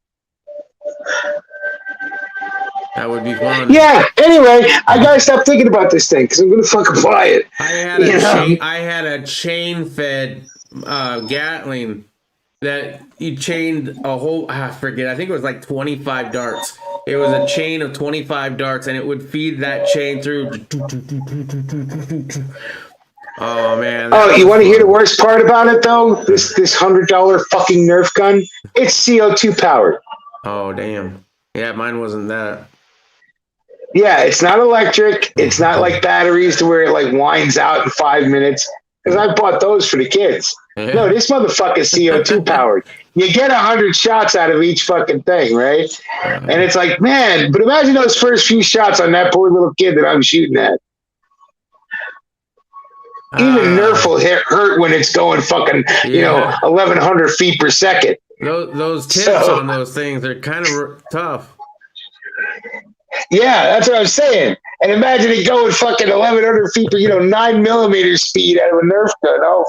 That would be fun. Yeah. Anyway, I gotta stop thinking about this thing because I'm gonna fucking buy it. I had a chain-fed Gatling that you chained a whole. I forget. I think it was like 25 darts. It was a chain of 25 darts, and it would feed that chain through. Oh man. Oh, you want to hear the worst part about it though? This $100 fucking Nerf gun. It's CO2 powered. Oh damn. Yeah, mine wasn't that. Yeah, it's not electric. It's not like batteries to where it like winds out in 5 minutes. Because I bought those for the kids. Yeah. No, this motherfucker's CO2 powered. You get 100 shots out of each fucking thing, right? And it's like, man, but imagine those first few shots on that poor little kid that I'm shooting at. Even Nerf will hurt when it's going fucking, 1,100 feet per second. Those tips on those things are kind of tough. Yeah, that's what I'm saying. And imagine it going fucking 1,100 feet per, 9mm speed out of a Nerf gun. Oh,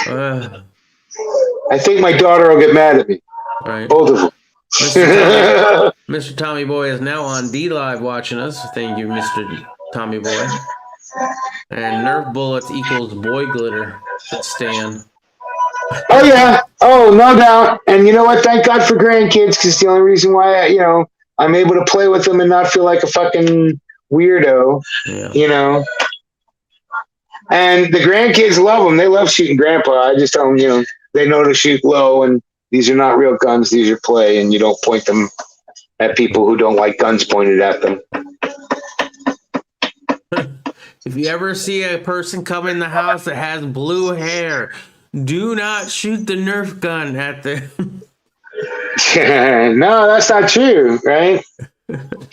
fuck. I think my daughter will get mad at me. Right. Both of them. Mr. Tommy Boy is now on D Live watching us. Thank you, Mr. Tommy Boy. And Nerf bullets equals boy glitter. Said Stan. Oh, yeah. Oh, no doubt. And you know what? Thank God for grandkids, because it's the only reason why, I'm able to play with them and not feel like a fucking weirdo, And the grandkids love them. They love shooting grandpa. I just tell them, they know to shoot low, and these are not real guns. These are play, and you don't point them at people who don't like guns pointed at them. If you ever see a person come in the house that has blue hair, do not shoot the Nerf gun at them. No, that's not true, right?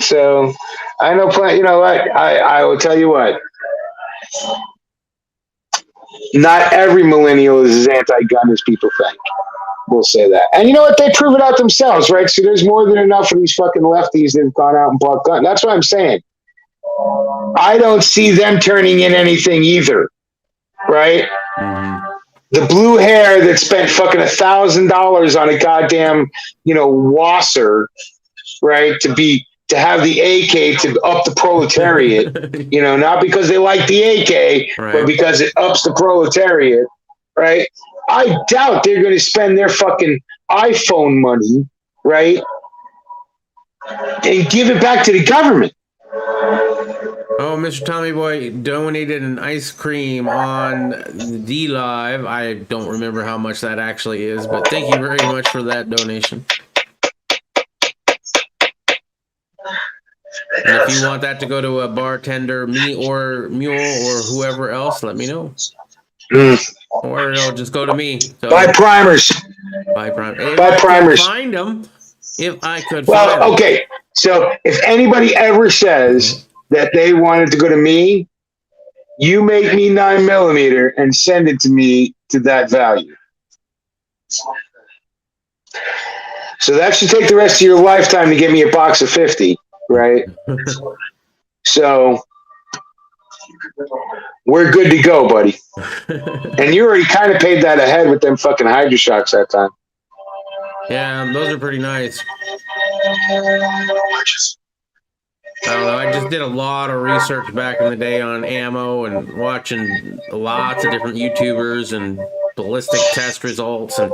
So I know, you know what? I will tell you what. Not every millennial is as anti-gun as people think. We'll say that. And you know what? They prove it out themselves, right? So there's more than enough of these fucking lefties that have gone out and bought guns. That's what I'm saying. I don't see them turning in anything either, right? Mm-hmm. The blue hair that spent fucking $1,000 on a goddamn, wasser, right? To have the AK to up the proletariat, not because they like the AK, right, but because it ups the proletariat, right? I doubt they're going to spend their fucking iPhone money, right? And give it back to the government. Oh, Mr. Tommy Boy donated an ice cream on D Live. I don't remember how much that actually is, but thank you very much for that donation. And if you want that to go to a bartender, me or Mule or whoever else, let me know. Or it'll just go to me. So, buy primers. Buy primers. Buy primers. Find them. If I could. Well, okay. So if anybody ever says that they wanted to go to me, you make me 9mm and send it to me to that value. So that should take the rest of your lifetime to get me a box of 50, right? So we're good to go, buddy. And you already kind of paid that ahead with them fucking Hydra Shocks that time. Yeah, those are pretty nice. I don't know. I just did a lot of research back in the day on ammo and watching lots of different YouTubers and ballistic test results. And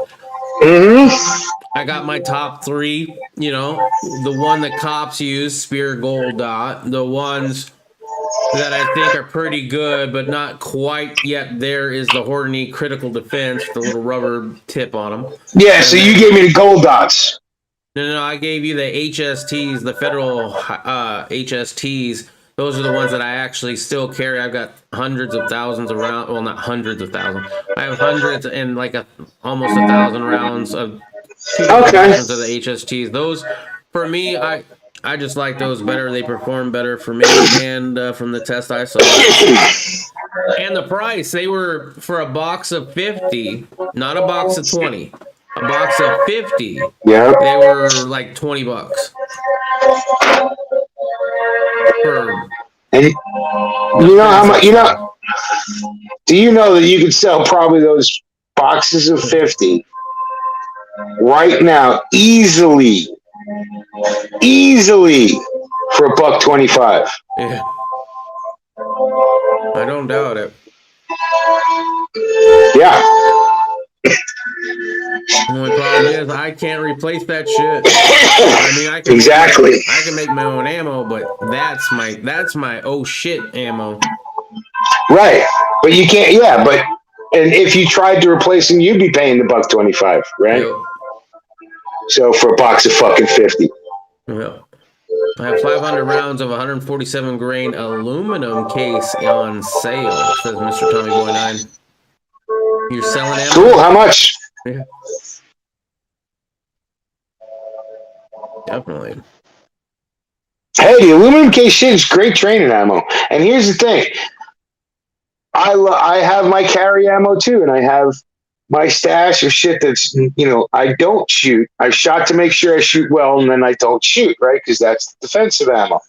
I got my top 3, the one that cops use, Spear Gold Dot, the ones that I think are pretty good, but not quite yet there is the Hornady Critical Defense, the little rubber tip on them. Yeah, and so you gave me the gold dots. No, I gave you the HSTs, the federal HSTs. Those are the ones that I actually still carry. I've got hundreds of thousands of rounds. Well, not hundreds of thousands. I have hundreds and almost 1,000 rounds of versions of the HSTs. Those, for me, I just like those better. They perform better for me and from the test I saw. And the price, they were for a box of 50, not a box of 20. A box of 50. Yeah. They were like $20. And you know how much? Do you know that you could sell probably those boxes of 50 right now easily for $1.25? Yeah. I don't doubt it. Yeah. The only problem is I can't replace that shit. I mean, I can I can make my own ammo, but that's my oh shit ammo. Right, but you can't. Yeah, but and if you tried to replace them, you'd be paying the $1.25, right? Yep. So for a box of fucking 50. Yep. I have 500 rounds of 147 grain aluminum case on sale, says Mr. Tommy Boy 9. You're selling ammo? Cool. How much? Yeah. Definitely. Hey, the aluminum case shit is great training ammo. And here's the thing. I have my carry ammo too, and I have my stash of shit that's, I don't shoot. I shot to make sure I shoot well, and then I don't shoot, right? Because that's defensive ammo.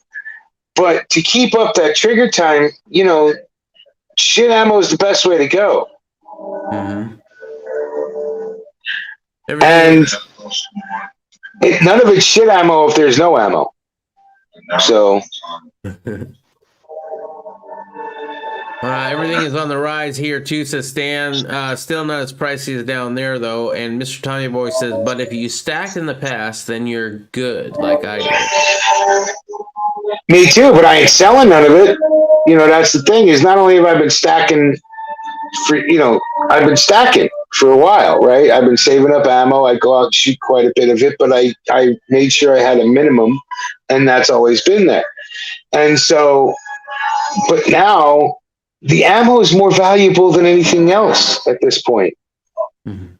But to keep up that trigger time, shit ammo is the best way to go. Mm-hmm. And none of it's shit ammo if there's no ammo. So everything is on the rise here too, says Stan. Still not as pricey as down there though. And Mr. Tommy Boy says, but if you stacked in the past, then you're good, like I did. Me too, but I ain't selling none of it. That's the thing, is not only have I been stacking I've been stacking for a while, right? I've been saving up ammo. I go out and shoot quite a bit of it, but I made sure I had a minimum, and that's always been there. And so, but now the ammo is more valuable than anything else at this point. Mm-hmm.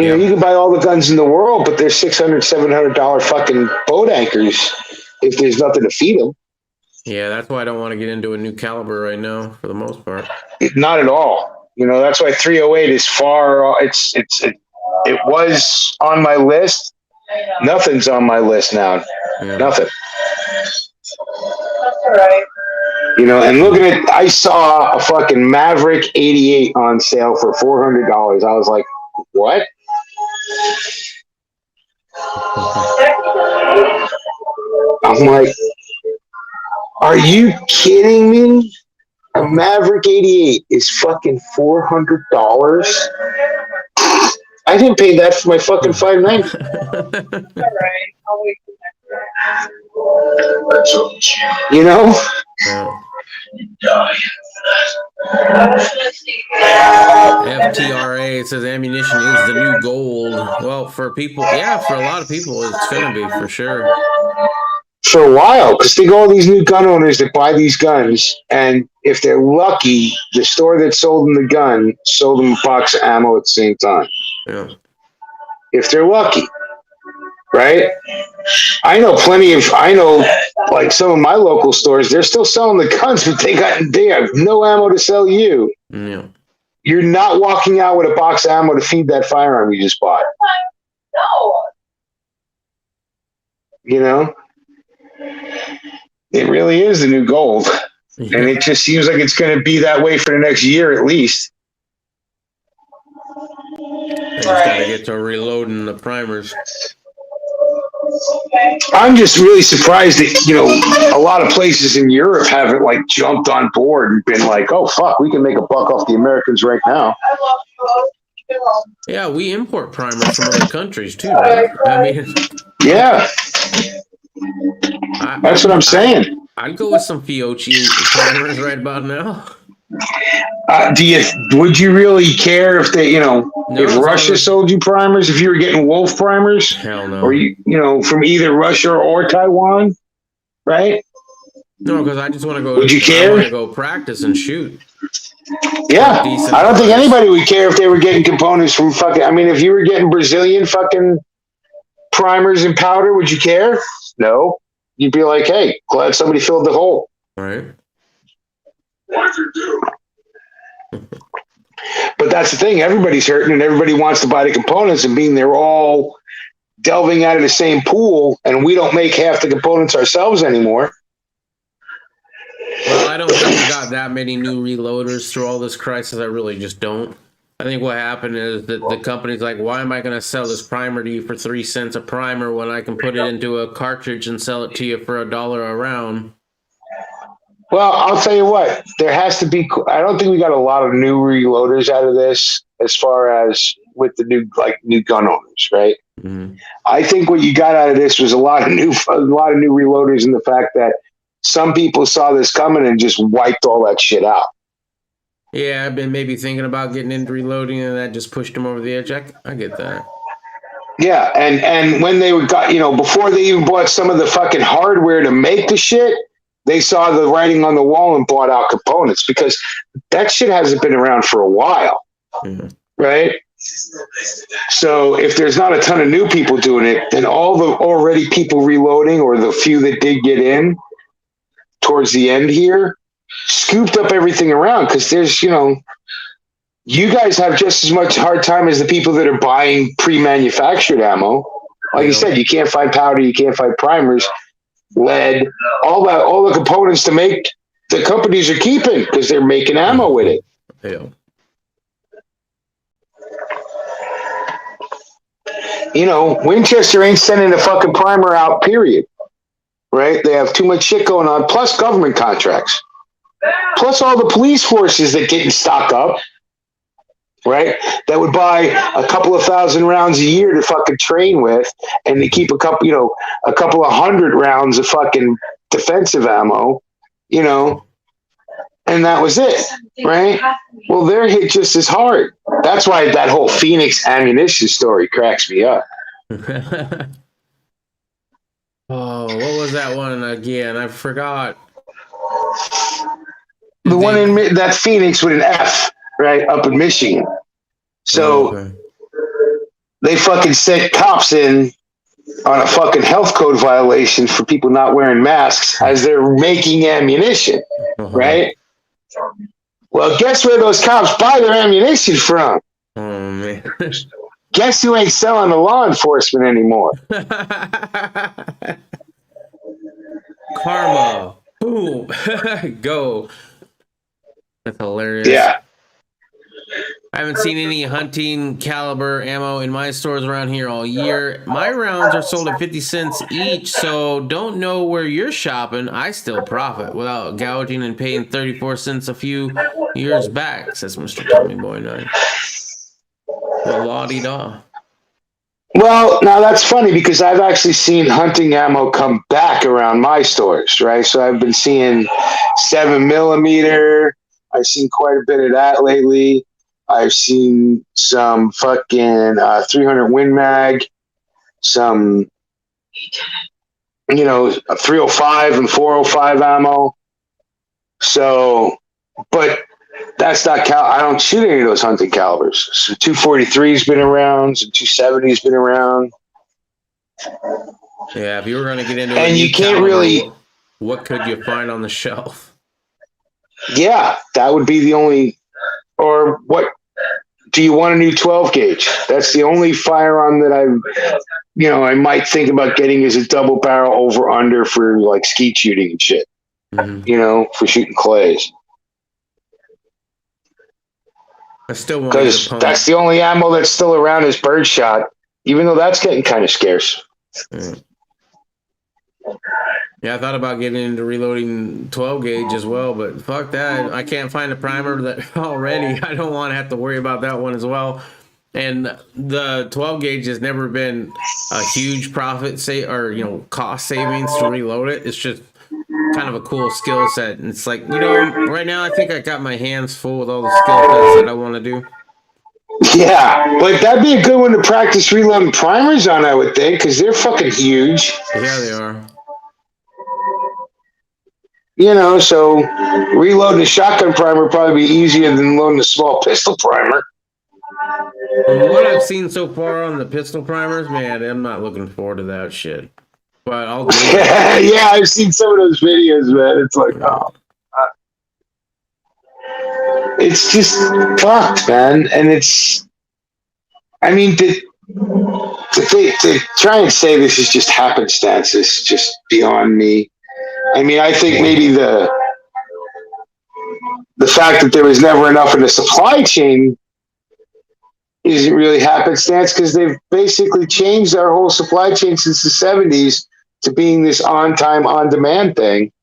You can buy all the guns in the world, but they're $600, $700 fucking boat anchors if there's nothing to feed them. Yeah, that's why I don't want to get into a new caliber right now, for the most part. Not at all. That's why 308 is far. It was on my list. Nothing's on my list now. Yeah. Nothing. That's all right. And looking at, I saw a fucking Maverick 88 on sale for $400. I was like, what? I'm like, are you kidding me? A Maverick 88 is fucking $400. I didn't pay that for my fucking $590. All right. I'll wait for FTRA says ammunition is the new gold. Well, for people, for a lot of people, it's going to be for sure. For a while, because think of all these new gun owners that buy these guns, and if they're lucky, the store that sold them the gun sold them a box of ammo at the same time. Yeah. If they're lucky, right? I know like some of my local stores, they're still selling the guns, but they have no ammo to sell you. Yeah. You're not walking out with a box of ammo to feed that firearm you just bought. No. It really is the new gold. Yeah. And it just seems like it's going to be that way for the next year at least. They just got to get to reloading the primers. I'm just really surprised that, a lot of places in Europe haven't jumped on board and been like, oh, fuck, we can make a buck off the Americans right now. Yeah, we import primers from other countries too, right? Yeah. That's what I'm saying. I'd go with some Fiocchi primers right about now. Would you really care if they, if Russia sold you primers, if you were getting Wolf primers? Hell no. Or from either Russia or Taiwan, right? No, because I just want to go. Would you care? I want to go practice and shoot. Yeah, I don't think anybody would care if they were getting components from if you were getting Brazilian fucking primers and powder, would you care? No. You'd be like, hey, glad somebody filled the hole. All right. What did you do? But that's the thing. Everybody's hurting and everybody wants to buy the components, and being they're all delving out of the same pool, and we don't make half the components ourselves anymore. Well, I don't think we got that many new reloaders through all this crisis. I really just don't. I think what happened is that the company's like, why am I going to sell this primer to you for 3 cents a primer when I can put it into a cartridge and sell it to you for $1 a round? Well, I'll tell you what, there has to be, I don't think we got a lot of new reloaders out of this as far as with the new gun owners, right? Mm-hmm. I think what you got out of this was a lot of new reloaders, in the fact that some people saw this coming and just wiped all that shit out. Yeah, I've been maybe thinking about getting into reloading, and that just pushed them over the edge. I get that. Yeah, and when they got, before they even bought some of the fucking hardware to make the shit, they saw the writing on the wall and bought out components because that shit hasn't been around for a while, right? So if there's not a ton of new people doing it, then all the already people reloading or the few that did get in towards the end here scooped up everything around because there's, you guys have just as much hard time as the people that are buying pre-manufactured ammo. Like you said, you can't find powder, you can't find primers, lead, all the components to make the companies are keeping because they're making ammo with it. Yeah. Winchester ain't sending a fucking primer out, period. Right? They have too much shit going on, plus government contracts. Plus all the police forces that get in stock up. Right? That would buy a couple of thousand rounds a year to fucking train with and to keep a couple of 100 rounds of fucking defensive ammo, and that was it, right? Well, they're hit just as hard. That's why that whole Phoenix ammunition story cracks me up. Oh, what was that one again? I forgot. The one in that Phoenix with an F, right, up in Michigan. So they fucking sent cops in on a fucking health code violation for people not wearing masks as they're making ammunition, right? Well, guess where those cops buy their ammunition from? Oh, man. Guess who ain't selling to law enforcement anymore? Karma. Boom. Go. That's hilarious. Yeah. I haven't seen any hunting caliber ammo in my stores around here all year. My rounds are sold at 50 cents each, so don't know where you're shopping. I still profit without gouging and paying 34 cents a few years back, says Mr. Tommy Boy 9. Well, la-di-da. Well, now that's funny because I've actually seen hunting ammo come back around my stores, right? So I've been seeing 7mm. I've seen quite a bit of that lately. I've seen some fucking 300 Win Mag, some, a 305 and 405 ammo. So, but that's not I don't shoot any of those hunting calibers. So 243's been around, some 270's been around. Yeah, if you were going to get into and you can't really. What could you find on the shelf? Yeah, that would be the only. Or what do you want a new 12 gauge? That's the only firearm that I might think about getting is a double barrel over under for like skeet shooting and shit. For shooting clays. I still want because that's the only ammo that's still around is birdshot, even though that's getting kind of scarce. Yeah, I thought about getting into reloading 12 gauge as well, but fuck that. I can't find a primer that already. I don't want to have to worry about that one as well. And the 12 gauge has never been a huge profit cost savings to reload it. It's just kind of a cool skill set. And it's like, right now I think I got my hands full with all the skill sets that I want to do. Yeah, but that'd be a good one to practice reloading primers on, I would think, because they're fucking huge. Yeah, they are. So reloading a shotgun primer would probably be easier than loading a small pistol primer. From what I've seen so far on the pistol primers, man, I'm not looking forward to that shit. But I'll do it. Yeah, I've seen some of those videos, man. It's like, it's just fucked, man. And it's, to try and say this is just happenstance is just beyond me. I think maybe the fact that there was never enough in the supply chain isn't really happenstance because they've basically changed our whole supply chain since the 70s to being this on-time, on-demand thing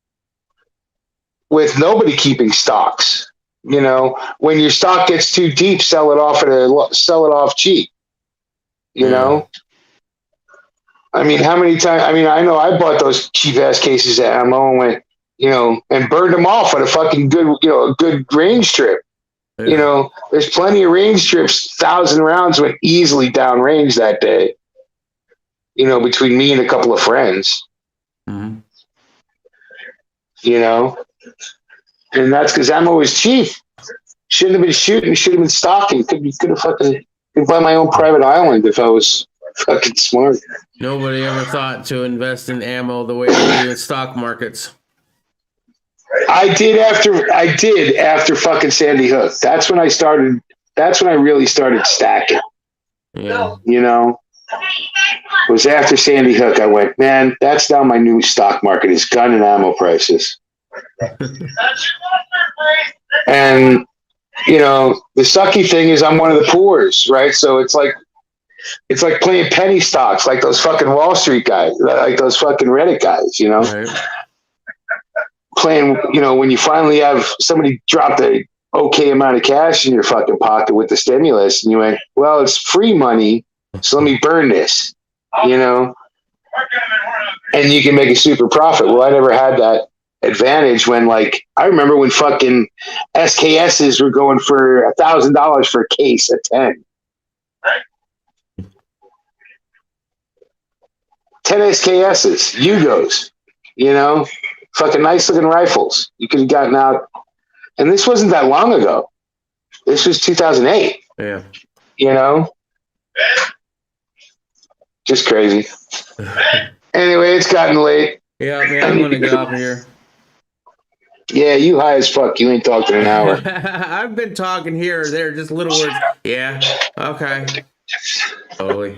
with nobody keeping stocks. When your stock gets too deep, sell it off cheap. How many times? I know I bought those cheap ass cases of ammo and went, and burned them off on a fucking good, a good range trip. Yeah. There's plenty of range trips. 1,000 rounds went easily down range that day. you know, between me and a couple of friends, Mm-hmm. you know, and that's because ammo was cheap. Shouldn't have been shooting. Should have been stocking. Could have fucking could buy my own private island if I was fucking smart. Nobody ever thought to invest in ammo the way they do in stock markets. I did after fucking Sandy Hook. That's when I started. That's when I really started stacking. Yeah. You know, it was after Sandy Hook. I went, man, that's now my new stock market is gun and ammo prices. And you know, the sucky thing is I'm one of the poors, right? So it's like playing penny stocks, like those fucking Wall Street guys, like those fucking Reddit guys, you know. Right. Playing, you know, when you finally have somebody drop a okay amount of cash in your fucking pocket with the stimulus, and you went, well, it's free money, so let me burn this, you know, and you can make a super profit. Well, I never had that advantage when, like, I remember when fucking SKSs were going for $1,000 for a case of 10. 10 SKSs, Yugos, you know, fucking nice looking rifles. You could have gotten out. And this wasn't that long ago. This was 2008. Yeah. You know? Just crazy. Anyway, it's gotten late. Yeah, man, I'm gonna get off of here. Yeah, you high as fuck. You ain't talking an hour. I've been talking here or there, just little words. Yeah. Okay. Totally.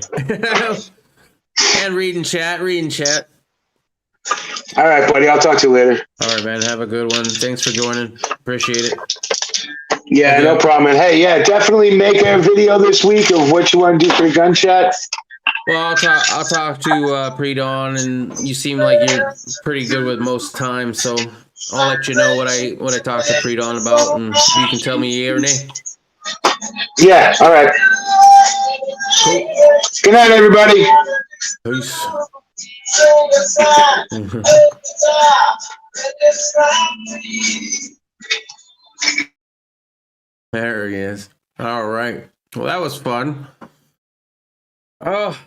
And reading chat. All right, buddy. I'll talk to you later. All right, man. Have a good one. Thanks for joining. Appreciate it. Yeah, no problem. And hey, yeah, definitely make a video this week of what you want to do for the gun chat. Well, I'll talk to Pre-Dawn, and you seem like you're pretty good with most times, so I'll let you know what I talk to Pre-Dawn about, and you can tell me yay or nay. Yeah. All right. Cool. Good night, everybody. Peace. There he is. All right. Well, that was fun. Oh,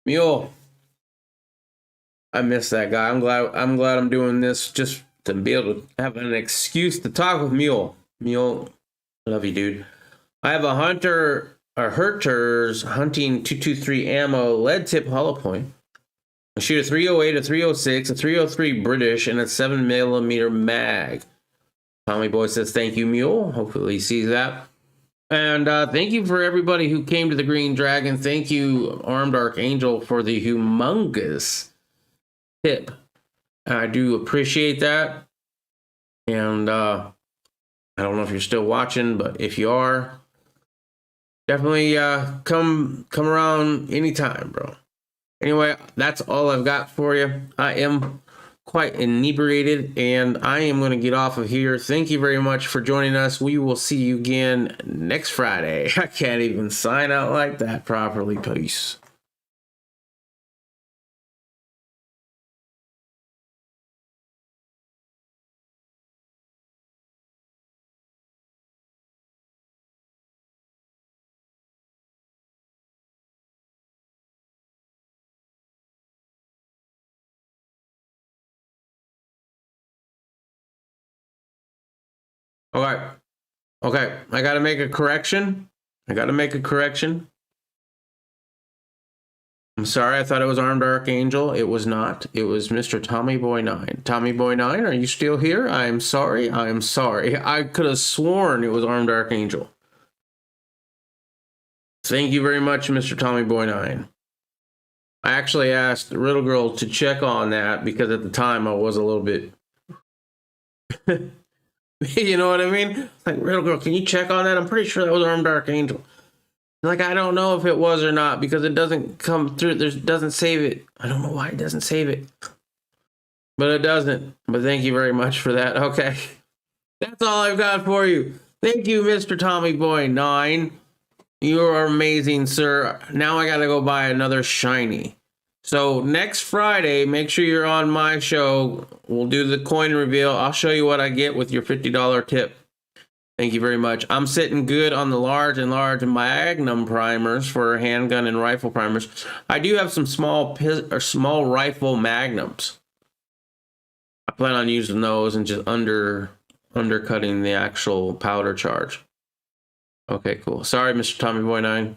Mule. I miss that guy. I'm glad I'm doing this just to be able to have an excuse to talk with Mule. Mule, I love you, dude. I have a Herter's hunting 223 ammo lead tip hollow point. I shoot a 308, a 306, a 303 British, and a 7mm mag. Tommy Boy says, thank you, Mule. Hopefully he sees that. And thank you for everybody who came to the Green Dragon. Thank you, Armed Archangel, for the humongous tip. I do appreciate that. And I don't know if you're still watching, but if you are, definitely come around anytime, bro. Anyway, that's all I've got for you. I am quite inebriated, and I am going to get off of here. Thank you very much for joining us. We will see you again next Friday. I can't even sign out like that properly. Peace. Okay. I got to make a correction. I'm sorry. I thought it was Armed Archangel. It was not. It was Mr. Tommy Boy 9. Tommy Boy 9, are you still here? I am sorry. I could have sworn it was Armed Archangel. Thank you very much, Mr. Tommy Boy 9. I actually asked Riddle Girl to check on that because at the time I was a little bit... You know what I mean? Like, Riddle Girl, can you check on that? I'm pretty sure that was Armed Archangel. Like, I don't know if it was or not because it doesn't come through. It doesn't save it. I don't know why it doesn't save it. But it doesn't. But thank you very much for that. Okay. That's all I've got for you. Thank you, Mr. Tommy Boy 9. You are amazing, sir. Now I got to go buy another shiny. So next Friday, make sure you're on my show. We'll do the coin reveal. I'll show you what I get with your $50 tip. Thank you very much. I'm sitting good on the large and large Magnum primers for handgun and rifle primers. I do have some small rifle Magnums. I plan on using those and just undercutting the actual powder charge. Okay, cool. Sorry, Mr. Tommy Boy 9.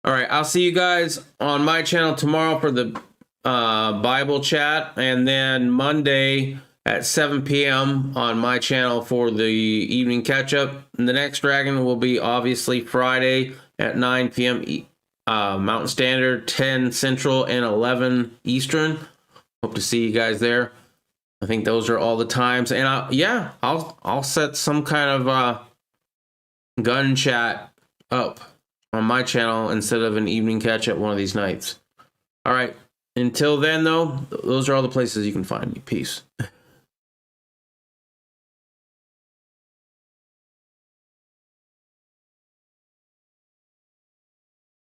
All right, I'll see you guys on my channel tomorrow for the Bible chat, and then Monday at 7 p.m. on my channel for the evening catch-up. And the next Dragon will be obviously Friday at 9 p.m. Mountain Standard, 10 Central, and 11 Eastern. Hope to see you guys there. I think those are all the times. And I'll set some kind of gun chat up on my channel instead of an evening catch-up one of these nights. All right. Until then, though, those are all the places you can find me. Peace.